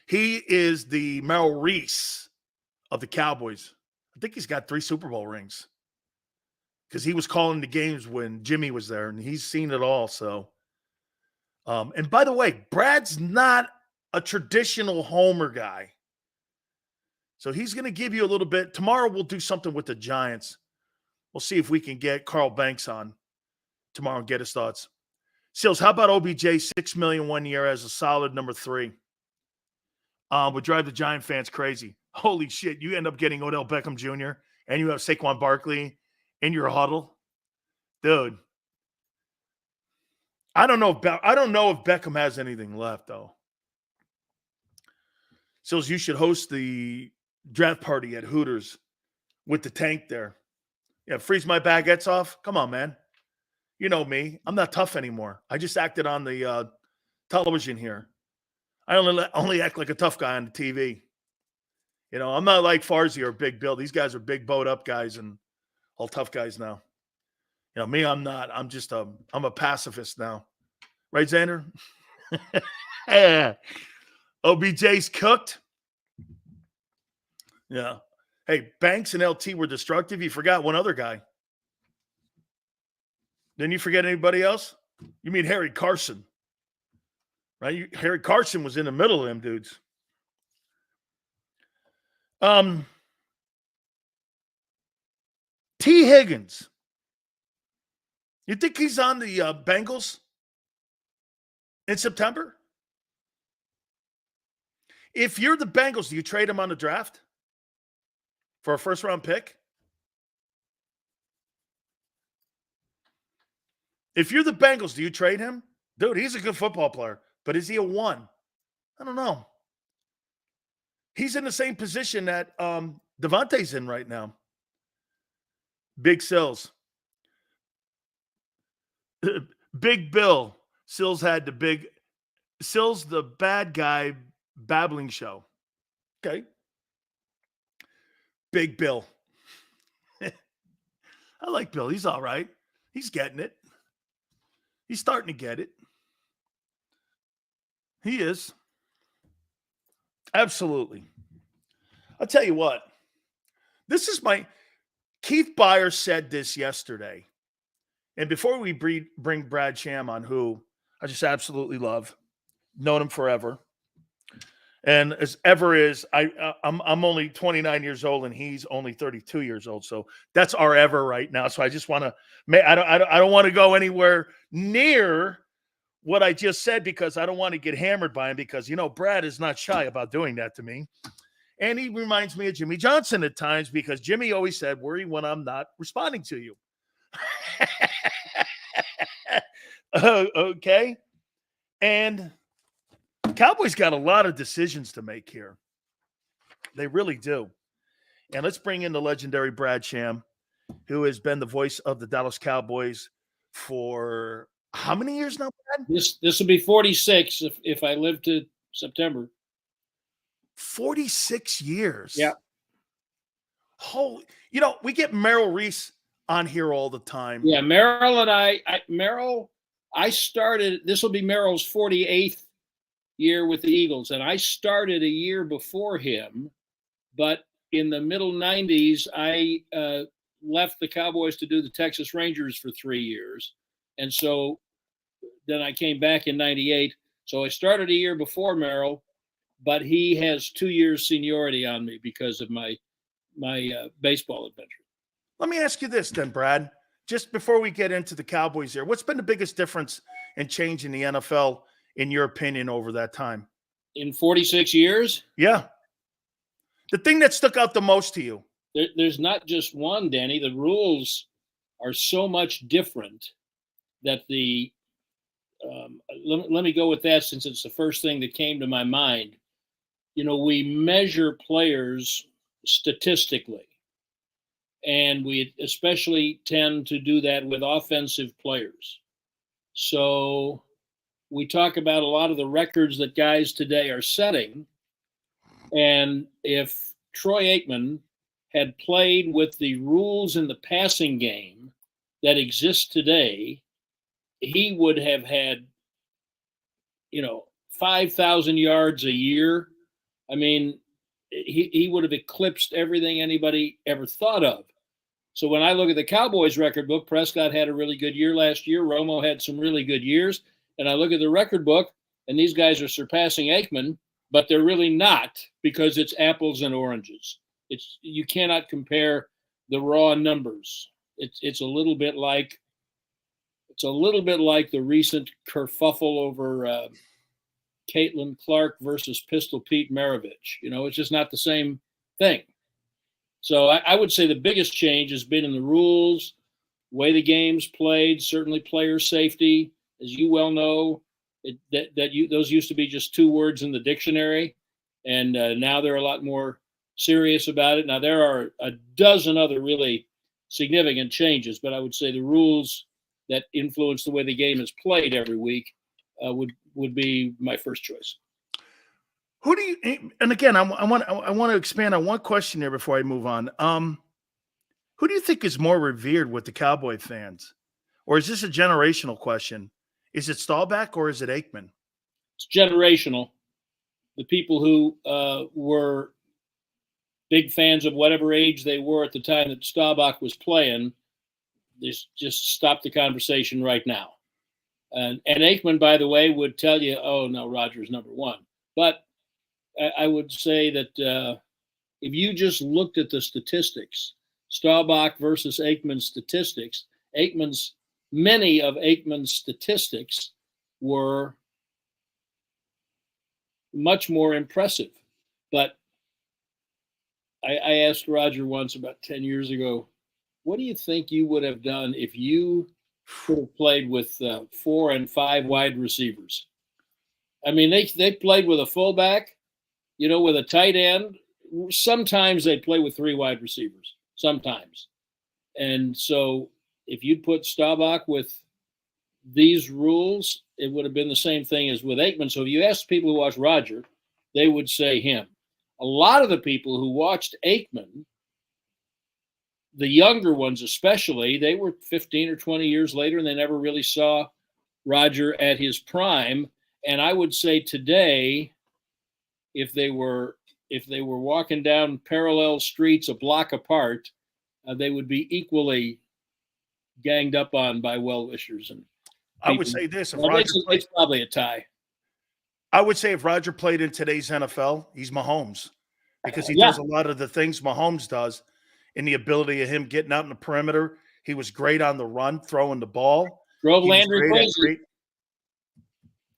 He is the Merrill Reese of the Cowboys. I think he's got 3 Super Bowl rings because he was calling the games when Jimmy was there, and he's seen it all. So, and by the way, Brad's not a traditional homer guy. So he's going to give you a little bit. Tomorrow we'll do something with the Giants. We'll see if we can get Carl Banks on tomorrow and get his thoughts. Seals, how about OBJ, $6 million 1 year as a solid number 3? Would drive the Giant fans crazy. Holy shit, you end up getting Odell Beckham Jr. and you have Saquon Barkley in your huddle. Dude, I don't know if Beckham has anything left, though. Sills, you should host the draft party at Hooters with the tank there. Yeah, freeze my baguettes off. Come on, man. You know me. I'm not tough anymore. I just acted on the television here. I only act like a tough guy on the TV. You know, I'm not like Farzi or Big Bill. These guys are big boat up guys and all tough guys now. You know, me, I'm not. I'm just I'm a pacifist now. Right, Xander? Yeah. OBJ's cooked. Yeah. Hey, Banks and LT were destructive. You forgot one other guy. Didn't you forget anybody else? You mean Harry Carson. Right? Harry Carson was in the middle of them dudes. T. Higgins. You think he's on the Bengals in September? If you're the Bengals, do you trade him on the draft for a first-round pick? If you're the Bengals, do you trade him? Dude, he's a good football player, but is he a 1? I don't know. He's in the same position that Devontae's in right now. Big Sills. Big Bill. Sills had the bad guy babbling show. Okay. Big Bill. I like Bill. He's all right. He's getting it. He's starting to get it. He is. Absolutely. I'll tell you what. This is Keith Byers said this yesterday. And before we bring Brad Sham on, who I just absolutely love, known him forever. And as ever is, I'm only 29 years old and he's only 32 years old. So that's our ever right now. So I just want to, I don't want to go anywhere near what I just said because I don't want to get hammered by him because, Brad is not shy about doing that to me. And he reminds me of Jimmy Johnson at times because Jimmy always said, worry when I'm not responding to you. Okay. And Cowboys got a lot of decisions to make here. They really do. And let's bring in the legendary Brad Sham, who has been the voice of the Dallas Cowboys for how many years now, Brad? This will be 46 if I live to September. 46 years. Yeah. Holy, we get Merrill Reese on here all the time. Yeah, Merrill and Merrill, I started, this will be Merrill's 48th year with the Eagles, and I started a year before him, but in the middle 90s, I left the Cowboys to do the Texas Rangers for 3 years, and so then I came back in 98. So I started a year before Merrill, but he has 2 years seniority on me because of my baseball adventure. Let me ask you this then, Brad, just before we get into the Cowboys here, what's been the biggest difference and change in the NFL, in your opinion, over that time? In 46 years? Yeah. The thing that stuck out the most to you? There's not just one, Danny. The rules are so much different that let me go with that since it's the first thing that came to my mind. We measure players statistically, and we especially tend to do that with offensive players. So we talk about a lot of the records that guys today are setting. And if Troy Aikman had played with the rules in the passing game that exist today, he would have had, 5,000 yards a year. I mean, he would have eclipsed everything anybody ever thought of. So when I look at the Cowboys record book, Prescott had a really good year last year. Romo had some really good years. And I look at the record book, and these guys are surpassing Aikman, but they're really not because it's apples and oranges. You cannot compare the raw numbers. It's a little bit like the recent kerfuffle over Caitlin Clark versus Pistol Pete Maravich. It's just not the same thing. So I would say the biggest change has been in the rules, way the game's played, certainly player safety, as you well know, those used to be just 2 words in the dictionary, and now they're a lot more serious about it. Now, there are a dozen other really significant changes, but I would say the rules that influence the way the game is played every week would be my first choice. Who do you? And again, I want to expand on one question here before I move on. Who do you think is more revered with the Cowboy fans, or is this a generational question? Is it Staubach or is it Aikman? It's generational. The people who were big fans of whatever age they were at the time that Staubach was playing, just stop the conversation right now. And Aikman, by the way, would tell you, oh, no, Rodgers number 1. But I would say that if you just looked at the statistics, Staubach versus Aikman's statistics, many of Aikman's statistics were much more impressive. But I asked Roger once about 10 years ago, what do you think you would have done if you could have played with 4 and 5 wide receivers? I mean, they played with a fullback, with a tight end. Sometimes they play with 3 wide receivers, sometimes. And so if you'd put Staubach with these rules, it would have been the same thing as with Aikman. So if you ask people who watch Roger, they would say him. A lot of the people who watched Aikman, the younger ones especially, they were 15 or 20 years later, and they never really saw Roger at his prime. And I would say today, if they were walking down parallel streets a block apart, they would be equally ganged up on by well-wishers. And I would say this: if Roger it's probably a tie. I would say if Roger played in today's NFL, he's Mahomes, because he does a lot of the things Mahomes does, in the ability of him getting out in the perimeter. He was great on the run, throwing the ball. Drove Landry crazy.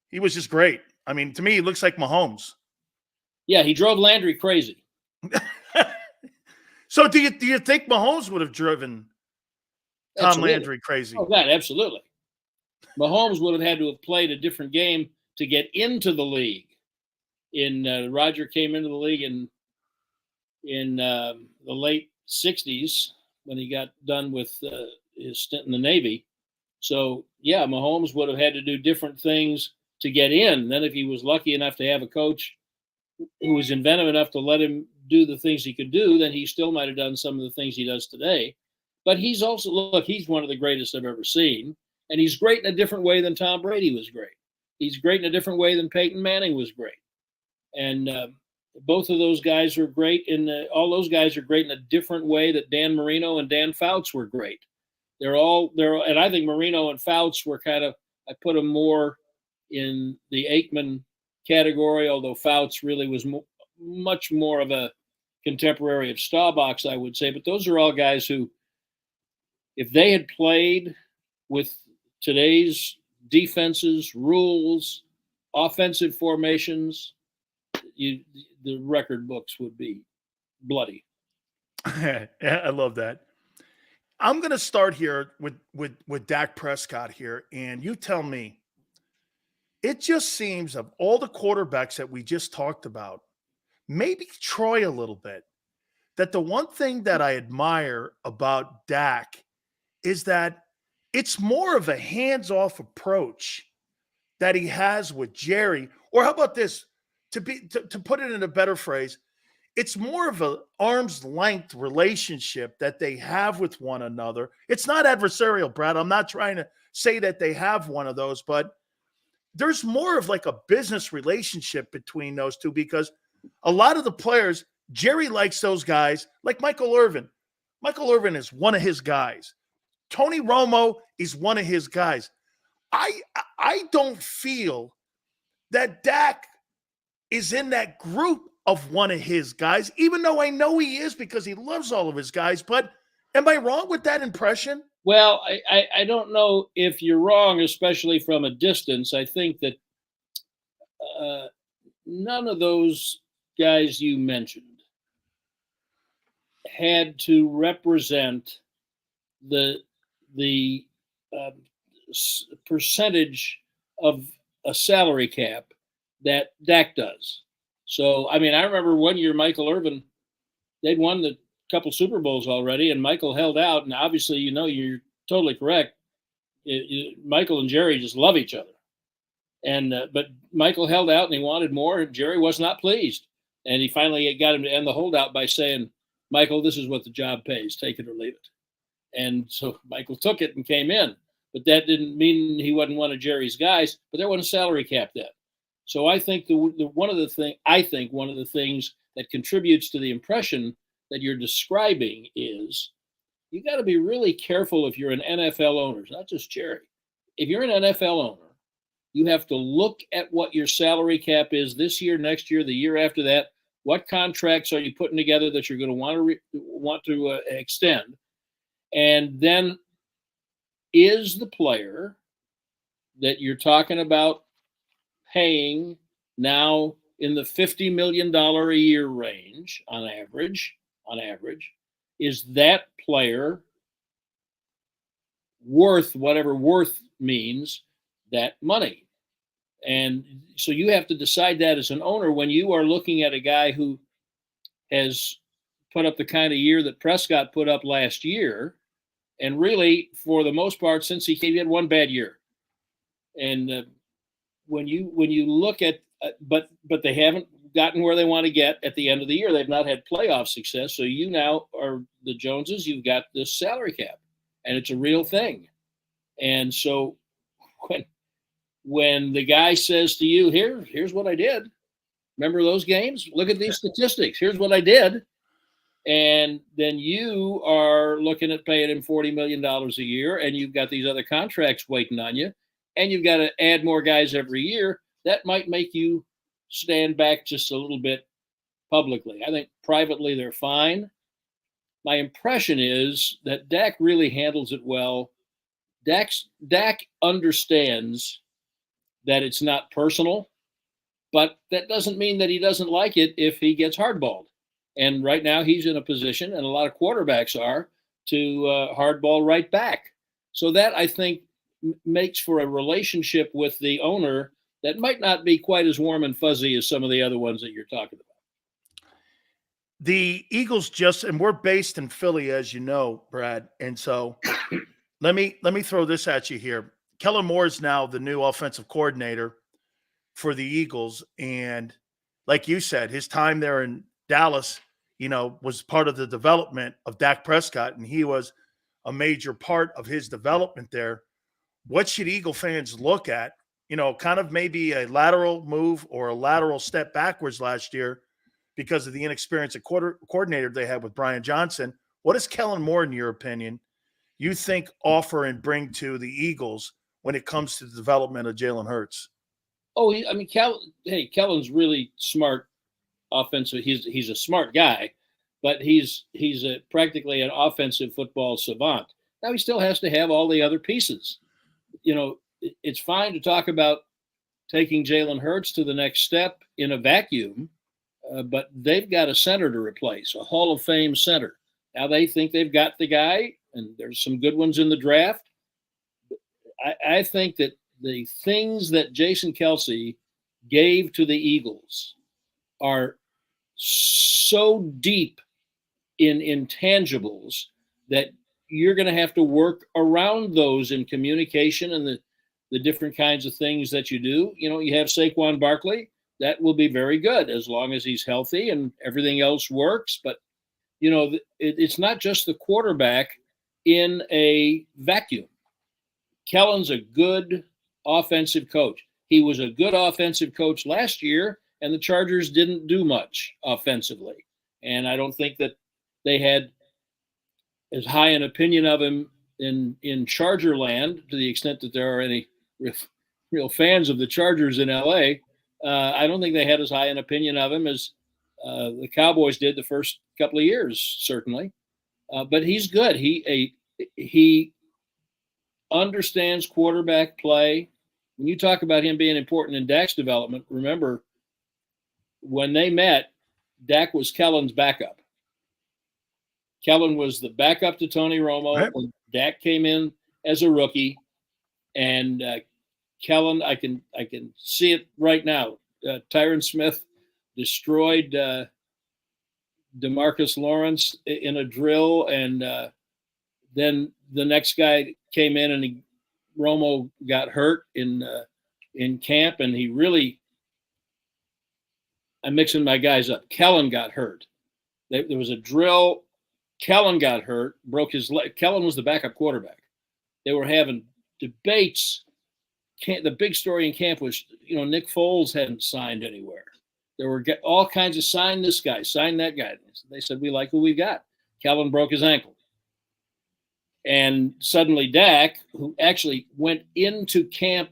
He was just great. I mean, to me, he looks like Mahomes. Yeah, he drove Landry crazy. So do you think Mahomes would have driven Tom Landry crazy? Oh, God, absolutely. Mahomes would have had to have played a different game to get into the league. Roger came into the league in the late 60s when he got done with his stint in the Navy. So, yeah, Mahomes would have had to do different things to get in. Then if he was lucky enough to have a coach who was inventive enough to let him do the things he could do, then he still might have done some of the things he does today. But he's also, he's one of the greatest I've ever seen. And he's great in a different way than Tom Brady was great. He's great in a different way than Peyton Manning was great. And both of those guys are great. All those guys are great in a different way that Dan Marino and Dan Fouts were great. And I think Marino and Fouts were I put them more in the Aikman category, although Fouts really was much more of a contemporary of Staubach's, I would say. But those are all guys who, if they had played with today's defenses, rules, offensive formations, the record books would be bloody. I love that. I'm going to start here with Dak Prescott here, and you tell me. It just seems of all the quarterbacks that we just talked about, maybe Troy a little bit, that the one thing that I admire about Dak is that it's more of a hands-off approach that he has with Jerry. Or how about this? To put it in a better phrase, it's more of an arm's length relationship that they have with one another. It's not adversarial, Brad. I'm not trying to say that they have one of those, but there's more of like a business relationship between those two, because a lot of the players, Jerry likes those guys, like Michael Irvin. Michael Irvin is one of his guys. Tony Romo is one of his guys. I don't feel that Dak is in that group of one of his guys, even though I know he is because he loves all of his guys. But am I wrong with that impression? Well, I don't know if you're wrong, especially from a distance. I think that none of those guys you mentioned had to represent the percentage of a salary cap that Dak does. So, I mean, I remember one year Michael Irvin, they'd won the couple Super Bowls already, and Michael held out. And obviously, you're totally correct. Michael and Jerry just love each other. And but Michael held out and he wanted more, and Jerry was not pleased. And he finally got him to end the holdout by saying, Michael, this is what the job pays. Take it or leave it. And so Michael took it and came in. But that didn't mean he wasn't one of Jerry's guys, but there wasn't a salary cap then. So I think one of the things that contributes to the impression that you're describing is you got to be really careful if you're an NFL owner, not just Jerry. If you're an NFL owner, you have to look at what your salary cap is this year, next year, the year after that. What contracts are you putting together that you're going to want to extend? And then is the player that you're talking about paying now in the $50 million a year range on average, is that player worth whatever worth means, that money? And so you have to decide that as an owner when you are looking at a guy who has put up the kind of year that Prescott put up last year. And really, for the most part, since he had one bad year. And when you look at, but they haven't gotten where they want to get at the end of the year. They've not had playoff success. So you now are the Joneses. You've got this salary cap, and it's a real thing. And so when the guy says to you, here's what I did. Remember those games? Look at these statistics. Here's what I did. And then you are looking at paying him $40 million a year, and you've got these other contracts waiting on you, and you've got to add more guys every year. That might make you stand back just a little bit publicly. I think privately they're fine. My impression is that Dak really handles it well. Dak understands that it's not personal, but that doesn't mean that he doesn't like it if he gets hardballed. And right now he's in a position, and a lot of quarterbacks are, to hardball right back. So that, I think, makes for a relationship with the owner that might not be quite as warm and fuzzy as some of the other ones that you're talking about. The Eagles and we're based in Philly, as you know, Brad. And so let me throw this at you here. Kellen Moore is now the new offensive coordinator for the Eagles. And like you said, his time there in Dallas, was part of the development of Dak Prescott, and he was a major part of his development there. What should Eagle fans look at? Kind of maybe a lateral move or a lateral step backwards last year because of the inexperienced coordinator they had with Brian Johnson. What does Kellen Moore, in your opinion, you think offer and bring to the Eagles when it comes to the development of Jalen Hurts? Oh, Kellen's really smart offensive. He's a smart guy, but he's practically an offensive football savant. Now he still has to have all the other pieces. It's fine to talk about taking Jalen Hurts to the next step in a vacuum, but they've got a center to replace, a Hall of Fame center. Now they think they've got the guy, and there's some good ones in the draft. I think that the things that Jason Kelce gave to the Eagles are so deep in intangibles that you're going to have to work around those in communication and the different kinds of things that you do. You have Saquon Barkley. That will be very good as long as he's healthy and everything else works. But, it's not just the quarterback in a vacuum. Kellen's a good offensive coach. He was a good offensive coach last year, and the Chargers didn't do much offensively. And I don't think that they had as high an opinion of him in Charger land, to the extent that there are any real fans of the Chargers in L.A. I don't think they had as high an opinion of him as the Cowboys did the first couple of years, certainly. But he's good. He understands quarterback play. When you talk about him being important in Dak's development, remember when they met, Dak was Kellen's backup. Kellen was the backup to Tony Romo. Right. When Dak came in as a rookie. And Kellen, I can see it right now. Tyron Smith destroyed DeMarcus Lawrence in a drill, and then the next guy came in, and Romo got hurt in camp, and he really. I'm mixing my guys up. Kellen got hurt. There was a drill. Kellen got hurt, broke his leg. Kellen was the backup quarterback. They were having debates. The big story in camp was, Nick Foles hadn't signed anywhere. There were all kinds of sign this guy, sign that guy. They said, we like who we got. Kellen broke his ankle. And suddenly Dak, who actually went into camp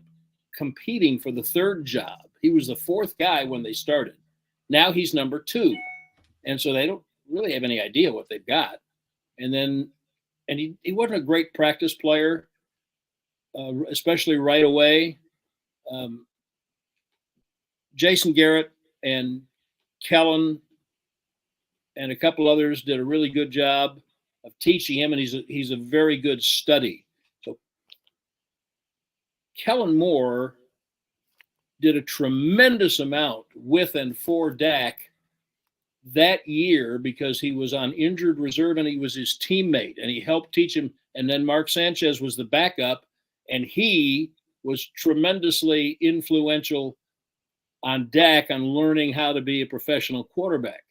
competing for the third job, he was the fourth guy when they started. Now he's number 2. And so they don't really have any idea what they've got. And he wasn't a great practice player, especially right away. Jason Garrett and Kellen and a couple others did a really good job of teaching him, and he's a very good study. So Kellen Moore did a tremendous amount with and for Dak that year because he was on injured reserve and he was his teammate and he helped teach him. And then Mark Sanchez was the backup, and he was tremendously influential on Dak on learning how to be a professional quarterback.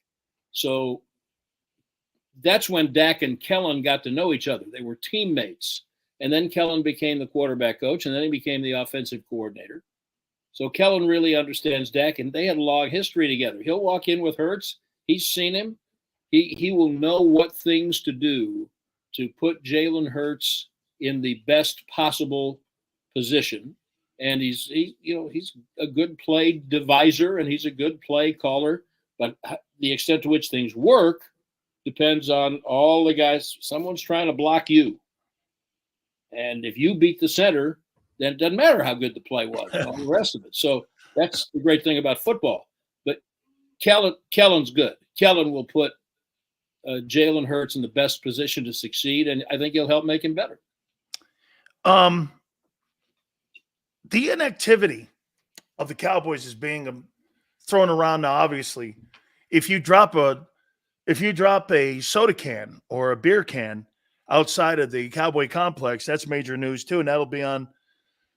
So that's when Dak and Kellen got to know each other. They were teammates. And then Kellen became the quarterback coach, and then he became the offensive coordinator. So Kellen really understands Dak, and they had a long history together. He'll walk in with Hurts. He's seen him. He will know what things to do to put Jalen Hurts in the best possible position. And he's a good play deviser, and he's a good play caller. But the extent to which things work depends on all the guys. Someone's trying to block you. And if you beat the center, then it doesn't matter how good the play was and all the rest of it. So that's the great thing about football. But Kellen's good. Kellen will put Jalen Hurts in the best position to succeed, and I think he'll help make him better. The inactivity of the Cowboys is being thrown around now. Obviously, if you drop a soda can or a beer can outside of the Cowboy complex, that's major news too, and that'll be on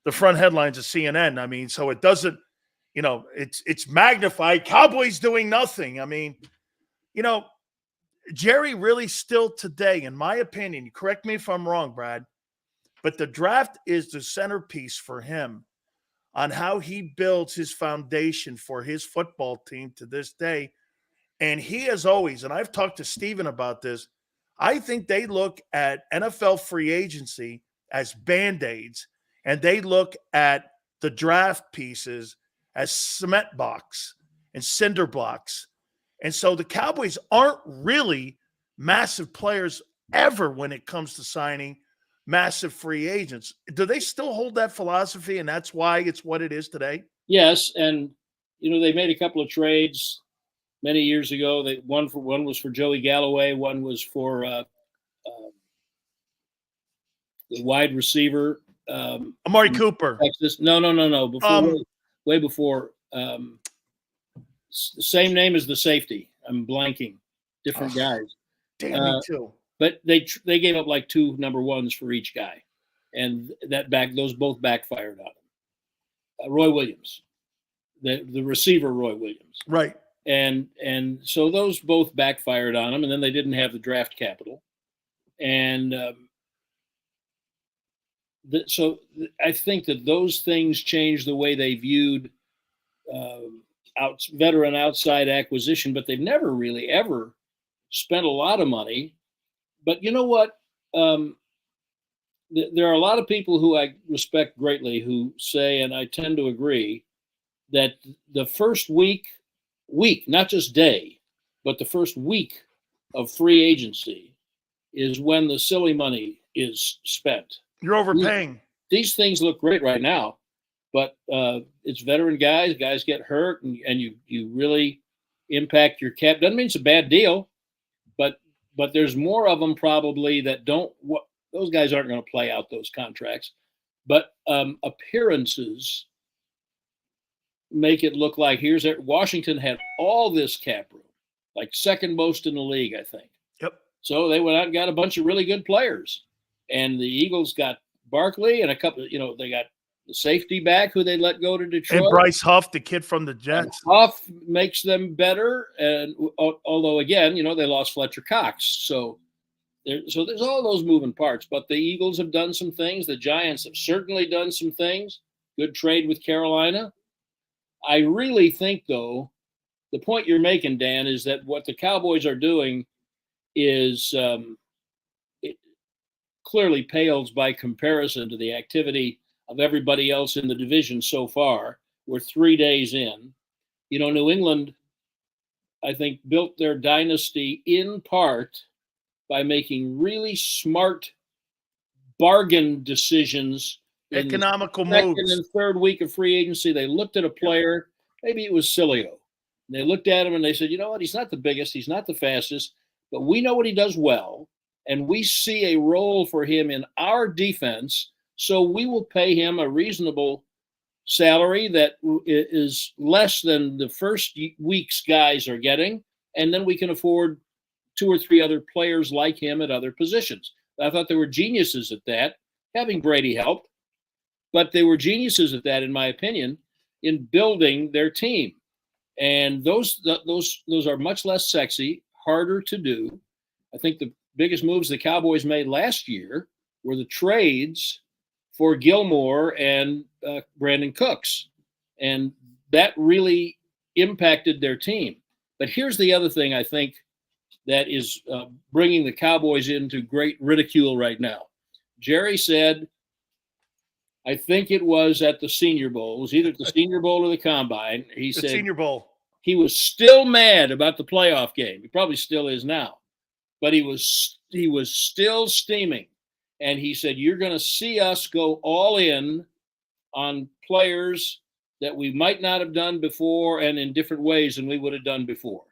the front headlines of CNN. I mean, so it doesn't, it's magnified. Cowboys doing nothing. I mean, Jerry really still today, in my opinion, correct me if I'm wrong, Brad, but the draft is the centerpiece for him on how he builds his foundation for his football team to this day. And he has always, and I've talked to Steven about this, I think they look at NFL free agency as Band-Aids, and they look at the draft pieces as cement blocks and cinder blocks. And so the Cowboys aren't really massive players ever when it comes to signing massive free agents. Do they still hold that philosophy, and that's why it's what it is today? Yes, and they made a couple of trades many years ago. One was for Joey Galloway, one was for the wide receiver. Amari Cooper. Texas. No. Way before. Same name as the safety. I'm blanking. Different guys. Damn, me too. But they gave up like 2 number ones for each guy, and those both backfired on him. Roy Williams, the receiver, Roy Williams. Right. And so those both backfired on him, and then they didn't have the draft capital, and so I think that those things changed the way they viewed veteran outside acquisition, but they've never really ever spent a lot of money. But you know what? There are a lot of people who I respect greatly who say, and I tend to agree, that the first week, not just day, but the first week of free agency is when the silly money is spent. You're overpaying. These things look great right now, but it's veteran guys. Guys get hurt, and you really impact your cap. Doesn't mean it's a bad deal, but there's more of them probably that don't. Those guys aren't going to play out those contracts. But appearances make it look like Washington had all this cap room, like second most in the league, I think. Yep. So they went out and got a bunch of really good players. And the Eagles got Barkley and a couple, they got the safety back who they let go to Detroit. And Bryce Huff, the kid from the Jets. And Huff makes them better. And although, again, they lost Fletcher Cox. So there's all those moving parts. But the Eagles have done some things. The Giants have certainly done some things. Good trade with Carolina. I really think, though, the point you're making, Dan, is that what the Cowboys are doing is it clearly pales by comparison to the activity of everybody else in the division so far. We're 3 days in. New England, I think, built their dynasty in part by making really smart bargain decisions. Economical moves. Second and third week of free agency, they looked at a player, maybe it was Sileo. And they looked at him and they said, you know what, he's not the biggest, he's not the fastest, but we know what he does well, and we see a role for him in our defense, so we will pay him a reasonable salary that is less than the first week's guys are getting, and then we can afford 2 or 3 other players like him at other positions. I thought they were geniuses at that. Having Brady helped, but they were geniuses at that, in my opinion, in building their team. And those are much less sexy, harder to do. I think the biggest moves the Cowboys made last year were the trades for Gilmore and Brandon Cooks. And that really impacted their team. But here's the other thing I think that is bringing the Cowboys into great ridicule right now. Jerry said, I think it was at the Senior Bowl. It was either at the Senior Bowl or the Combine. He said Senior Bowl. He was still mad about the playoff game. He probably still is now. But he was still steaming. And he said, you're going to see us go all in on players that we might not have done before and in different ways than we would have done before.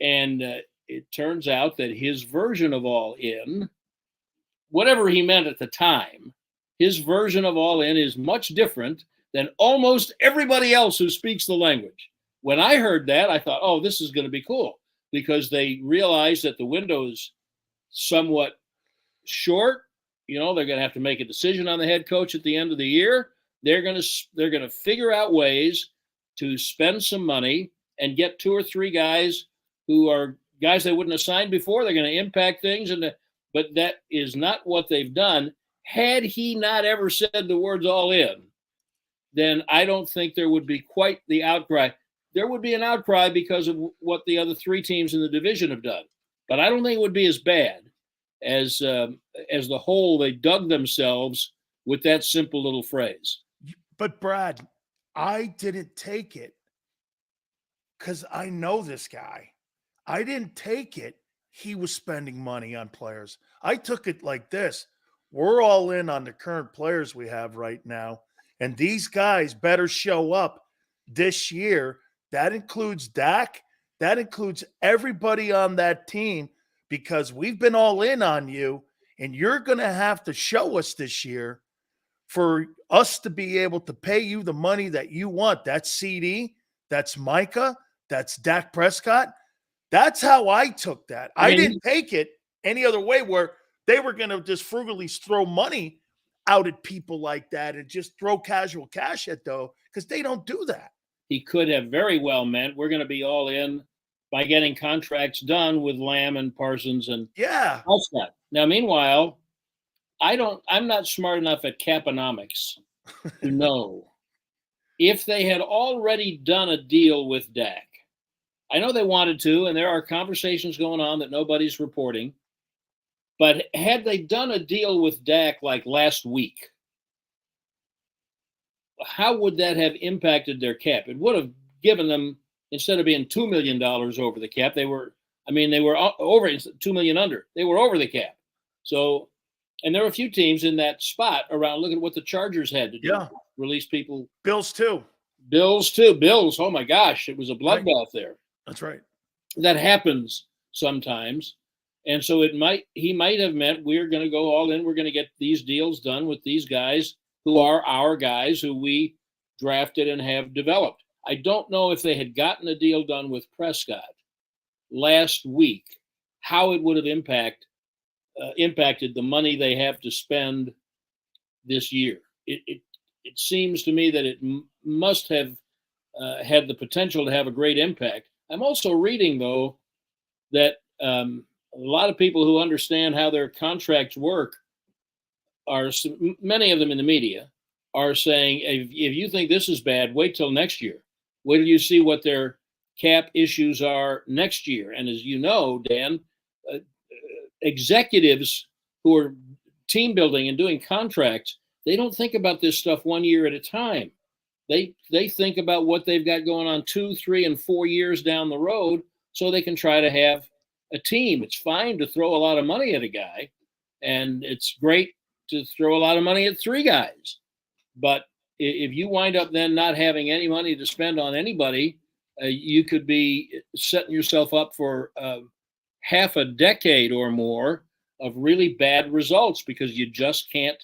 And it turns out that his version of all in, whatever he meant at the time, his version of all in is much different than almost everybody else who speaks the language. When I heard that, I thought, oh, this is going to be cool, because they realized that the window's somewhat short. They're going to have to make a decision on the head coach at the end of the year. They're going to figure out ways to spend some money and get 2 or 3 guys who are guys they wouldn't have signed before. They're going to impact things, but that is not what they've done. Had he not ever said the words all in, then I don't think there would be quite the outcry. There would be an outcry because of what the other 3 teams in the division have done. But I don't think it would be as bad as the whole they dug themselves with that simple little phrase. But, Brad, I didn't take it because I know this guy. I didn't take it he was spending money on players. I took it like this. We're all in on the current players we have right now, and these guys better show up this year. That includes Dak. That includes everybody on that team, because we've been all in on you, and you're going to have to show us this year for us to be able to pay you the money that you want. That's CD, that's Micah, that's Dak Prescott. That's how I took that. I didn't take it any other way, where they were going to just frugally throw money out at people like that and just throw casual cash at, though, because they don't do that. He could have very well meant we're going to be all in by getting contracts done with Lamb and Parsons and Prescott. Now, meanwhile, I'm not smart enough at caponomics to know if they had already done a deal with Dak. I know they wanted to, and there are conversations going on that nobody's reporting. But had they done a deal with Dak like last week, how would that have impacted their cap? It would have given them, instead of being $2 million over the cap, they were over $2 million under. They were over the cap. So, and there were a few teams in that spot around. Look at what the Chargers had to do. Yeah. Release people. Bills too. Bills. Oh my gosh. It was a bloodbath there. That's right. That happens sometimes. And so he might have meant we're going to go all in. We're going to get these deals done with these guys who are our guys who we drafted and have developed. I don't know if they had gotten a deal done with Prescott last week, how it would have impacted the money they have to spend this year. It seems to me that it must have had the potential to have a great impact. I'm also reading, though, that a lot of people who understand how their contracts work are, many of them in the media, are saying, if you think this is bad, wait till next year. Wait till you see what their cap issues are next year. And as you know, Dan, executives who are team building and doing contracts, they don't think about this stuff 1 year at a time. They think about what they've got going on 2, 3, and 4 years down the road so they can try to have a team. It's fine to throw a lot of money at a guy, and it's great to throw a lot of money at 3 guys. But if you wind up then not having any money to spend on anybody, you could be setting yourself up for half a decade or more of really bad results because you just can't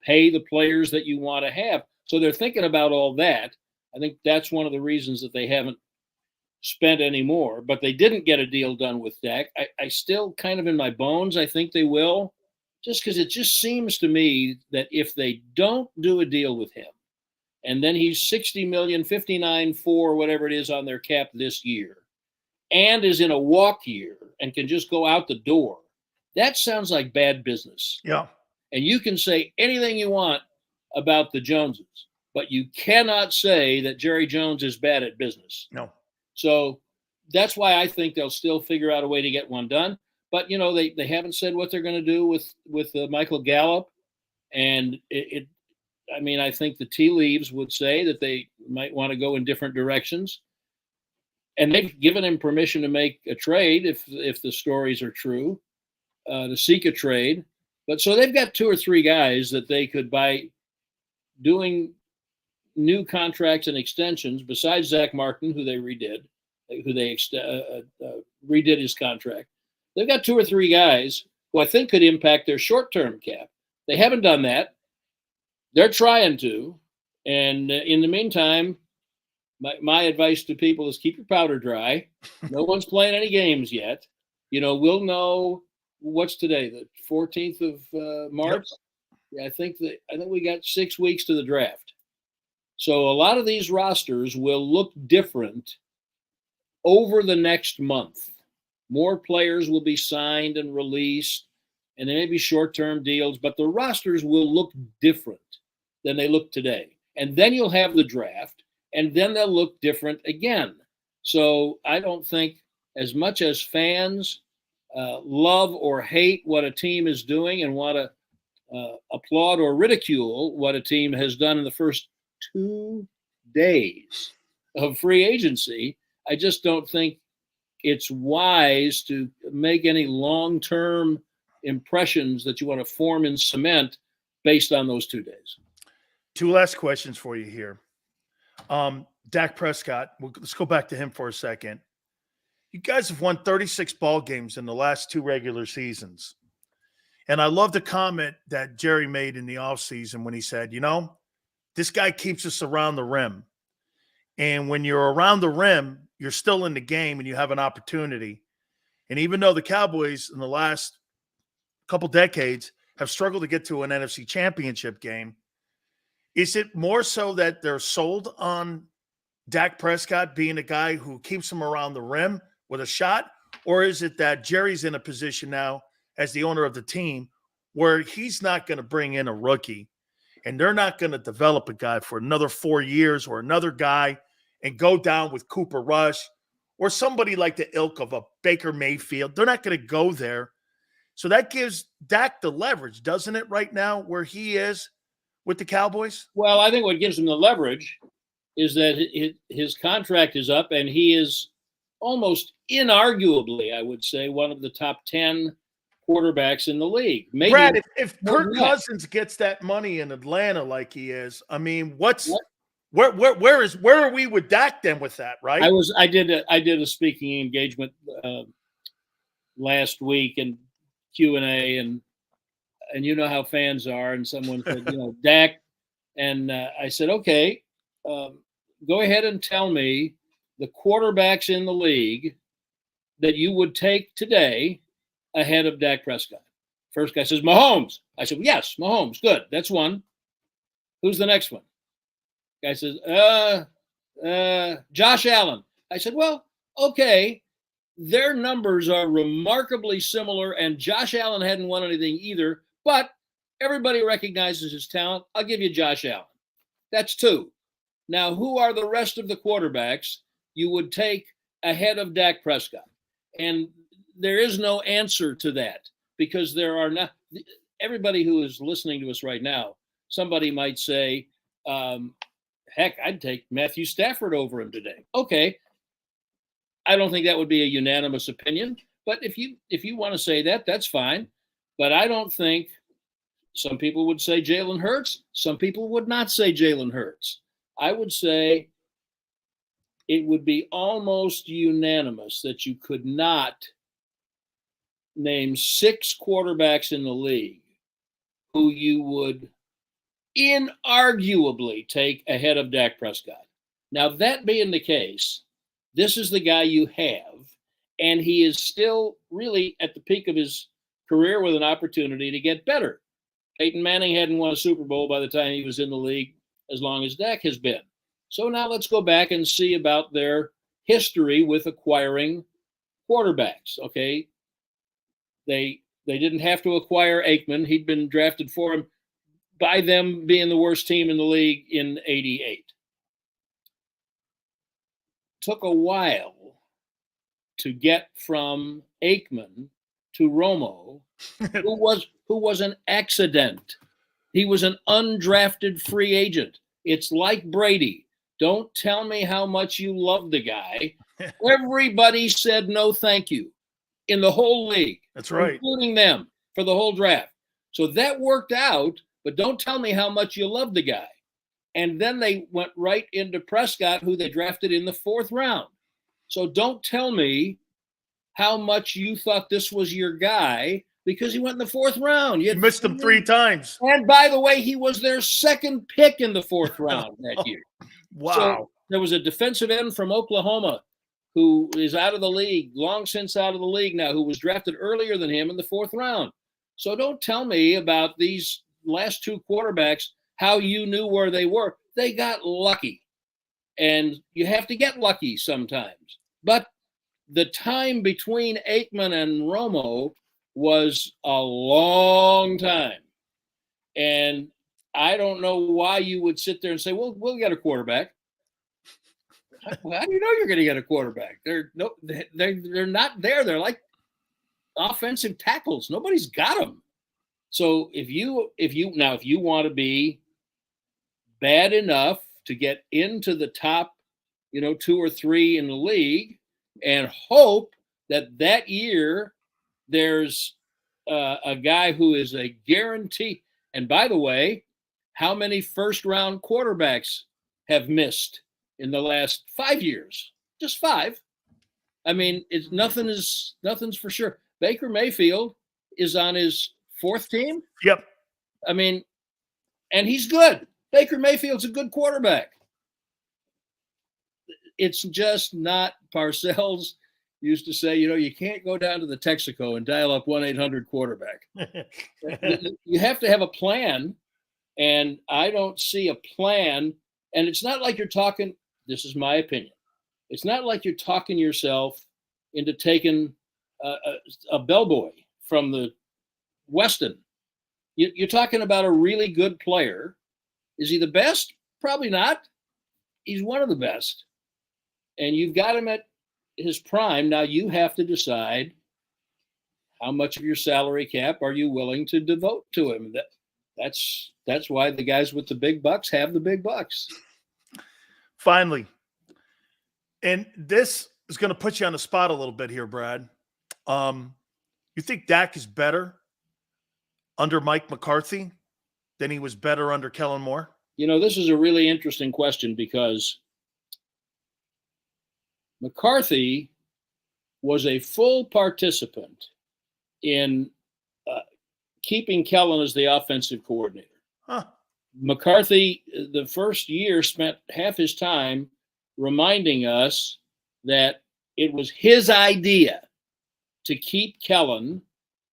pay the players that you want to have. So they're thinking about all that. I think that's one of the reasons that they haven't spent any more. But they didn't get a deal done with Dak. I still kind of in my bones, I think they will, just because it just seems to me that if they don't do a deal with him, and then he's $60 million, 59.4, whatever it is on their cap this year, and is in a walk year and can just go out the door, that sounds like bad business. Yeah. And you can say anything you want about the Joneses, but you cannot say that Jerry Jones is bad at business. No. So that's why I think they'll still figure out a way to get one done. But, you know, they haven't said what they're going to do with Michael Gallup. And I think the tea leaves would say that they might want to go in different directions. And they've given him permission to make a trade if the stories are true, to seek a trade. But so they've got 2 or 3 guys that they could, by doing new contracts and extensions, besides Zach Martin, who they redid his contract. They've got 2 or 3 guys who I think could impact their short-term cap. They haven't done that. They're trying to. And in the meantime, my advice to people is keep your powder dry. No one's playing any games yet. You know, we'll know what's today, the 14th of March. Yep. Yeah, I think we got 6 weeks to the draft. So a lot of these rosters will look different over the next month. More players will be signed and released, and there may be short-term deals, but the rosters will look different than they look today. And then you'll have the draft, and then they'll look different again. So I don't think, as much as fans love or hate what a team is doing and want to applaud or ridicule what a team has done in the first 2 days of free agency, I just don't think it's wise to make any long-term impressions that you want to form in cement based on those 2 days. 2 last questions for you here. Dak Prescott, let's go back to him for a second. You guys have won 36 ball games in the last 2 regular seasons. And I love the comment that Jerry made in the offseason when he said, you know, this guy keeps us around the rim. And when you're around the rim, you're still in the game and you have an opportunity. And even though the Cowboys in the last couple decades have struggled to get to an NFC championship game, is it more so that they're sold on Dak Prescott being a guy who keeps them around the rim with a shot? Or is it that Jerry's in a position now as the owner of the team where he's not going to bring in a rookie and they're not going to develop a guy for another 4 years or another guy and go down with Cooper Rush or somebody like the ilk of a Baker Mayfield? They're not going to go there. So that gives Dak the leverage, doesn't it, right now where he is with the Cowboys? Well, I think what gives him the leverage is that his contract is up and he is almost inarguably, I would say, one of the top 10 quarterbacks in the league. Maybe Brad, if Kirk Cousins gets that money in Atlanta like he is, I mean, where are we with Dak then with that, right? I did a speaking engagement last week and Q&A, and and you know how fans are, and someone said, Dak, and I said, okay, go ahead and tell me the quarterbacks in the league that you would take today ahead of Dak Prescott. First guy says, Mahomes. I said, yes, Mahomes. Good. That's one. Who's the next one? Guy says, Josh Allen. I said, well, okay. Their numbers are remarkably similar, and Josh Allen hadn't won anything either, but everybody recognizes his talent. I'll give you Josh Allen. That's two. Now, who are the rest of the quarterbacks you would take ahead of Dak Prescott? And there is no answer to that, because there are not – everybody who is listening to us right now, somebody might say, heck, I'd take Matthew Stafford over him today. Okay. I don't think that would be a unanimous opinion, but if you want to say that, that's fine. But I don't think some people would say Jalen Hurts. Some people would not say Jalen Hurts. I would say it would be almost unanimous that you could not name 6 quarterbacks in the league who you would inarguably take ahead of Dak Prescott. Now, that being the case, this is the guy you have, and he is still really at the peak of his career with an opportunity to get better. Peyton Manning hadn't won a Super Bowl by the time he was in the league as long as Dak has been. So now let's go back and see about their history with acquiring quarterbacks, okay? They didn't have to acquire Aikman. He'd been drafted for him by them being the worst team in the league in '88. Took a while to get from Aikman to Romo, who was an accident. He was an undrafted free agent. It's like Brady. Don't tell me how much you love the guy. Everybody said no thank you in the whole league. That's right. Including them for the whole draft. So that worked out, but don't tell me how much you love the guy. And then they went right into Prescott, who they drafted in the 4th round. So don't tell me how much you thought this was your guy, because he went in the 4th round. You missed him 3 times. And by the way, he was their 2nd pick in the 4th round that year. Wow. So there was a defensive end from Oklahoma who is out of the league, long since out of the league now, who was drafted earlier than him in the 4th round. So don't tell me about these last 2 quarterbacks, how you knew where they were. They got lucky. And you have to get lucky sometimes. But the time between Aikman and Romo was a long time. And I don't know why you would sit there and say, well, we'll get a quarterback. How do you know you're going to get a quarterback? They're not there. They're like offensive tackles. Nobody's got them. So if you want to be bad enough to get into the top, 2 or 3 in the league, and hope that year there's a guy who is a guarantee. And by the way, how many 1st-round quarterbacks have missed in the last 5 years? Just 5. I mean, nothing's for sure. Baker Mayfield is on his 4th team. Yep. I mean, and he's good. Baker Mayfield's a good quarterback. It's just not. Parcells used to say, you can't go down to the Texaco and dial up 1-800-quarterback. You have to have a plan, and I don't see a plan. And it's not like you're talking, this is my opinion, it's not like you're talking yourself into taking a bellboy from the Weston. You're talking about a really good player. Is he the best? Probably not. He's one of the best. And you've got him at his prime. Now you have to decide how much of your salary cap are you willing to devote to him. That's why the guys with the big bucks have the big bucks. Finally, and this is going to put you on the spot a little bit here, Brad. You think Dak is better under Mike McCarthy than he was better under Kellen Moore? This is a really interesting question, because McCarthy was a full participant in keeping Kellen as the offensive coordinator. Huh. McCarthy, the first year, spent half his time reminding us that it was his idea to keep Kellen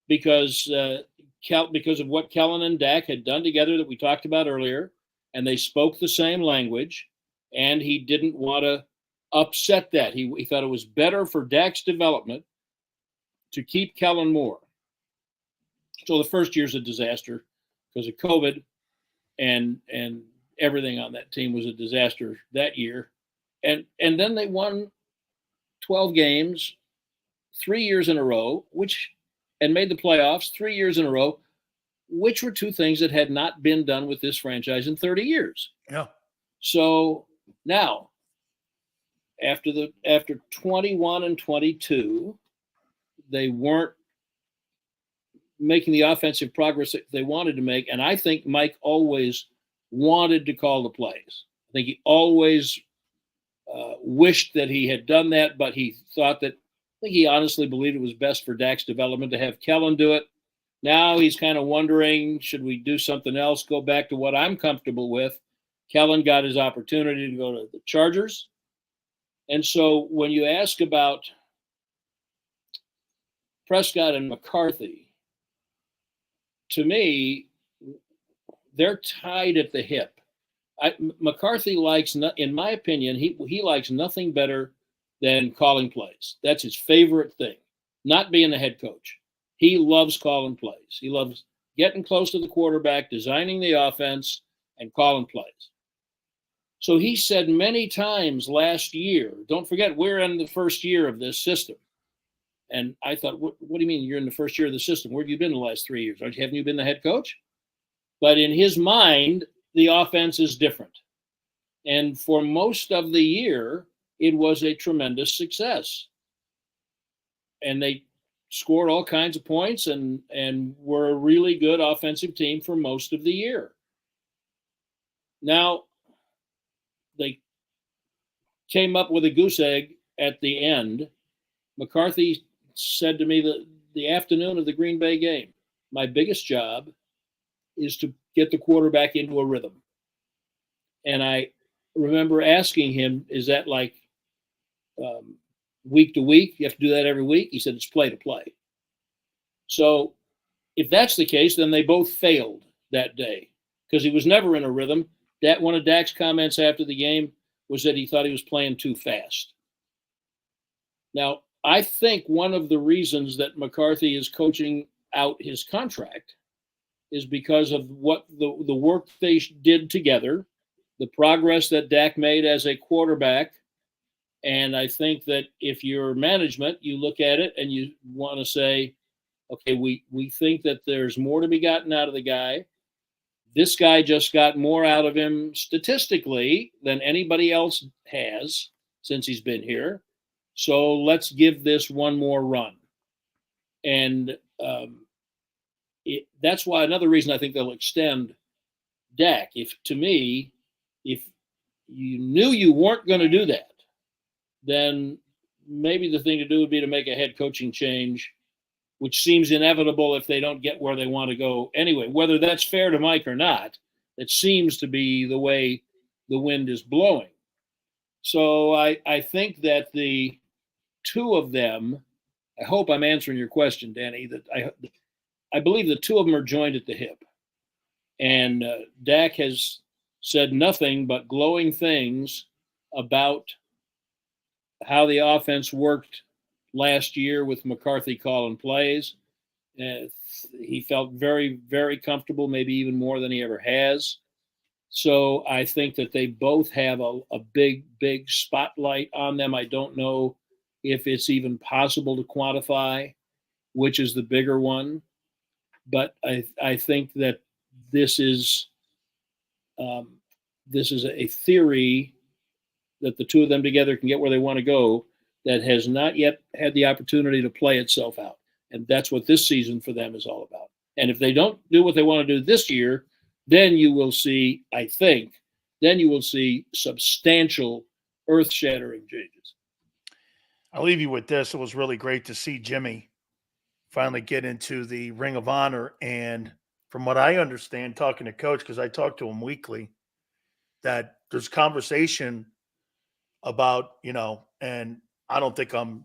because of what Kellen and Dak had done together that we talked about earlier, and they spoke the same language, and he didn't want to upset that. He thought it was better for Dak's development to keep Kellen Moore. So the first year's a disaster because of COVID, and everything on that team was a disaster that year. And then they won 12 games 3 years in a row, and made the playoffs 3 years in a row, which were two things that had not been done with this franchise in 30 years. Yeah. So now, after 21 and 22, they weren't making the offensive progress that they wanted to make. And I think Mike always wanted to call the plays. I think he always wished that he had done that, but he thought that, I think he honestly believed it was best for Dak's development to have Kellen do it. Now he's kind of wondering, should we do something else, go back to what I'm comfortable with? Kellen got his opportunity to go to the Chargers. And so when you ask about Prescott and McCarthy, to me, they're tied at the hip. McCarthy likes, in my opinion, he likes nothing better than calling plays. That's his favorite thing, not being the head coach. He loves calling plays. He loves getting close to the quarterback, designing the offense, and calling plays. So he said many times last year, don't forget, we're in the first year of this system. And I thought, what do you mean you're in the first year of the system? Where have you been the last 3 years? Haven't you been the head coach? But in his mind, the offense is different. And for most of the year, it was a tremendous success. And they scored all kinds of points and were a really good offensive team for most of the year. Now, they came up with a goose egg at the end. McCarthy said to me that the afternoon of the Green Bay game, my biggest job is to get the quarterback into a rhythm. And I remember asking him, is that like week to week? You have to do that every week? He said, it's play to play. So if that's the case, then they both failed that day because he was never in a rhythm. One of Dak's comments after the game was that he thought he was playing too fast. Now, I think one of the reasons that McCarthy is coaching out his contract is because of what the work they did together, the progress that Dak made as a quarterback. And I think that if you're management, you look at it and you want to say, okay, we think that there's more to be gotten out of the guy. This guy just got more out of him statistically than anybody else has since he's been here. So let's give this one more run. And that's why another reason I think they'll extend Dak. If you knew you weren't going to do that, then maybe the thing to do would be to make a head coaching change, which seems inevitable if they don't get where they want to go anyway. Whether that's fair to Mike or not, it seems to be the way the wind is blowing. So I think that the two of them, I hope I'm answering your question, Danny, that I believe the two of them are joined at the hip. And Dak has said nothing but glowing things about how the offense worked last year with McCarthy calling plays. He felt very, very comfortable, maybe even more than he ever has. So I think that they both have a big, big spotlight on them. I don't know if it's even possible to quantify which is the bigger one. But I think that this is a theory that the two of them together can get where they want to go that has not yet had the opportunity to play itself out. And that's what this season for them is all about. And if they don't do what they want to do this year, then you will see, I think, substantial earth-shattering changes. I'll leave you with this. It was really great to see Jimmy finally get into the Ring of Honor. And from what I understand, talking to Coach, because I talk to him weekly, that there's conversation about, and I don't think I'm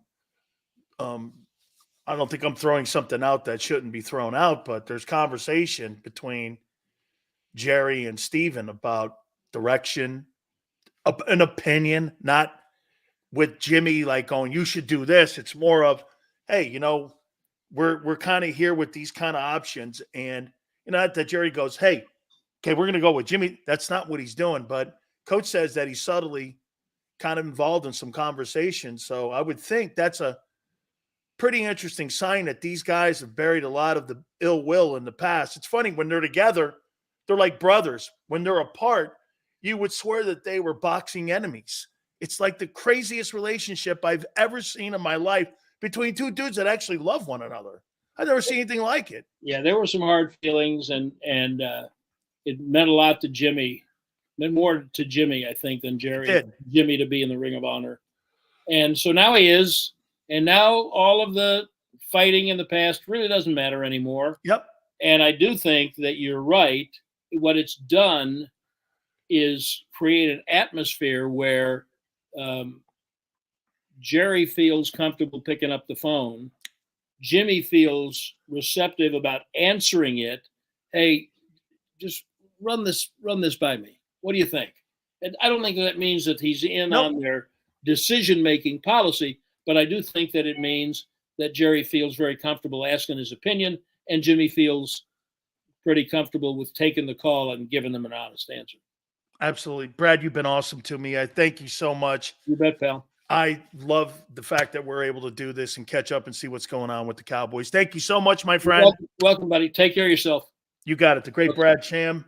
throwing something out that shouldn't be thrown out, but there's conversation between Jerry and Steven about direction, an opinion, not with Jimmy like going, you should do this. It's more of, hey, we're kind of here with these kind of options. And, that Jerry goes, hey, okay, we're going to go with Jimmy. That's not what he's doing. But Coach says that he's subtly kind of involved in some conversation. So I would think that's a pretty interesting sign that these guys have buried a lot of the ill will in the past. It's funny, when they're together, they're like brothers. When they're apart, you would swear that they were boxing enemies. It's like the craziest relationship I've ever seen in my life between two dudes that actually love one another. I've never seen anything like it. Yeah, there were some hard feelings, and it meant a lot to Jimmy. It meant more to Jimmy, I think, than Jerry. Jimmy to be in the Ring of Honor. And so now he is. And now all of the fighting in the past really doesn't matter anymore. Yep. And I do think that you're right. What it's done is create an atmosphere where Jerry feels comfortable picking up the phone. Jimmy feels receptive about answering it. Hey, just run this by me. What do you think? And I don't think that means that he's in on their decision-making policy, but I do think that it means that Jerry feels very comfortable asking his opinion, and Jimmy feels pretty comfortable with taking the call and giving them an honest answer. Absolutely. Brad, you've been awesome to me. I thank you so much. You bet, pal. I love the fact that we're able to do this and catch up and see what's going on with the Cowboys. Thank you so much, my friend. Welcome, buddy. Take care of yourself. You got it. The great Brad Sham,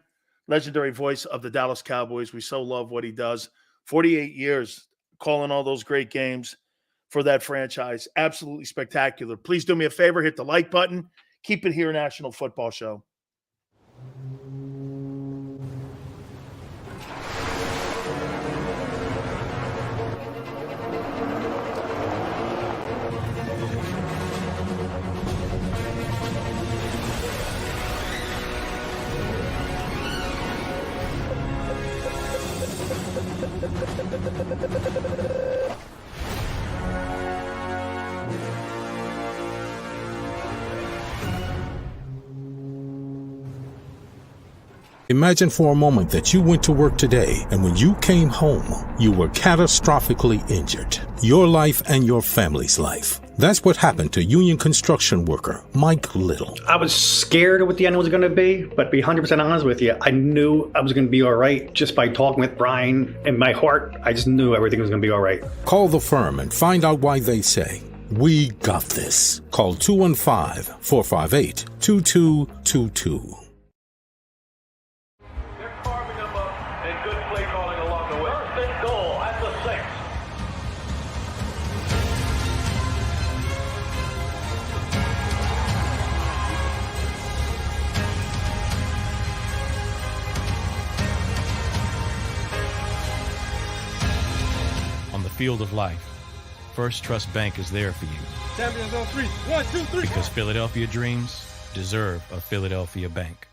legendary voice of the Dallas Cowboys. We so love what he does. 48 years calling all those great games for that franchise. Absolutely spectacular. Please do me a favor, hit the like button. Keep it here, National Football Show. Imagine for a moment that you went to work today, and when you came home, you were catastrophically injured. Your life and your family's life. That's what happened to union construction worker Mike Little. I was scared of what the end was going to be, but to be 100% honest with you, I knew I was going to be all right just by talking with Brian. In my heart, I just knew everything was going to be all right. Call the firm and find out why they say, "We got this." Call 215-458-2222. Field of life, First Trust Bank is there for you. Champions on 3. 1, 2, 3. Because Philadelphia dreams deserve a Philadelphia bank.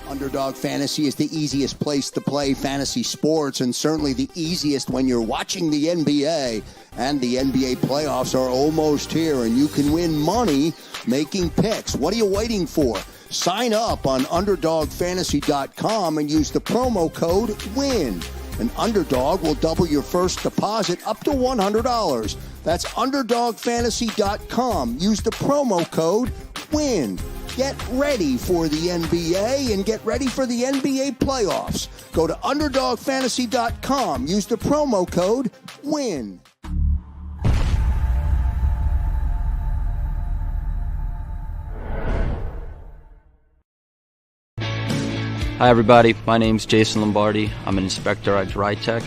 Underdog Fantasy is the easiest place to play fantasy sports, and certainly the easiest when you're watching the NBA. And the NBA playoffs are almost here, and you can win money making picks. What are you waiting for? Sign up on underdogfantasy.com and use the promo code WIN. An Underdog will double your first deposit up to $100. That's underdogfantasy.com. Use the promo code WIN. Get ready for the NBA and get ready for the NBA playoffs. Go to underdogfantasy.com. Use the promo code WIN. Hi everybody, my name's Jason Lombardi. I'm an inspector at DryTech.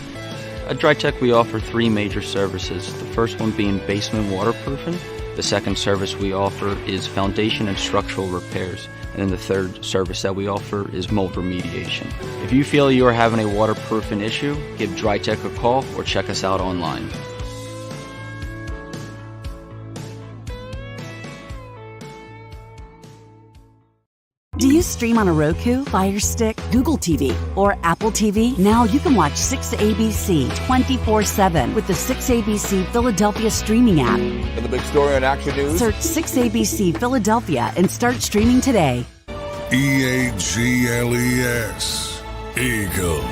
At DryTech we offer three major services, the first one being basement waterproofing. The second service we offer is foundation and structural repairs. And then the third service that we offer is mold remediation. If you feel you are having a waterproofing issue, give DryTech a call or check us out online. Do you stream on a Roku, Fire Stick, Google TV, or Apple TV? Now you can watch 6ABC 24/7 with the 6ABC Philadelphia streaming app. For the big story on Action News, Search 6ABC Philadelphia and start streaming today. EAGLES. Eagles.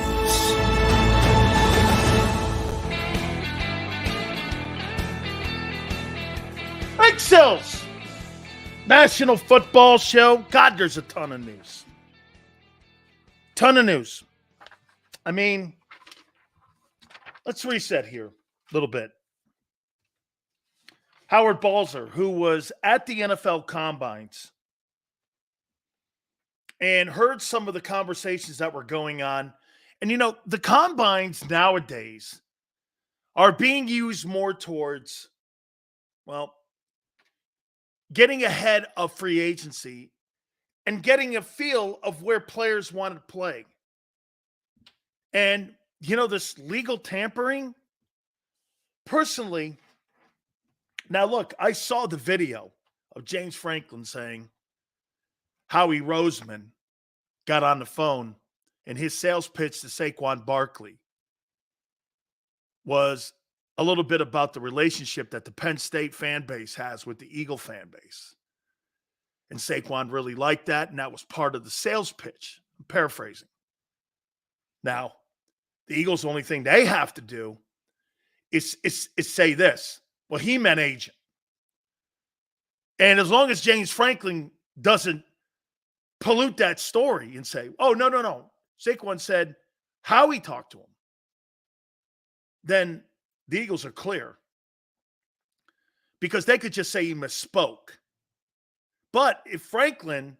Big Sills, National Football Show. God, there's a ton of news. Ton of news. I mean, let's reset here a little bit. Howard Balzer, who was at the NFL Combines and heard some of the conversations that were going on. And, you know, the Combines nowadays are being used more towards, well, getting ahead of free agency and getting a feel of where players want to play. And, you know, this legal tampering, personally, now look, I saw the video of James Franklin saying Howie Roseman got on the phone and his sales pitch to Saquon Barkley was a little bit about the relationship that the Penn State fan base has with the Eagle fan base. And Saquon really liked that, and that was part of the sales pitch. I'm paraphrasing. Now, the Eagles' only thing they have to do is say this. Well, he meant agent. And as long as James Franklin doesn't pollute that story and say, oh, no. Saquon said how he talked to him, then the Eagles are clear. Because they could just say he misspoke. But if Franklin,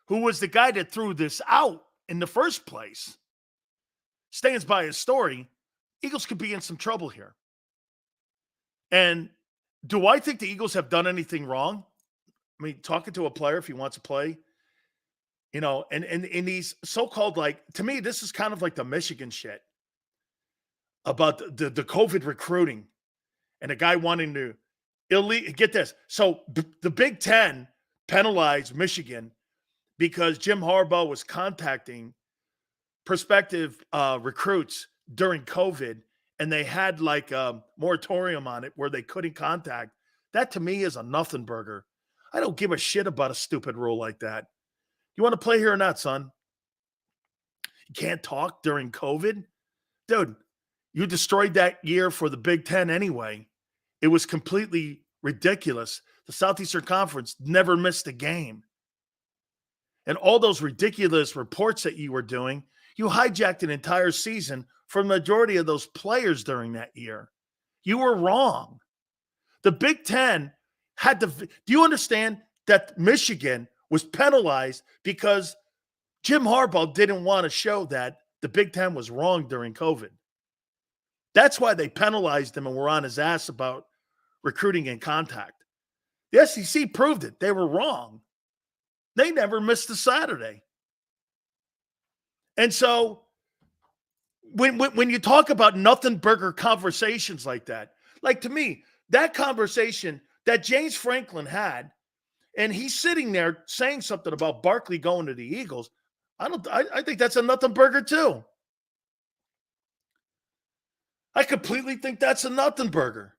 who was the guy that threw this out in the first place, stands by his story, Eagles could be in some trouble here. And do I think the Eagles have done anything wrong? I mean, talking to a player if he wants to play, you know, and in these so-called, like, to me, this is kind of like the Michigan shit about the COVID recruiting and a guy wanting to get this. So the Big Ten penalized Michigan because Jim Harbaugh was contacting prospective recruits during COVID, and they had like a moratorium on it where they couldn't contact. That to me is a nothing burger. I don't give a shit about a stupid rule like that. You want to play here or not, son? You can't talk during COVID? Dude, you destroyed that year for the Big Ten anyway. It was completely ridiculous. The Southeastern Conference never missed a game. And all those ridiculous reports that you were doing, you hijacked an entire season for the majority of those players during that year. You were wrong. The Big Ten had to. Do you understand that Michigan was penalized because Jim Harbaugh didn't want to show that the Big Ten was wrong during COVID? That's why they penalized him and were on his ass about recruiting and contact. The SEC proved it. They were wrong. They never missed a Saturday. And so when you talk about nothing burger conversations like that, like to me, that conversation that James Franklin had, and he's sitting there saying something about Barkley going to the Eagles, I think that's a nothing burger too. I completely think that's a nothing burger.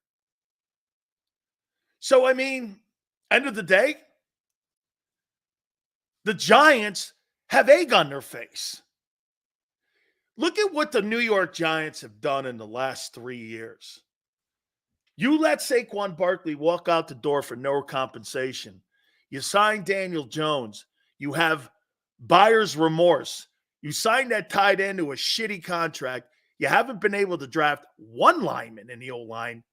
So, I mean, end of the day, the Giants have egg on their face. Look at what the New York Giants have done in the last 3 years. You let Saquon Barkley walk out the door for no compensation. You sign Daniel Jones. You have buyer's remorse. You sign that tight end to a shitty contract. You haven't been able to draft one lineman in the O-line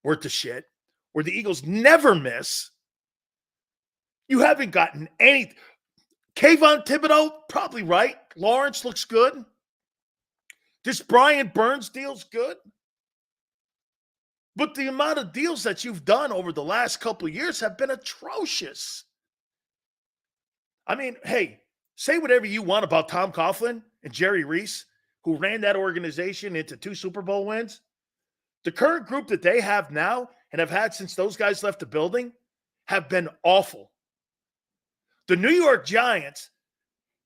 worth of shit, where the Eagles never miss. You haven't gotten any. Kayvon Thibodeau, probably right. Lawrence looks good. This Brian Burns deal's good. But the amount of deals that you've done over the last couple of years have been atrocious. I mean, hey, say whatever you want about Tom Coughlin and Jerry Reese, who ran that organization into 2 Super Bowl wins. The current group that they have now and have had since those guys left the building have been awful. The New York Giants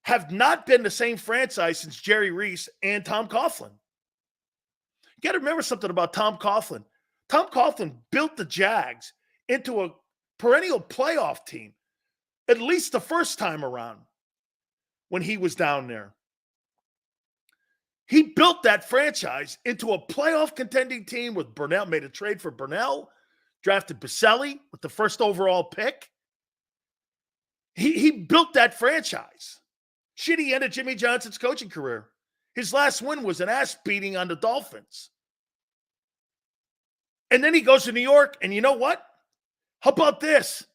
have not been the same franchise since Jerry Reese and Tom Coughlin. You got to remember something about Tom Coughlin. Tom Coughlin built the Jags into a perennial playoff team, at least the first time around when he was down there. He built that franchise into a playoff contending team with Burnell, made a trade for Burnell, drafted Baselli with the first overall pick. He built that franchise. Shit, he ended Jimmy Johnson's coaching career. His last win was an ass beating on the Dolphins. And then he goes to New York, and you know what? How about this?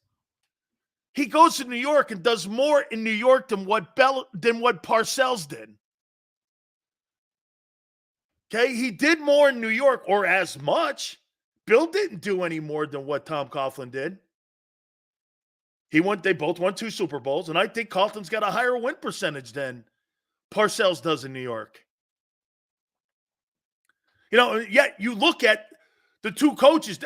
He goes to New York and does more in New York than what Parcells did. Okay, he did more in New York, or as much. Bill didn't do any more than what Tom Coughlin did. They both won 2 Super Bowls, and I think Coughlin's got a higher win percentage than Parcells does in New York. Yet you look at the 2 coaches.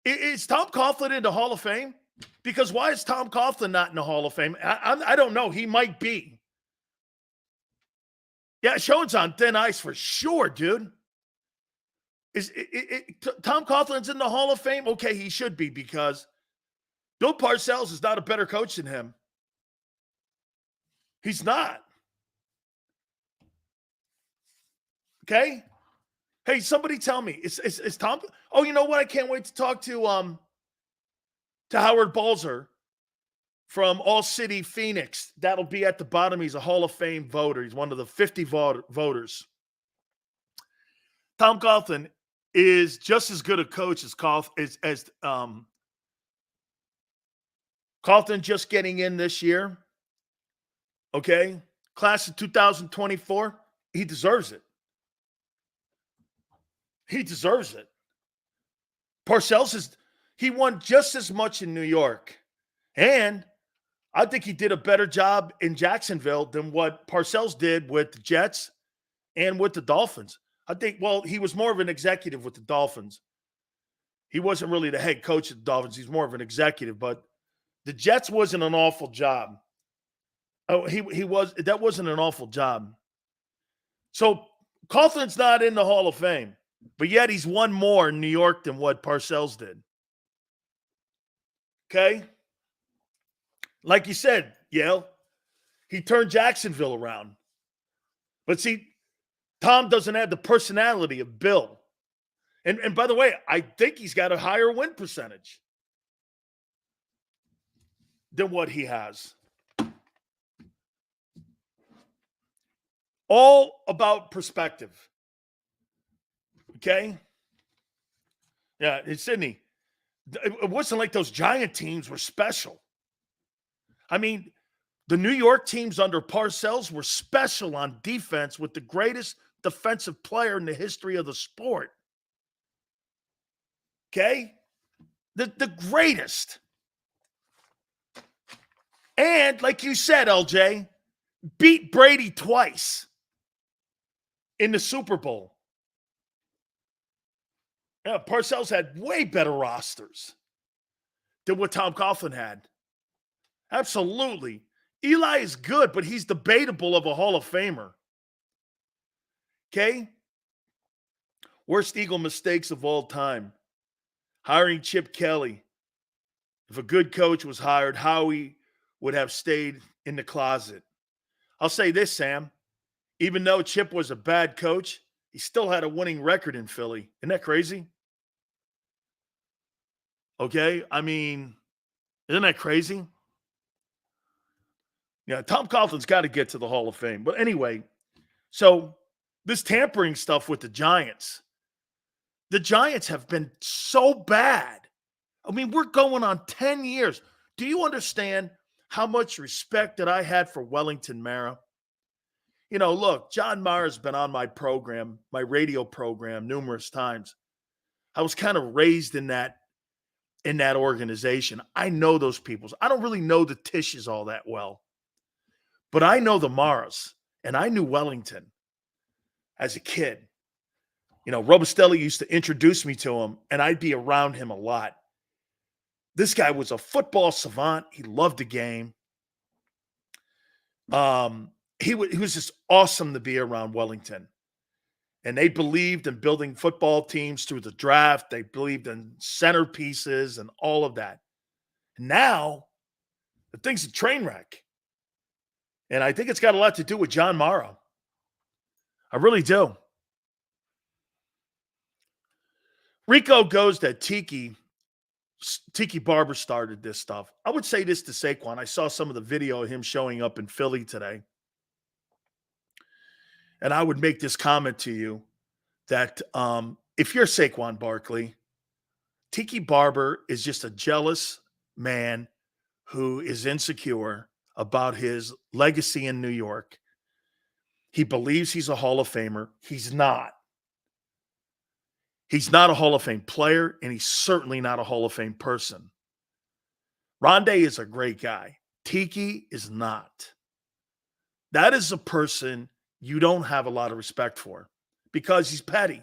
Is Tom Coughlin in the Hall of Fame? Because why is Tom Coughlin not in the Hall of Fame? I don't know. He might be. Yeah, Sean's on thin ice for sure, dude. Tom Coughlin's in the Hall of Fame? Okay, he should be, because Bill Parcells is not a better coach than him. He's not. Okay? Hey, somebody tell me, is Tom? Oh, you know what? I can't wait to talk to Howard Balzer from All City, Phoenix. That'll be at the bottom. He's a Hall of Fame voter. He's one of the 50 voters. Tom Coughlin is just as good a coach as Coughlin, just getting in this year. Okay? Class of 2024. He deserves it. He deserves it. Parcells he won just as much in New York. And I think he did a better job in Jacksonville than what Parcells did with the Jets and with the Dolphins. I think, he was more of an executive with the Dolphins. He wasn't really the head coach of the Dolphins. He's more of an executive, but the Jets wasn't an awful job. That wasn't an awful job. So Coughlin's not in the Hall of Fame, but yet he's won more in New York than what Parcells did. Okay? Like you said, Yale, he turned Jacksonville around. But see, Tom doesn't have the personality of Bill. And by the way, I think he's got a higher win percentage than what he has. All about perspective. Okay? Yeah, it's Sydney. It wasn't like those Giant teams were special. I mean, the New York teams under Parcells were special on defense with the greatest defensive player in the history of the sport. Okay? The greatest. And, like you said, LJ, beat Brady twice in the Super Bowl. Yeah, Parcells had way better rosters than what Tom Coughlin had. Absolutely. Eli is good, but he's debatable of a Hall of Famer. Okay? Worst Eagle mistakes of all time. Hiring Chip Kelly. If a good coach was hired, Howie would have stayed in the closet. I'll say this, Sam. Even though Chip was a bad coach, he still had a winning record in Philly. Isn't that crazy? Okay? I mean, isn't that crazy? Yeah, Tom Coughlin's got to get to the Hall of Fame. But anyway, so this tampering stuff with the Giants have been so bad. I mean, we're going on 10 years. Do you understand how much respect that I had for Wellington Mara? You know, look, John Mara's been on my program, my radio program, numerous times. I was kind of raised in that organization. I know those people. I don't really know the Tishes all that well. But I know the Maras, and I knew Wellington as a kid. You know, Robustelli used to introduce me to him, and I'd be around him a lot. This guy was a football savant. He loved the game. He was just awesome to be around Wellington. And they believed in building football teams through the draft. They believed in centerpieces and all of that. Now, the thing's a train wreck. And I think it's got a lot to do with John Morrow. I really do. Rico goes that Tiki Barber started this stuff. I would say this to Saquon. I saw some of the video of him showing up in Philly today. And I would make this comment to you that if you're Saquon Barkley, Tiki Barber is just a jealous man who is insecure about his legacy in New York. He believes he's a Hall of Famer. He's not. He's not a Hall of Fame player, and he's certainly not a Hall of Fame person. Rondé is a great guy. Tiki is not. That is a person you don't have a lot of respect for because he's petty.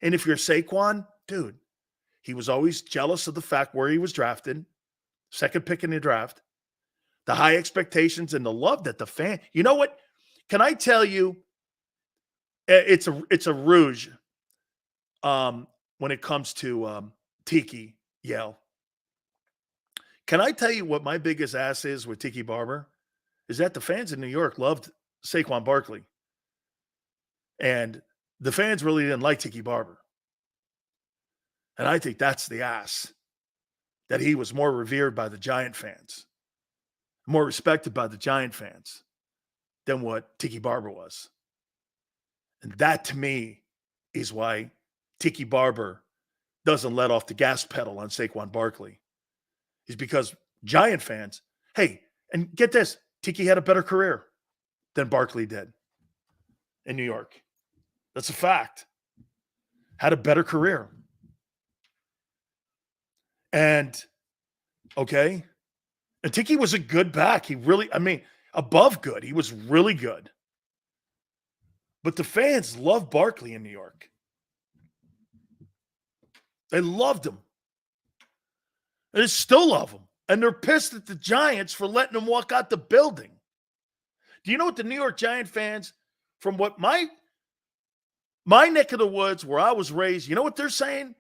And if you're Saquon, dude, he was always jealous of the fact where he was drafted, second pick in the draft, the high expectations and the love that the fan. You know what? Can I tell you? It's a rouge when it comes to Tiki Yell. Can I tell you what my biggest ass is with Tiki Barber? Is that the fans in New York loved Saquon Barkley. And the fans really didn't like Tiki Barber. And I think that's the ass. That he was more revered by the Giant fans, more respected by the Giant fans than what Tiki Barber was. And that to me is why Tiki Barber doesn't let off the gas pedal on Saquon Barkley. Is because Giant fans, hey, and get this, Tiki had a better career than Barkley did in New York. That's a fact. Had a better career. And, okay, and Tiki was a good back. He really, above good. He was really good. But the fans love Barkley in New York. They loved him. And they still love him. And they're pissed at the Giants for letting him walk out the building. Do you know what the New York Giant fans, from what my neck of the woods where I was raised, you know what they're saying?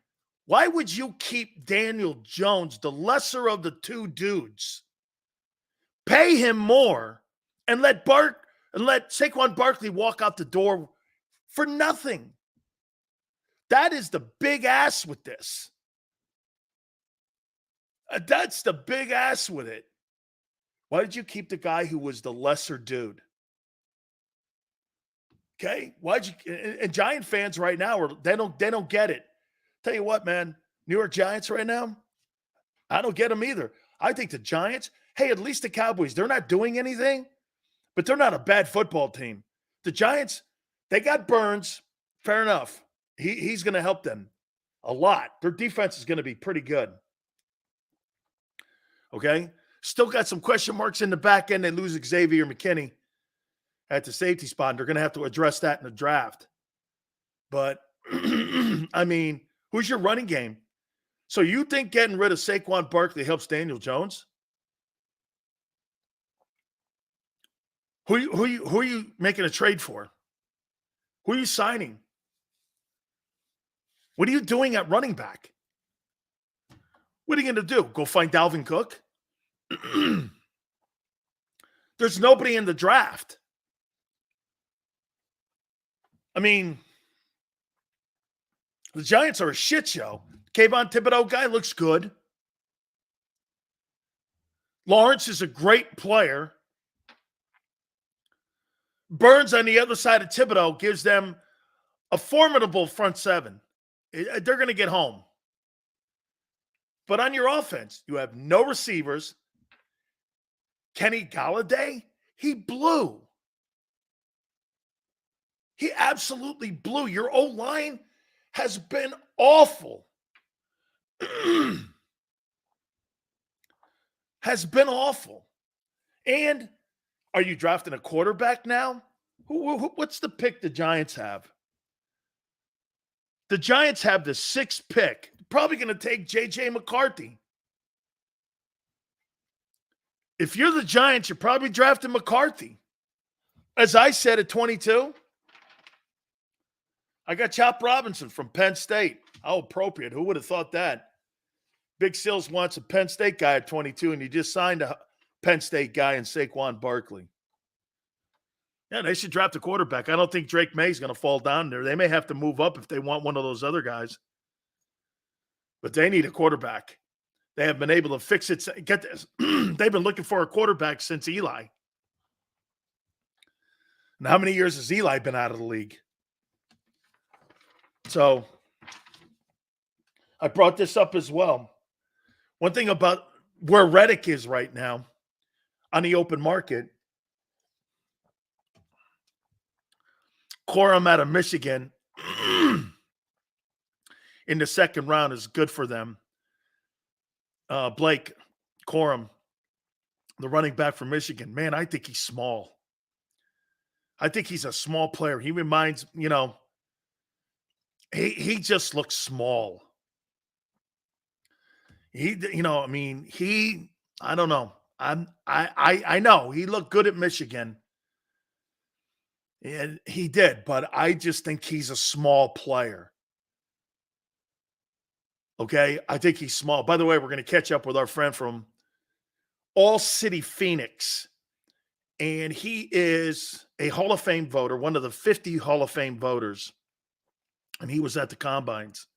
Why would you keep Daniel Jones, the lesser of the two dudes, pay him more and let Saquon Barkley walk out the door for nothing? That is the big ass with this. That's the big ass with it. Why did you keep the guy who was the lesser dude? Okay, and Giant fans right now they don't get it. Tell you what, man, New York Giants right now, I don't get them either. I think the Giants, hey, at least the Cowboys, they're not doing anything, but they're not a bad football team. The Giants, they got Burns, fair enough. He's going to help them a lot. Their defense is going to be pretty good. Okay, still got some question marks in the back end. They lose Xavier McKinney at the safety spot. They're going to have to address that in the draft. But, who's your running game? So you think getting rid of Saquon Barkley helps Daniel Jones? Who are you making a trade for? Who are you signing? What are you doing at running back? What are you going to do? Go find Dalvin Cook? There's nobody in the draft. The Giants are a shit show. Kayvon Thibodeau guy looks good. Lawrence is a great player. Burns on the other side of Thibodeau gives them a formidable front seven. They're going to get home. But on your offense, you have no receivers. Kenny Golladay, he blew. He absolutely blew. Your O-line has been awful. Has been awful. And are you drafting a quarterback now? What's the pick the Giants have? The Giants have the 6th pick. Probably going to take J.J. McCarthy. If you're the Giants, you're probably drafting McCarthy. As I said at 22, I got Chop Robinson from Penn State. How appropriate. Who would have thought that? Big Sills wants a Penn State guy at 22, and you just signed a Penn State guy in Saquon Barkley. Yeah, they should draft a quarterback. I don't think Drake May's going to fall down there. They may have to move up if they want one of those other guys. But they need a quarterback. They have been able to fix it. Get this. They've been looking for a quarterback since Eli. And how many years has Eli been out of the league? So I brought this up as well. One thing about where Reddick is right now on the open market, Corum out of Michigan in the second round is good for them. Blake Corum, the running back from Michigan, man, I think he's small. I think he's a small player. He reminds, he just looks small. I don't know. I know he looked good at Michigan. And he did, but I just think he's a small player. Okay? I think he's small. By the way, we're going to catch up with our friend from All City Phoenix. And he is a Hall of Fame voter, one of the 50 Hall of Fame voters. And he was at the Combines.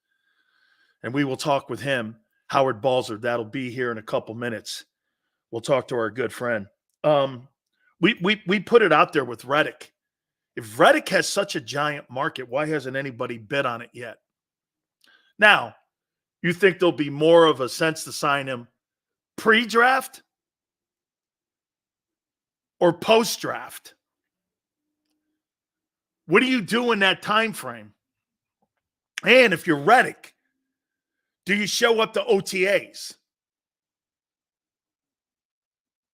And we will talk with him, Howard Balzer. That'll be here in a couple minutes. We'll talk to our good friend. We put it out there with Reddick. If Reddick has such a giant market, why hasn't anybody bid on it yet? Now, you think there'll be more of a sense to sign him pre-draft or post-draft? What do you do in that time frame? And if you're Reddick, do you show up to OTAs?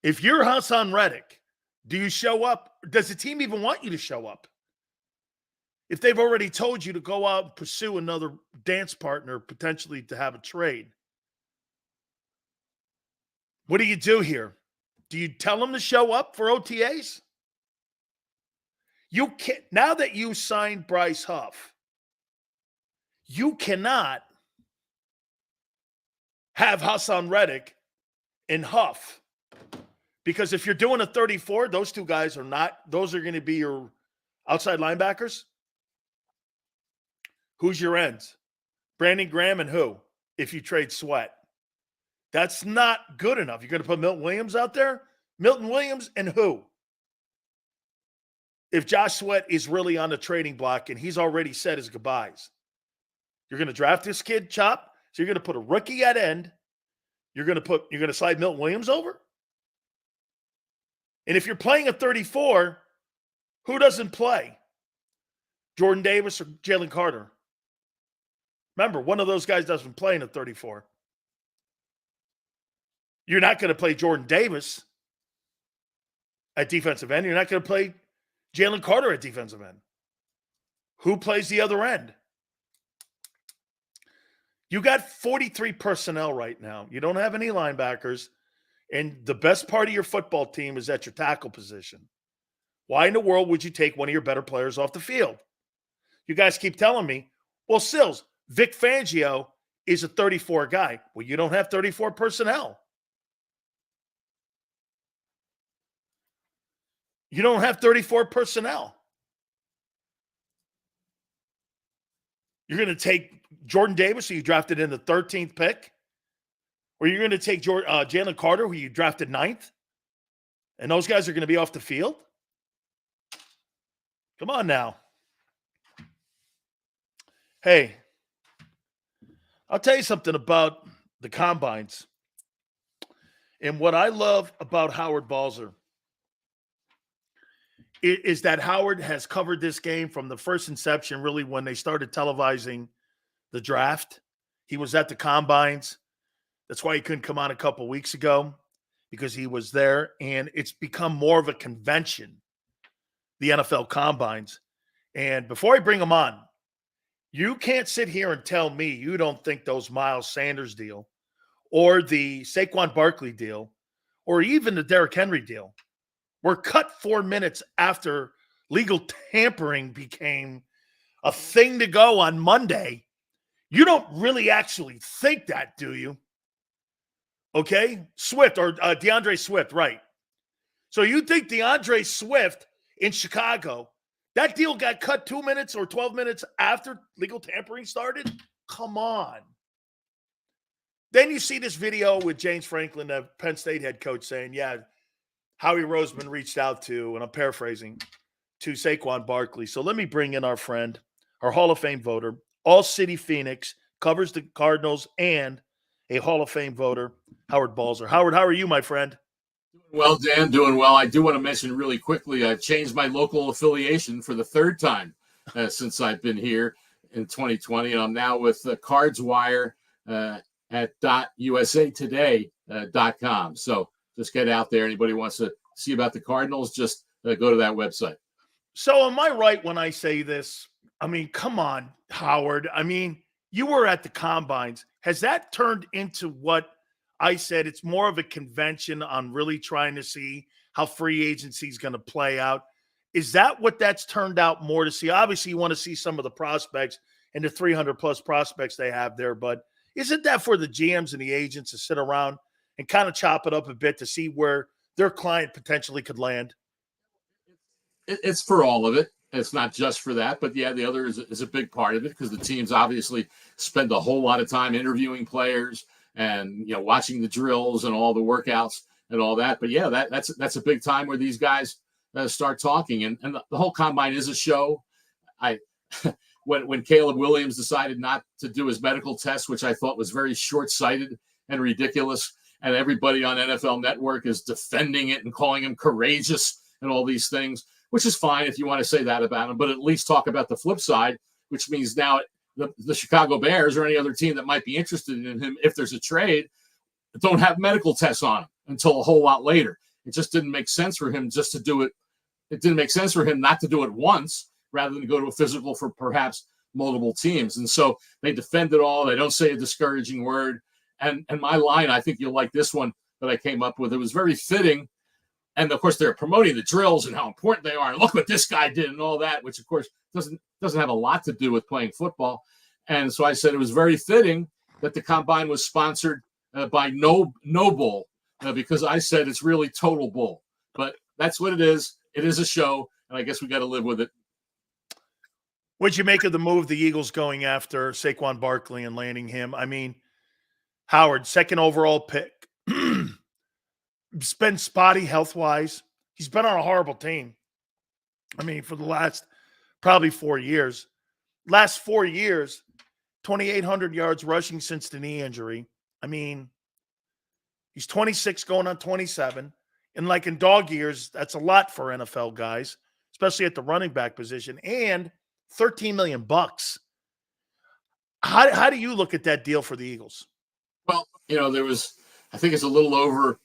If you're Hassan Reddick, do you show up? Does the team even want you to show up? If they've already told you to go out and pursue another dance partner, potentially to have a trade, what do you do here? Do you tell them to show up for OTAs? You can't. Now that you signed Bryce Huff, you cannot have Hassan Reddick and Huff. Because if you're doing a 34, those two guys are not, those are going to be your outside linebackers. Who's your ends? Brandon Graham and who? If you trade Sweat. That's not good enough. You're going to put Milton Williams out there? Milton Williams and who? If Josh Sweat is really on the trading block and he's already said his goodbyes, you're going to draft this kid, Chop? So you're going to put a rookie at end. You're going to slide Milton Williams over? And if you're playing a 34, who doesn't play? Jordan Davis or Jalen Carter? Remember, one of those guys doesn't play in a 34. You're not going to play Jordan Davis at defensive end. You're not going to play Jalen Carter at defensive end. Who plays the other end? You got 43 personnel right now. You don't have any linebackers. And the best part of your football team is at your tackle position. Why in the world would you take one of your better players off the field? You guys keep telling me, well, Sills, Vic Fangio is a 34 guy. Well, you don't have 34 personnel. You don't have 34 personnel. You're going to take Jordan Davis, who you drafted in the 13th pick, or you're going to take Jalen Carter, who you drafted 9th, and those guys are going to be off the field? Come on now. Hey, I'll tell you something about the Combines. And what I love about Howard Balzer is that Howard has covered this game from the first inception, really, when they started televising the draft. He was at the Combines. That's why he couldn't come on a couple weeks ago, because he was there. And it's become more of a convention, the NFL Combines. And before I bring him on, you can't sit here and tell me you don't think those Miles Sanders deal or the Saquon Barkley deal or even the Derrick Henry deal were cut 4 minutes after legal tampering became a thing to go on Monday. You don't really actually think that, do you? Okay? Swift or DeAndre Swift, right. So you think DeAndre Swift in Chicago, that deal got cut 2 minutes or 12 minutes after legal tampering started? Come on. Then you see this video with James Franklin, the Penn State head coach, saying, yeah, Howie Roseman reached out to, and I'm paraphrasing, to Saquon Barkley. So let me bring in our friend, our Hall of Fame voter, All-City Phoenix, covers the Cardinals, and a Hall of Fame voter, Howard Balzer. Howard, how are you, my friend? Well, Dan, doing well. I do want to mention really quickly, I've changed my local affiliation for the third time since I've been here in 2020. And I'm now with Cards Wire at .usatoday.com. So just get out there. Anybody wants to see about the Cardinals, just go to that website. So am I right when I say this? I mean, come on, Howard. I mean, you were at the Combines. Has that turned into what I said? It's more of a convention on really trying to see how free agency is going to play out. Is that what that's turned out more to see? Obviously, you want to see some of the prospects and the 300-plus prospects they have there, but isn't that for the GMs and the agents to sit around and kind of chop it up a bit to see where their client potentially could land? It's for all of it. It's not just for that, but yeah, the other is a big part of it because the teams obviously spend a whole lot of time interviewing players and watching the drills and all the workouts and all that. But yeah, that's a big time where these guys start talking, and the whole combine is a show. When Caleb Williams decided not to do his medical test, which I thought was very short-sighted and ridiculous, and everybody on NFL Network is defending it and calling him courageous and all these things, which is fine if you want to say that about him, but at least talk about the flip side, which means now the Chicago Bears or any other team that might be interested in him, if there's a trade, don't have medical tests on him until a whole lot later. It just didn't make sense for him just to do it. It didn't make sense for him not to do it once rather than go to a physical for perhaps multiple teams. And so they defend it all. They don't say a discouraging word. And my line, I think you'll like this one that I came up with. It was very fitting. And of course, they're promoting the drills and how important they are. And look what this guy did and all that, which of course doesn't have a lot to do with playing football. And so I said it was very fitting that the combine was sponsored by No Bull, because I said it's really total bull. But that's what it is. It is a show, and I guess we got to live with it. What'd you make of the move, the Eagles going after Saquon Barkley and landing him? I mean, Howard, second overall pick. He's been spotty health-wise. He's been on a horrible team. I mean, for the last probably 4 years. Last 4 years, 2,800 yards rushing since the knee injury. I mean, he's 26 going on 27. And like in dog years, that's a lot for NFL guys, especially at the running back position. And $13 million. How do you look at that deal for the Eagles? Well, there was, I think it's a little over,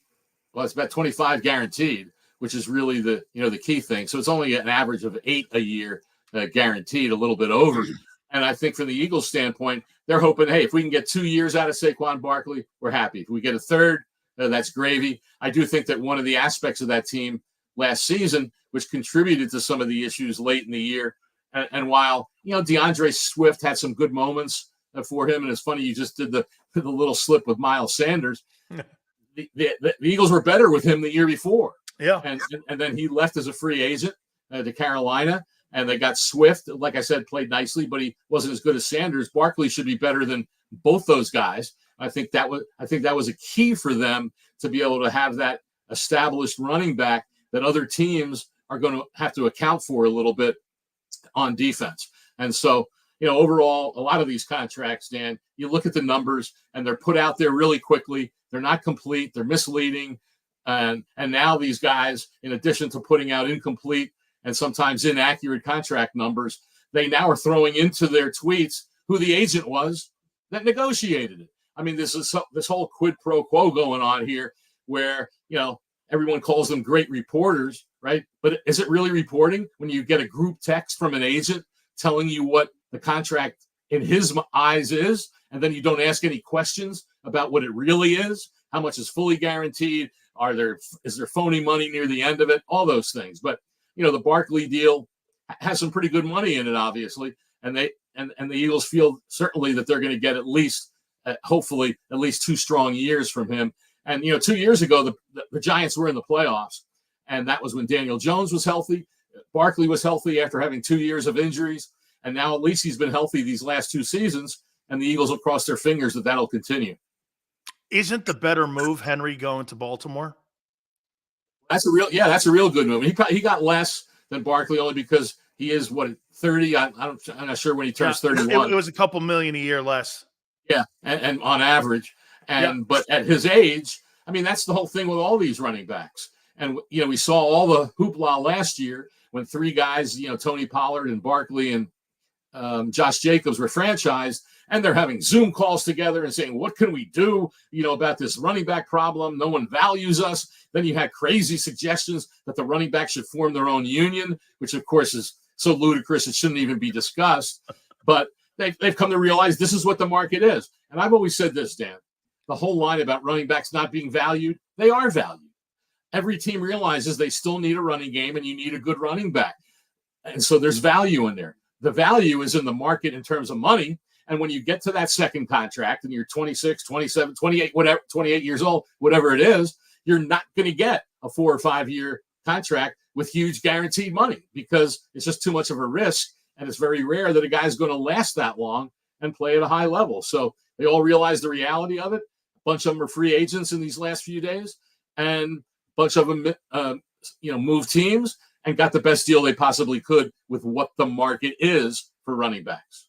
well, it's about 25 guaranteed, which is really the key thing. So it's only an average of 8 a year guaranteed, a little bit over. And I think from the Eagles standpoint, they're hoping, hey, if we can get 2 years out of Saquon Barkley, we're happy. If we get a third, that's gravy. I do think that one of the aspects of that team last season, which contributed to some of the issues late in the year, and while, DeAndre Swift had some good moments for him, and it's funny you just did the little slip with Miles Sanders, the Eagles were better with him the year before. Yeah. And then he left as a free agent to Carolina, and they got Swift, like I said, played nicely, but he wasn't as good as Sanders. Barkley should be better than both those guys. I think that was a key for them to be able to have that established running back that other teams are going to have to account for a little bit on defense. And so, overall, a lot of these contracts, Dan, you look at the numbers and they're put out there really quickly. They're not complete. They're misleading. And now these guys, in addition to putting out incomplete and sometimes inaccurate contract numbers, they now are throwing into their tweets who the agent was that negotiated it. I mean, this whole quid pro quo going on here where, everyone calls them great reporters, right? But is it really reporting when you get a group text from an agent telling you what the contract in his eyes is, and then you don't ask any questions about what it really is, how much is fully guaranteed, Is there phony money near the end of it? All those things. But, the Barkley deal has some pretty good money in it, obviously. And the Eagles feel certainly that they're going to get hopefully at least 2 strong years from him. And, 2 years ago, the Giants were in the playoffs. And that was when Daniel Jones was healthy. Barkley was healthy after having 2 years of injuries. And now at least he's been healthy these last 2 seasons. And the Eagles will cross their fingers that that'll continue. Isn't the better move Henry going to Baltimore? That's a real good move. He got less than Barkley only because he is 30. I'm not sure when he turns 31. It was a couple million a year less. Yeah, and on average. But at his age, that's the whole thing with all these running backs. And we saw all the hoopla last year when 3 guys, Tony Pollard and Barkley and Josh Jacobs were franchised, and they're having Zoom calls together and saying, what can we do, about this running back problem? No one values us. Then you had crazy suggestions that the running back should form their own union, which of course is so ludicrous it shouldn't even be discussed. But they've come to realize this is what the market is. And I've always said this, Dan, the whole line about running backs not being valued, they are valued. Every team realizes they still need a running game and you need a good running back. And so there's value in there. The value is in the market in terms of money. And when you get to that second contract and you're 26, 27, 28, 28 years old, whatever it is, you're not going to get a 4 or 5 year contract with huge guaranteed money because it's just too much of a risk. And it's very rare that a guy's going to last that long and play at a high level. So they all realize the reality of it. A bunch of them are free agents in these last few days. And a bunch of them, moved teams and got the best deal they possibly could with what the market is for running backs.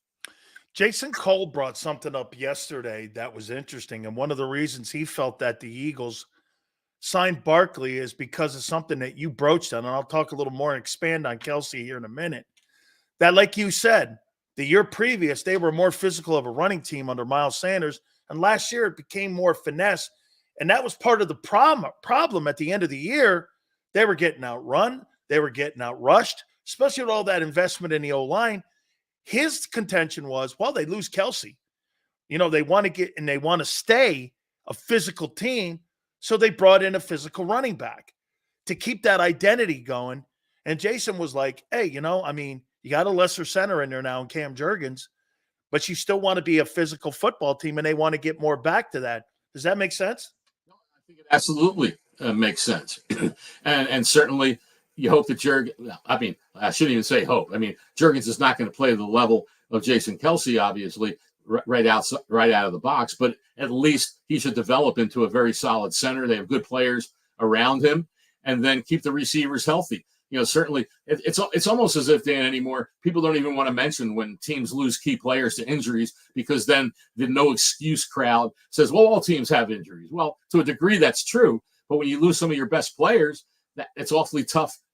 Jason Cole brought something up yesterday that was interesting. And one of the reasons he felt that the Eagles signed Barkley is because of something that you broached on. And I'll talk a little more and expand on Kelce here in a minute. That, like you said, the year previous, they were more physical of a running team under Miles Sanders. And last year it became more finesse. And that was part of the problem at the end of the year. They were getting outrun. They were getting outrushed, especially with all that investment in the O-line. His contention was, well, they lose Kelce. They want to stay a physical team. So they brought in a physical running back to keep that identity going. And Jason was like, hey, you got a lesser center in there now in Cam Jurgens, but you still want to be a physical football team and they want to get more back to that. Does that make sense? No, I think it absolutely makes sense. and certainly you hope that I shouldn't even say hope. Jurgens is not going to play to the level of Jason Kelce, obviously, right out of the box, but at least he should develop into a very solid center. They have good players around him, and then keep the receivers healthy. Certainly it's almost as if, Dan, anymore, people don't even want to mention when teams lose key players to injuries, because then the no excuse crowd says, well, all teams have injuries. Well, to a degree that's true, but when you lose some of your best players, it's awfully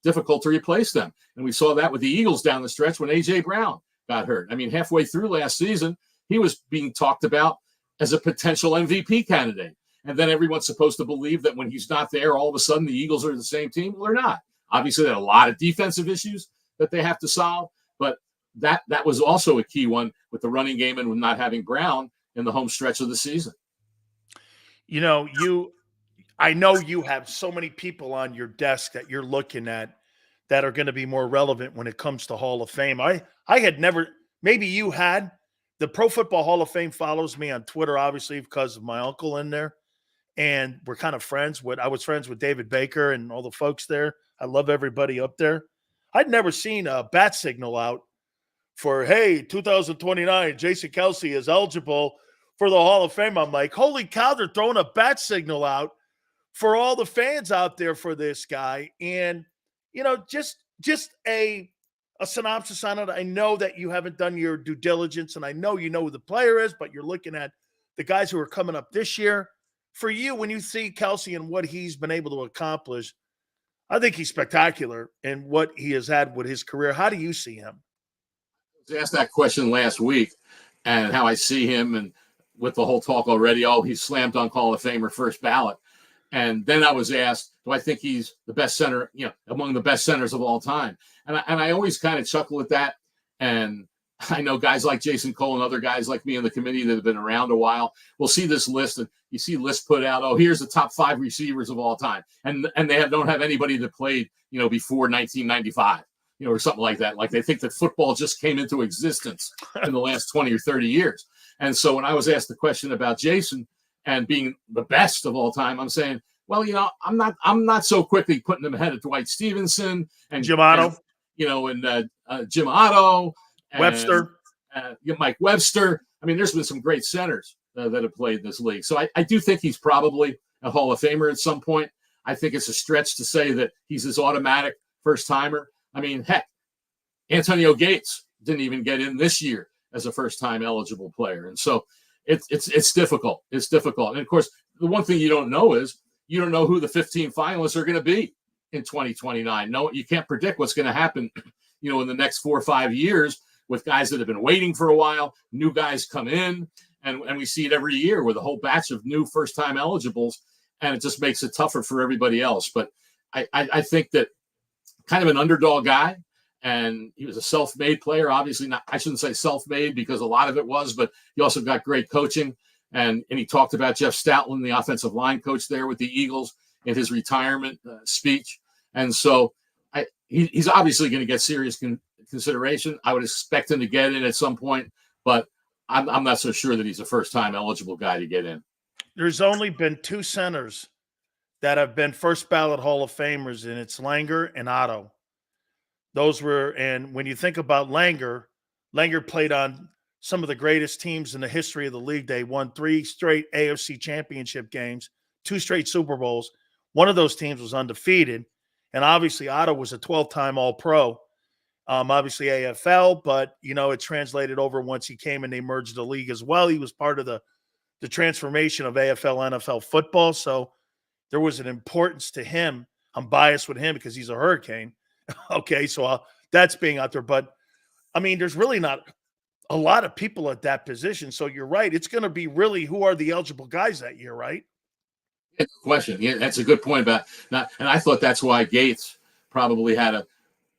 difficult to replace them. And we saw that with the Eagles down the stretch when A.J. Brown got hurt. Halfway through last season, he was being talked about as a potential MVP candidate. And then everyone's supposed to believe that when he's not there, all of a sudden the Eagles are the same team. Well, they're not. Obviously, they had a lot of defensive issues that they have to solve. But that was also a key one with the running game and with not having Brown in the home stretch of the season. I know you have so many people on your desk that you're looking at that are going to be more relevant when it comes to Hall of Fame. I had never, maybe you had. The Pro Football Hall of Fame follows me on Twitter, obviously, because of my uncle in there. And we're kind of friends. I was friends with David Baker and all the folks there. I love everybody up there. I'd never seen a bat signal out for, hey, 2029, Jason Kelce is eligible for the Hall of Fame. I'm like, holy cow, they're throwing a bat signal out for all the fans out there for this guy. And, just a synopsis on it. I know that you haven't done your due diligence, and I know you know who the player is, but you're looking at the guys who are coming up this year. For you, when you see Kelce and what he's been able to accomplish, I think he's spectacular in what he has had with his career. How do you see him? I was asked that question last week and how I see him, and with the whole talk already, he's slam dunk Hall of Famer first ballot. And then I was asked, do I think he's the best center, among the best centers of all time? And I always kind of chuckle at that. And I know guys like Jason Cole and other guys like me in the committee that have been around a while will see this list, and you see lists put out, oh, here's the top 5 receivers of all time. And they don't have anybody that played, before 1995, or something like that. Like they think that football just came into existence in the last 20 or 30 years. And so when I was asked the question about Jason and being the best of all time, I'm saying, well, I'm not so quickly putting him ahead of Dwight Stevenson and Jim Otto, and Jim Otto, and, Webster, Mike Webster. I mean, there's been some great centers that have played in this league. So I do think he's probably a Hall of Famer at some point. I think it's a stretch to say that he's this automatic first timer. I mean, heck, Antonio Gates didn't even get in this year as a first time eligible player. And so it's difficult. It's difficult. And of course, the one thing you don't know is you don't know who the 15 finalists are going to be in 2029. No, you can't predict what's going to happen, in the next 4 or 5 years with guys that have been waiting for a while, new guys come in, and we see it every year with a whole batch of new first-time eligibles, and it just makes it tougher for everybody else. But I think that kind of an underdog guy, and he was a self-made player. Obviously, not, I shouldn't say self-made because a lot of it was, but he also got great coaching. And he talked about Jeff Stoutland, the offensive line coach there with the Eagles, in his retirement speech. And so he's obviously going to get serious consideration. I would expect him to get in at some point, but I'm not so sure that he's a first-time eligible guy to get in. There's only been 2 centers that have been first ballot Hall of Famers, and it's Langer and Otto. Those were, and when you think about Langer played on some of the greatest teams in the history of the league. They won 3 straight AFC championship games, 2 straight Super Bowls. One of those teams was undefeated. And obviously Otto was a 12-time All-Pro, obviously AFL, but, it translated over once he came and they merged the league as well. He was part of the transformation of AFL, NFL football. So there was an importance to him. I'm biased with him because he's a Hurricane. Okay, so that's being out there. But, I mean, there's really not a lot of people at that position. So you're right. It's going to be really who are the eligible guys that year, right? Good question. Yeah, that's a good point about not. And I thought that's why Gates probably had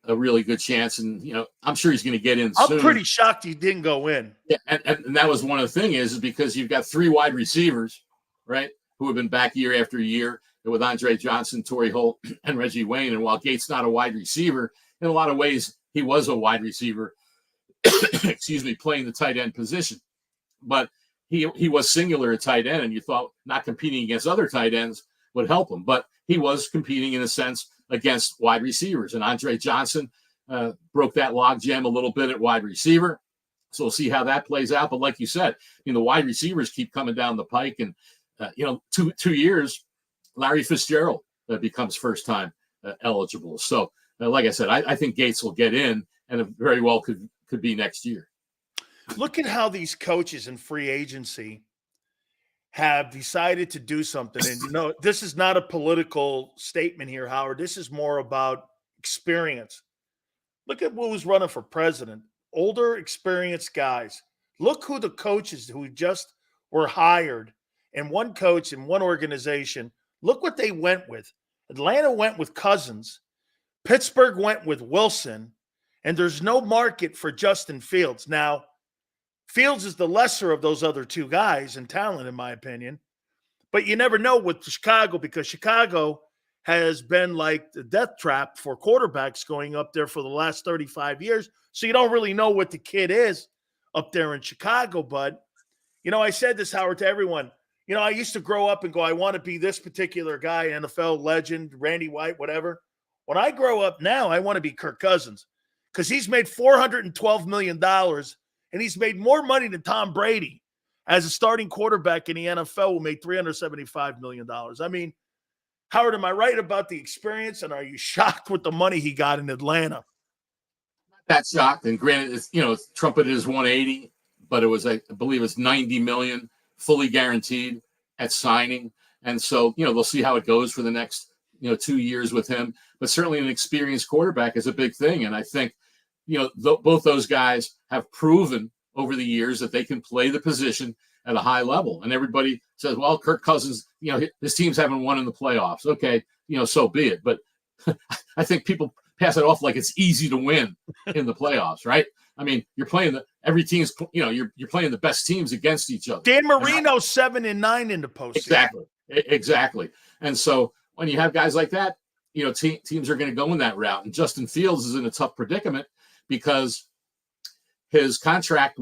a really good chance. And, I'm sure he's going to get in soon. I'm pretty shocked he didn't go in. Yeah, and that was one of the things is because you've got 3 wide receivers, right, who have been back year after year with Andre Johnson, Torrey Holt, and Reggie Wayne. And while Gates not a wide receiver, in a lot of ways, he was a wide receiver, playing the tight end position. But he was singular at tight end, and you thought not competing against other tight ends would help him. But he was competing, in a sense, against wide receivers. And Andre Johnson broke that logjam a little bit at wide receiver. So we'll see how that plays out. But like you said, the wide receivers keep coming down the pike. And, 2 years, Larry Fitzgerald becomes first-time eligible. So, like I said, I think Gates will get in, and it very well could be next year. Look at how these coaches in free agency have decided to do something. And, this is not a political statement here, Howard. This is more about experience. Look at who's running for president. Older, experienced guys. Look who the coaches who just were hired, and one coach in one organization. Look what they went with. Atlanta went with Cousins. Pittsburgh went with Wilson. And there's no market for Justin Fields. Now, Fields is the lesser of those other 2 guys in talent, in my opinion. But you never know with Chicago, because Chicago has been like the death trap for quarterbacks going up there for the last 35 years. So you don't really know what the kid is up there in Chicago. But, I said this, Howard, to everyone. I used to grow up and go, I want to be this particular guy, NFL legend, Randy White, whatever. When I grow up now, I want to be Kirk Cousins because he's made $412 million. And he's made more money than Tom Brady as a starting quarterback in the NFL, who made $375 million. I mean, Howard, am I right about the experience? And are you shocked with the money he got in Atlanta? Not shocked. And granted, it's trumpeted as 180, but it was, I believe it's $90 million fully guaranteed at signing. And so, they'll see how it goes for the next, 2 years with him. But certainly an experienced quarterback is a big thing. And I think, both those guys have proven over the years that they can play the position at a high level. And everybody says, well, Kirk Cousins, his teams haven't won in the playoffs. Okay, so be it. But I think people pass it off like it's easy to win in the playoffs, right? I mean, you're playing you're playing the best teams against each other. Dan Marino 7-9 in the postseason. Exactly. And so when you have guys like that, teams are going to go in that route. And Justin Fields is in a tough predicament because his contract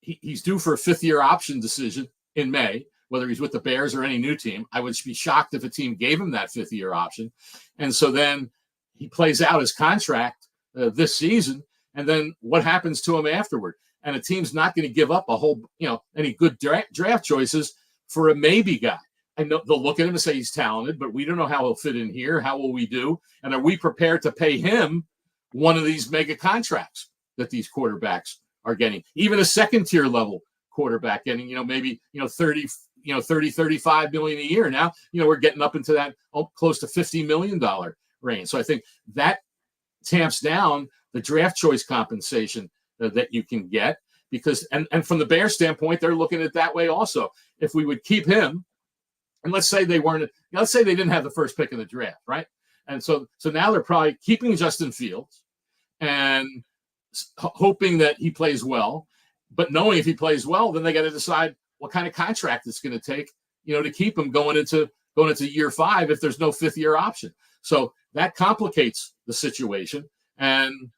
he's due for a 5th-year option decision in May, whether he's with the Bears or any new team. I would be shocked if a team gave him that 5th-year option. And so then he plays out his contract this season. And then what happens to him afterward? And a team's not going to give up any good draft choices for a maybe guy. I know they'll look at him and say he's talented, but we don't know how he'll fit in here. How will we do? And are we prepared to pay him one of these mega contracts that these quarterbacks are getting? Even a 2nd-tier level quarterback getting, maybe 30, 35 million a year. Now, we're getting up into that close to $50 million range. So I think that tamps down the draft choice compensation that you can get, because and from the Bears standpoint, they're looking at it that way also. If we would keep him, and let's say they didn't have the first pick in the draft, right? And so now they're probably keeping Justin Fields and hoping that he plays well, but knowing if he plays well, then they got to decide what kind of contract it's going to take, to keep him going into year 5 if there's no 5th-year option. So that complicates the situation. And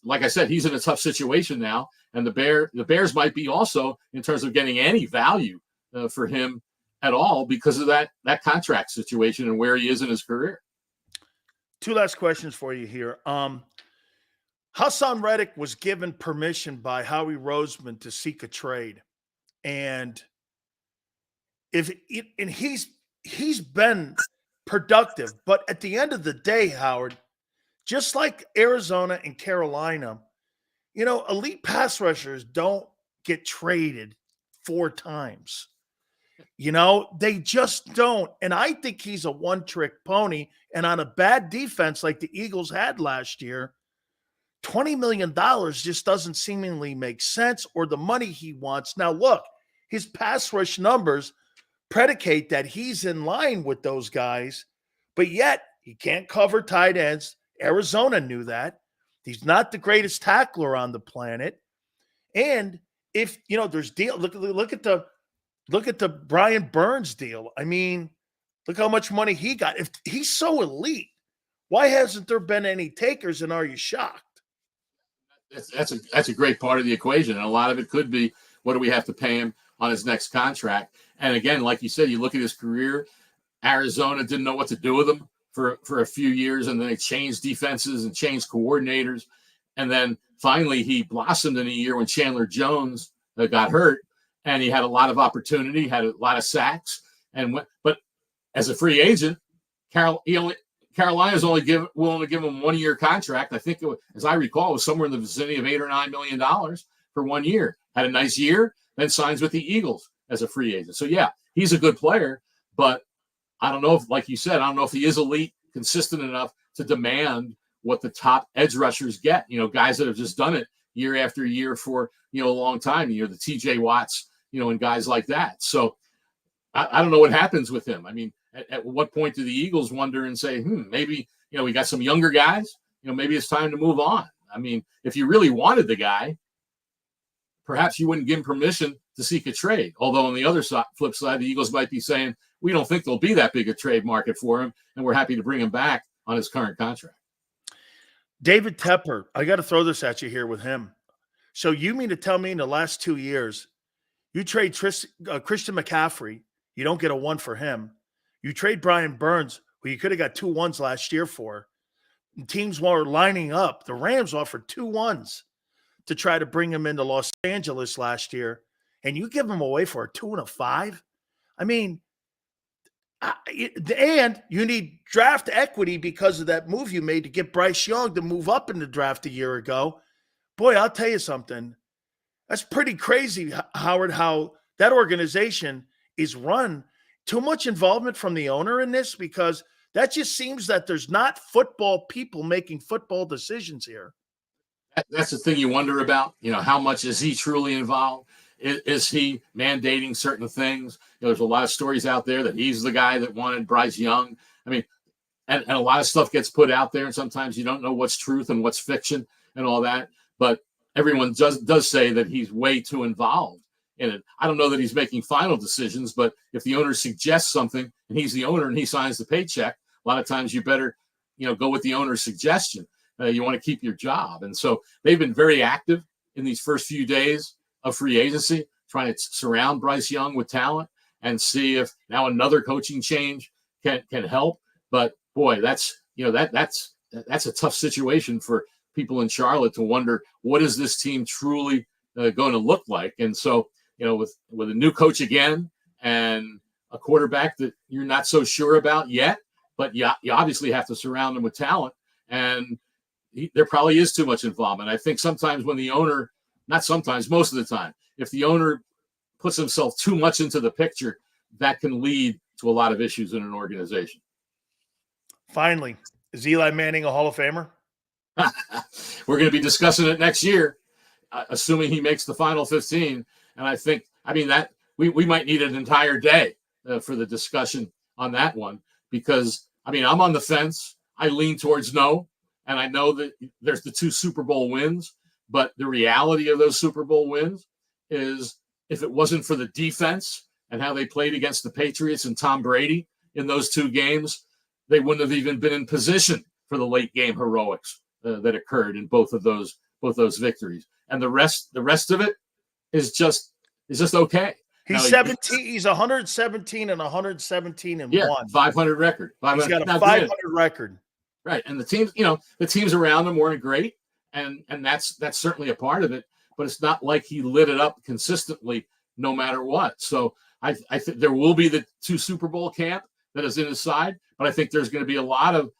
like I said, he's in a tough situation now. And the Bears might be also, in terms of getting any value for him at all, because of that contract situation and where he is in his career. 2 last questions for you here. Hassan Reddick was given permission by Howie Roseman to seek a trade. And he's been productive, but at the end of the day, Howard, just like Arizona and Carolina, elite pass rushers don't get traded 4 times. They just don't. And I think he's a one-trick pony. And on a bad defense like the Eagles had last year, $20 million just doesn't seemingly make sense, or the money he wants. Now, look, his pass rush numbers predicate that he's in line with those guys, but yet he can't cover tight ends. Arizona knew that. He's not the greatest tackler on the planet. And if, there's deal, look at the Brian Burns deal. I mean, look how much money he got. If he's so elite, why hasn't there been any takers, and are you shocked? That's a great part of the equation. And a lot of it could be, what do we have to pay him on his next contract? And again, like you said, you look at his career, Arizona didn't know what to do with him for a few years, and then they changed defenses and changed coordinators. And then finally he blossomed in a year when Chandler Jones got hurt, and he had a lot of opportunity, had a lot of sacks. But as a free agent, Carolina's only willing to give him 1-year contract. I think, as I recall, it was somewhere in the vicinity of $8 or $9 million for 1 year. Had a nice year, then signs with the Eagles as a free agent. So yeah, he's a good player, but I don't know if, like you said, I don't know if he is elite, consistent enough to demand what the top edge rushers get. Guys that have just done it year after year for a long time. The TJ Watts, and guys like that. So I don't know what happens with him. I mean, at what point do the Eagles wonder and say, maybe, we got some younger guys, maybe it's time to move on. I mean, if you really wanted the guy, perhaps you wouldn't give him permission to seek a trade. Although on the other flip side, the Eagles might be saying, we don't think there'll be that big a trade market for him, and we're happy to bring him back on his current contract. David Tepper, I got to throw this at you here with him. So you mean to tell me in the last 2 years, you trade Christian McCaffrey, you don't get a 1 for him. You trade Brian Burns, who you could have got 2 1s last year for. And teams were lining up. The Rams offered 2 1s to try to bring him into Los Angeles last year, and you give him away for a 2 and a 5? I mean, and you need draft equity because of that move you made to get Bryce Young to move up in the draft a year ago. Boy, I'll tell you something. That's pretty crazy, Howard, how that organization is run. Too much involvement from the owner in this, because that just seems that there's not football people making football decisions here. That's the thing you wonder about. How much is he truly involved? Is he mandating certain things? There's a lot of stories out there that he's the guy that wanted Bryce Young. I mean, and a lot of stuff gets put out there, and sometimes you don't know what's truth and what's fiction and all that. But everyone does say that he's way too involved in it. I don't know that he's making final decisions, but if the owner suggests something and he's the owner and he signs the paycheck, a lot of times you better, go with the owner's suggestion. You want to keep your job. And so they've been very active in these first few days of free agency, trying to surround Bryce Young with talent and see if now another coaching change can help. But boy, that's a tough situation for people in Charlotte to wonder, what is this team truly going to look like? And so, with a new coach again and a quarterback that you're not so sure about yet, but you obviously have to surround him with talent. And there probably is too much involvement. I think sometimes when the owner, not sometimes, most of the time, if the owner puts himself too much into the picture, that can lead to a lot of issues in an organization. Finally, is Eli Manning a Hall of Famer? We're going to be discussing it next year, assuming he makes the final 15. And I think, that we might need an entire day for the discussion on that one, because, I'm on the fence. I lean towards no. And I know that there's the 2 Super Bowl wins, but the reality of those Super Bowl wins is, if it wasn't for the defense and how they played against the Patriots and Tom Brady in those 2 games, they wouldn't have even been in position for the late game heroics that occurred in both those victories. And the rest of it is just okay. He's 17. He's 117 and 117 and 1. 500 record. 500. He's got a 500 record. Right. And the teams around him weren't great. And that's certainly a part of it, but it's not like he lit it up consistently no matter what. So I think there will be the 2 Super Bowl camp that is in his side, but I think there's going to be a lot of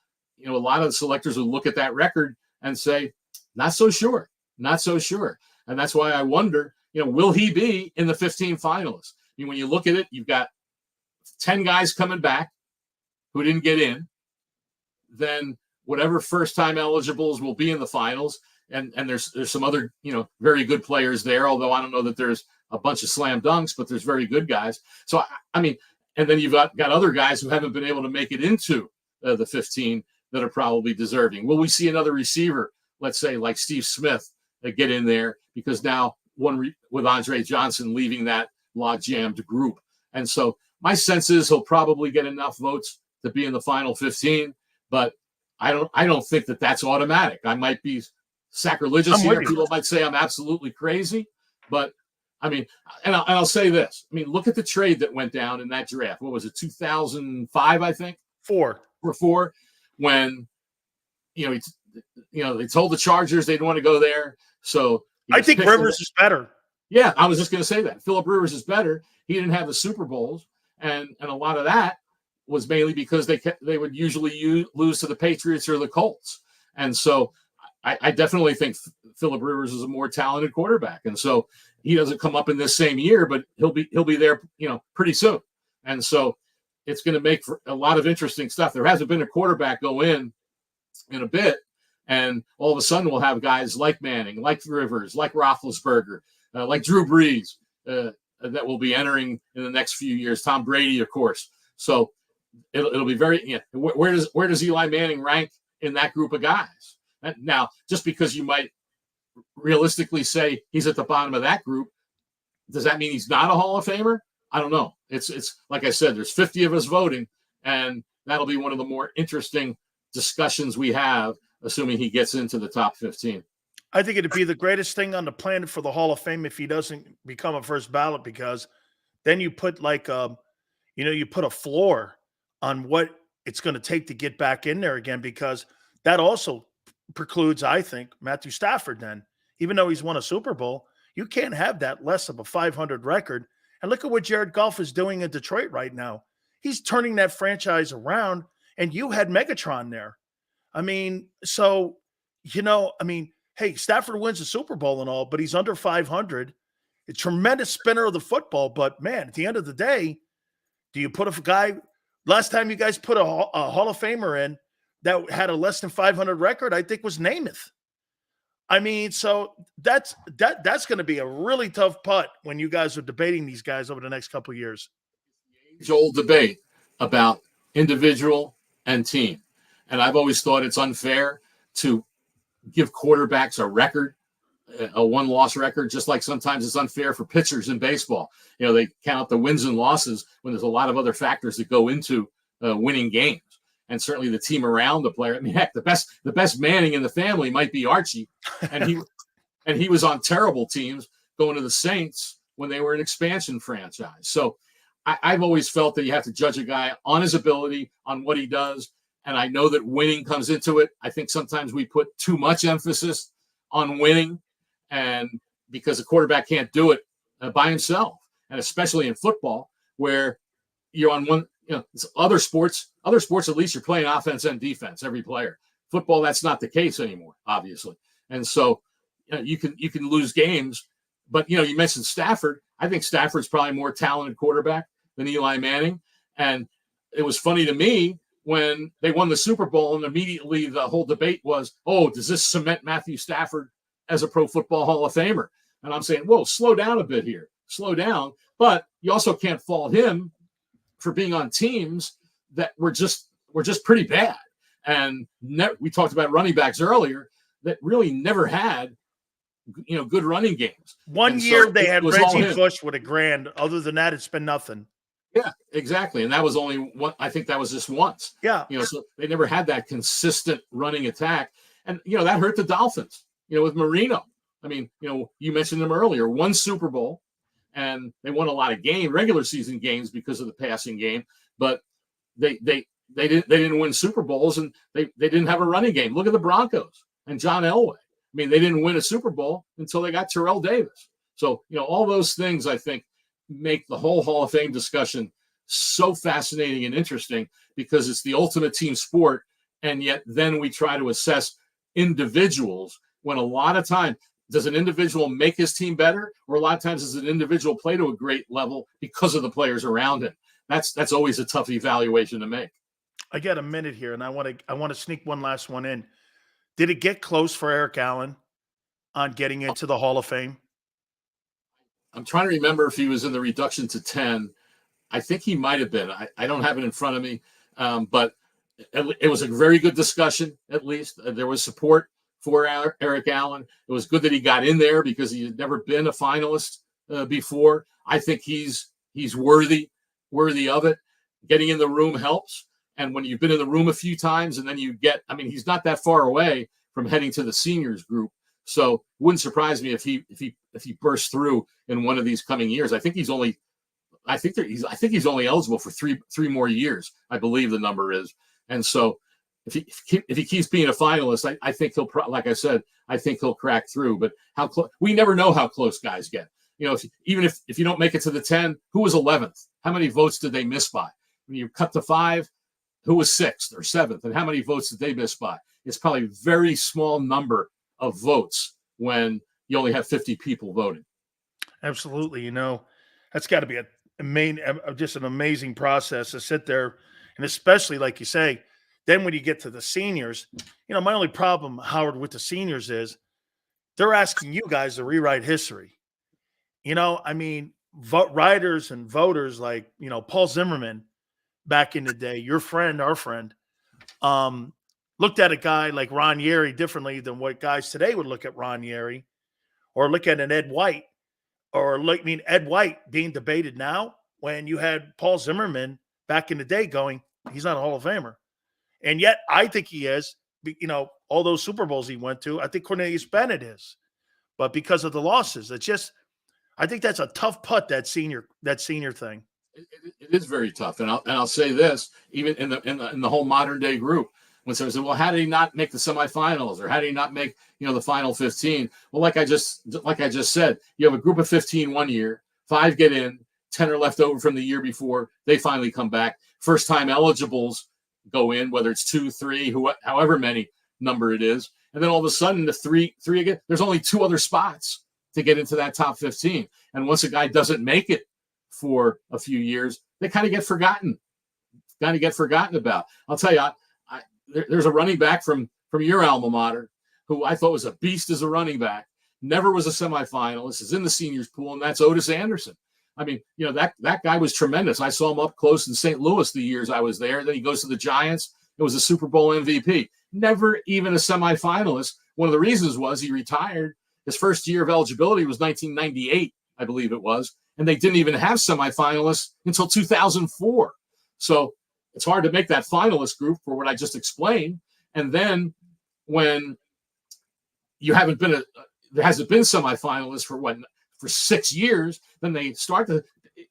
selectors who look at that record and say, not so sure. And that's why I wonder, will he be in the 15 finalists? When you look at it, you've got 10 guys coming back who didn't get in. Then whatever first-time eligibles will be in the finals, and there's some other very good players there. Although I don't know that there's a bunch of slam dunks, but there's very good guys. So and then you've got other guys who haven't been able to make it into the 15 that are probably deserving. Will we see another receiver, let's say like Steve Smith, get in there, because now with Andre Johnson leaving that log-jammed group? And so my sense is he'll probably get enough votes to be in the final 15. But I don't think that that's automatic. I might be sacrilegious here. People might say I'm absolutely crazy, but and I'll say this. Look at the trade that went down in that draft. What was it? 2005, I think. 4 when they told the Chargers they didn't want to go there. So I think Rivers is better. Yeah, I was just going to say that Phillip Rivers is better. He didn't have the Super Bowls, and a lot of that was mainly because they would usually lose to the Patriots or the Colts. And so I definitely think Phillip Rivers is a more talented quarterback. And so he doesn't come up in this same year, but he'll be there, pretty soon. And so it's going to make for a lot of interesting stuff. There hasn't been a quarterback go in a bit, and all of a sudden we'll have guys like Manning, like Rivers, like Roethlisberger, like Drew Brees that will be entering in the next few years. Tom Brady, of course. So it'll be very. Where does Eli Manning rank in that group of guys? Now, just because you might realistically say he's at the bottom of that group, does that mean he's not a Hall of Famer? I don't know. It's like I said, there's 50 of us voting, and that'll be one of the more interesting discussions we have, assuming he gets into the top 15. I think it'd be the greatest thing on the planet for the Hall of Fame if he doesn't become a first ballot, because then you put you put a floor on what it's going to take to get back in there again, because that also precludes, I think, Matthew Stafford then. Even though he's won a Super Bowl, you can't have that less of a 500 record. And look at what Jared Goff is doing in Detroit right now. He's turning that franchise around, and you had Megatron there. Hey, Stafford wins the Super Bowl and all, but he's under 500. A tremendous spinner of the football, but man, at the end of the day, do you put a guy – last time you guys put a Hall of Famer in that had a less than 500 record, I think was Namath. So that's going to be a really tough putt when you guys are debating these guys over the next couple of years. Age-old debate about individual and team. And I've always thought it's unfair to give quarterbacks a record a one-loss record, just like sometimes it's unfair for pitchers in baseball. They count the wins and losses when there's a lot of other factors that go into winning games. And certainly the team around the player. I mean, heck, the best Manning in the family might be Archie, and he was on terrible teams going to the Saints when they were an expansion franchise. So I've always felt that you have to judge a guy on his ability, on what he does. And I know that winning comes into it. I think sometimes we put too much emphasis on winning, and because a quarterback can't do it by himself, and especially in football where you're on one, it's other sports, at least you're playing offense and defense, every player. Football, that's not the case anymore, obviously. And so you can lose games, but you mentioned Stafford. I think Stafford's probably a more talented quarterback than Eli Manning. And it was funny to me when they won the Super Bowl, and immediately the whole debate was, does this cement Matthew Stafford as a Pro Football Hall of Famer? And I'm saying, whoa, slow down a bit here. Slow down. But you also can't fault him for being on teams that were just pretty bad. And we talked about running backs earlier that really never had, good running games. One year they had Reggie Bush with a grand. Other than that, it's been nothing. Yeah, exactly. And that was only one. I think that was just once. Yeah. So they never had that consistent running attack. And, that hurt the Dolphins, with Marino. I mean, you mentioned them earlier, one Super Bowl, and they won a lot of regular season games because of the passing game, but they didn't win Super Bowls, and they didn't have a running game. Look at the Broncos and John Elway. I mean, they didn't win a Super Bowl until they got Terrell Davis. So, all those things, I think, make the whole Hall of Fame discussion so fascinating and interesting, because it's the ultimate team sport. And yet then we try to assess individuals, when a lot of time, does an individual make his team better? Or a lot of times does an individual play to a great level because of the players around him? That's always a tough evaluation to make. I got a minute here, and I want to sneak one last one in. Did it get close for Eric Allen on getting into the Hall of Fame? I'm trying to remember if he was in the reduction to 10. I think he might have been. I don't have it in front of me, but it was a very good discussion, at least. There was support for Eric Allen. It was good that he got in there because he had never been a finalist before. I think he's worthy of it. Getting in the room helps. And when you've been in the room a few times and then he's not that far away from heading to the seniors group. So it wouldn't surprise me if he bursts through in one of these coming years. I think he's only eligible for three more years, I believe the number is. And so if he keeps being a finalist, I think he'll, like I said, I think he'll crack through. But we never know how close guys get. Even if you don't make it to the 10, who was 11th? How many votes did they miss by? When you cut to 5, who was 6th or 7th? And how many votes did they miss by? It's probably a very small number of votes when you only have 50 people voting. Absolutely. That's got to be just an amazing process to sit there. And especially, like you say, then when you get to the seniors, my only problem, Howard, with the seniors is they're asking you guys to rewrite history. Writers and voters like, Paul Zimmerman back in the day, your friend, our friend, looked at a guy like Ron Yeri differently than what guys today would look at Ron Yeri, or look at an Ed White, Ed White being debated now when you had Paul Zimmerman back in the day going, he's not a Hall of Famer. And yet I think he is, all those Super Bowls he went to, I think Cornelius Bennett is, but because of the losses, I think that's a tough putt, that senior thing. It is very tough. And I'll say this, even in the whole modern day group, when someone said, well, how did he not make the semifinals, or how did he not make, the final 15? Well, like I just said, you have a group of 15 one year, 5 get in, 10 are left over from the year before. They finally come back. First time eligibles go in, whether it's 2, 3, however many number it is. And then all of a sudden the three again, there's only 2 other spots to get into that top 15. And once a guy doesn't make it for a few years, they kind of get forgotten about. I'll tell you, there's a running back from your alma mater who I thought was a beast as a running back, never was a semifinalist, is in the seniors pool, and that's Otis Anderson. I mean, that guy was tremendous. I saw him up close in St. Louis the years I was there. Then he goes to the Giants. It was a Super Bowl MVP. Never even a semifinalist. One of the reasons was he retired His first year of eligibility was 1998, I believe it was, and they didn't even have semifinalists until 2004. So it's hard to make that finalist group for what I just explained. And then when you haven't been there hasn't been semifinalists for 6 years, then they start to,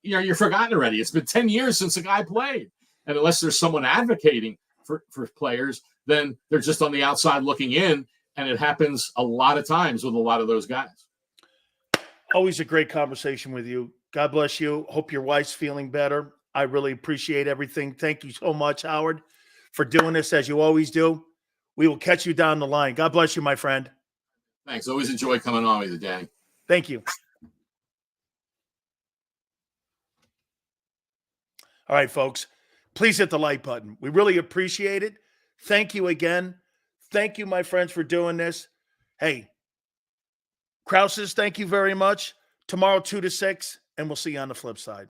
you're forgotten already. It's been 10 years since a guy played. And unless there's someone advocating for players, then they're just on the outside looking in. And it happens a lot of times with a lot of those guys. Always a great conversation with you. God bless you. Hope your wife's feeling better. I really appreciate everything. Thank you so much, Howard, for doing this as you always do. We will catch you down the line. God bless you, my friend. Thanks. Always enjoy coming on with you, Danny. Thank you. All right, folks, please hit the like button. We really appreciate it. Thank you again. Thank you, my friends, for doing this. Hey, Krauses, thank you very much. Tomorrow, 2 to 6, and we'll see you on the flip side.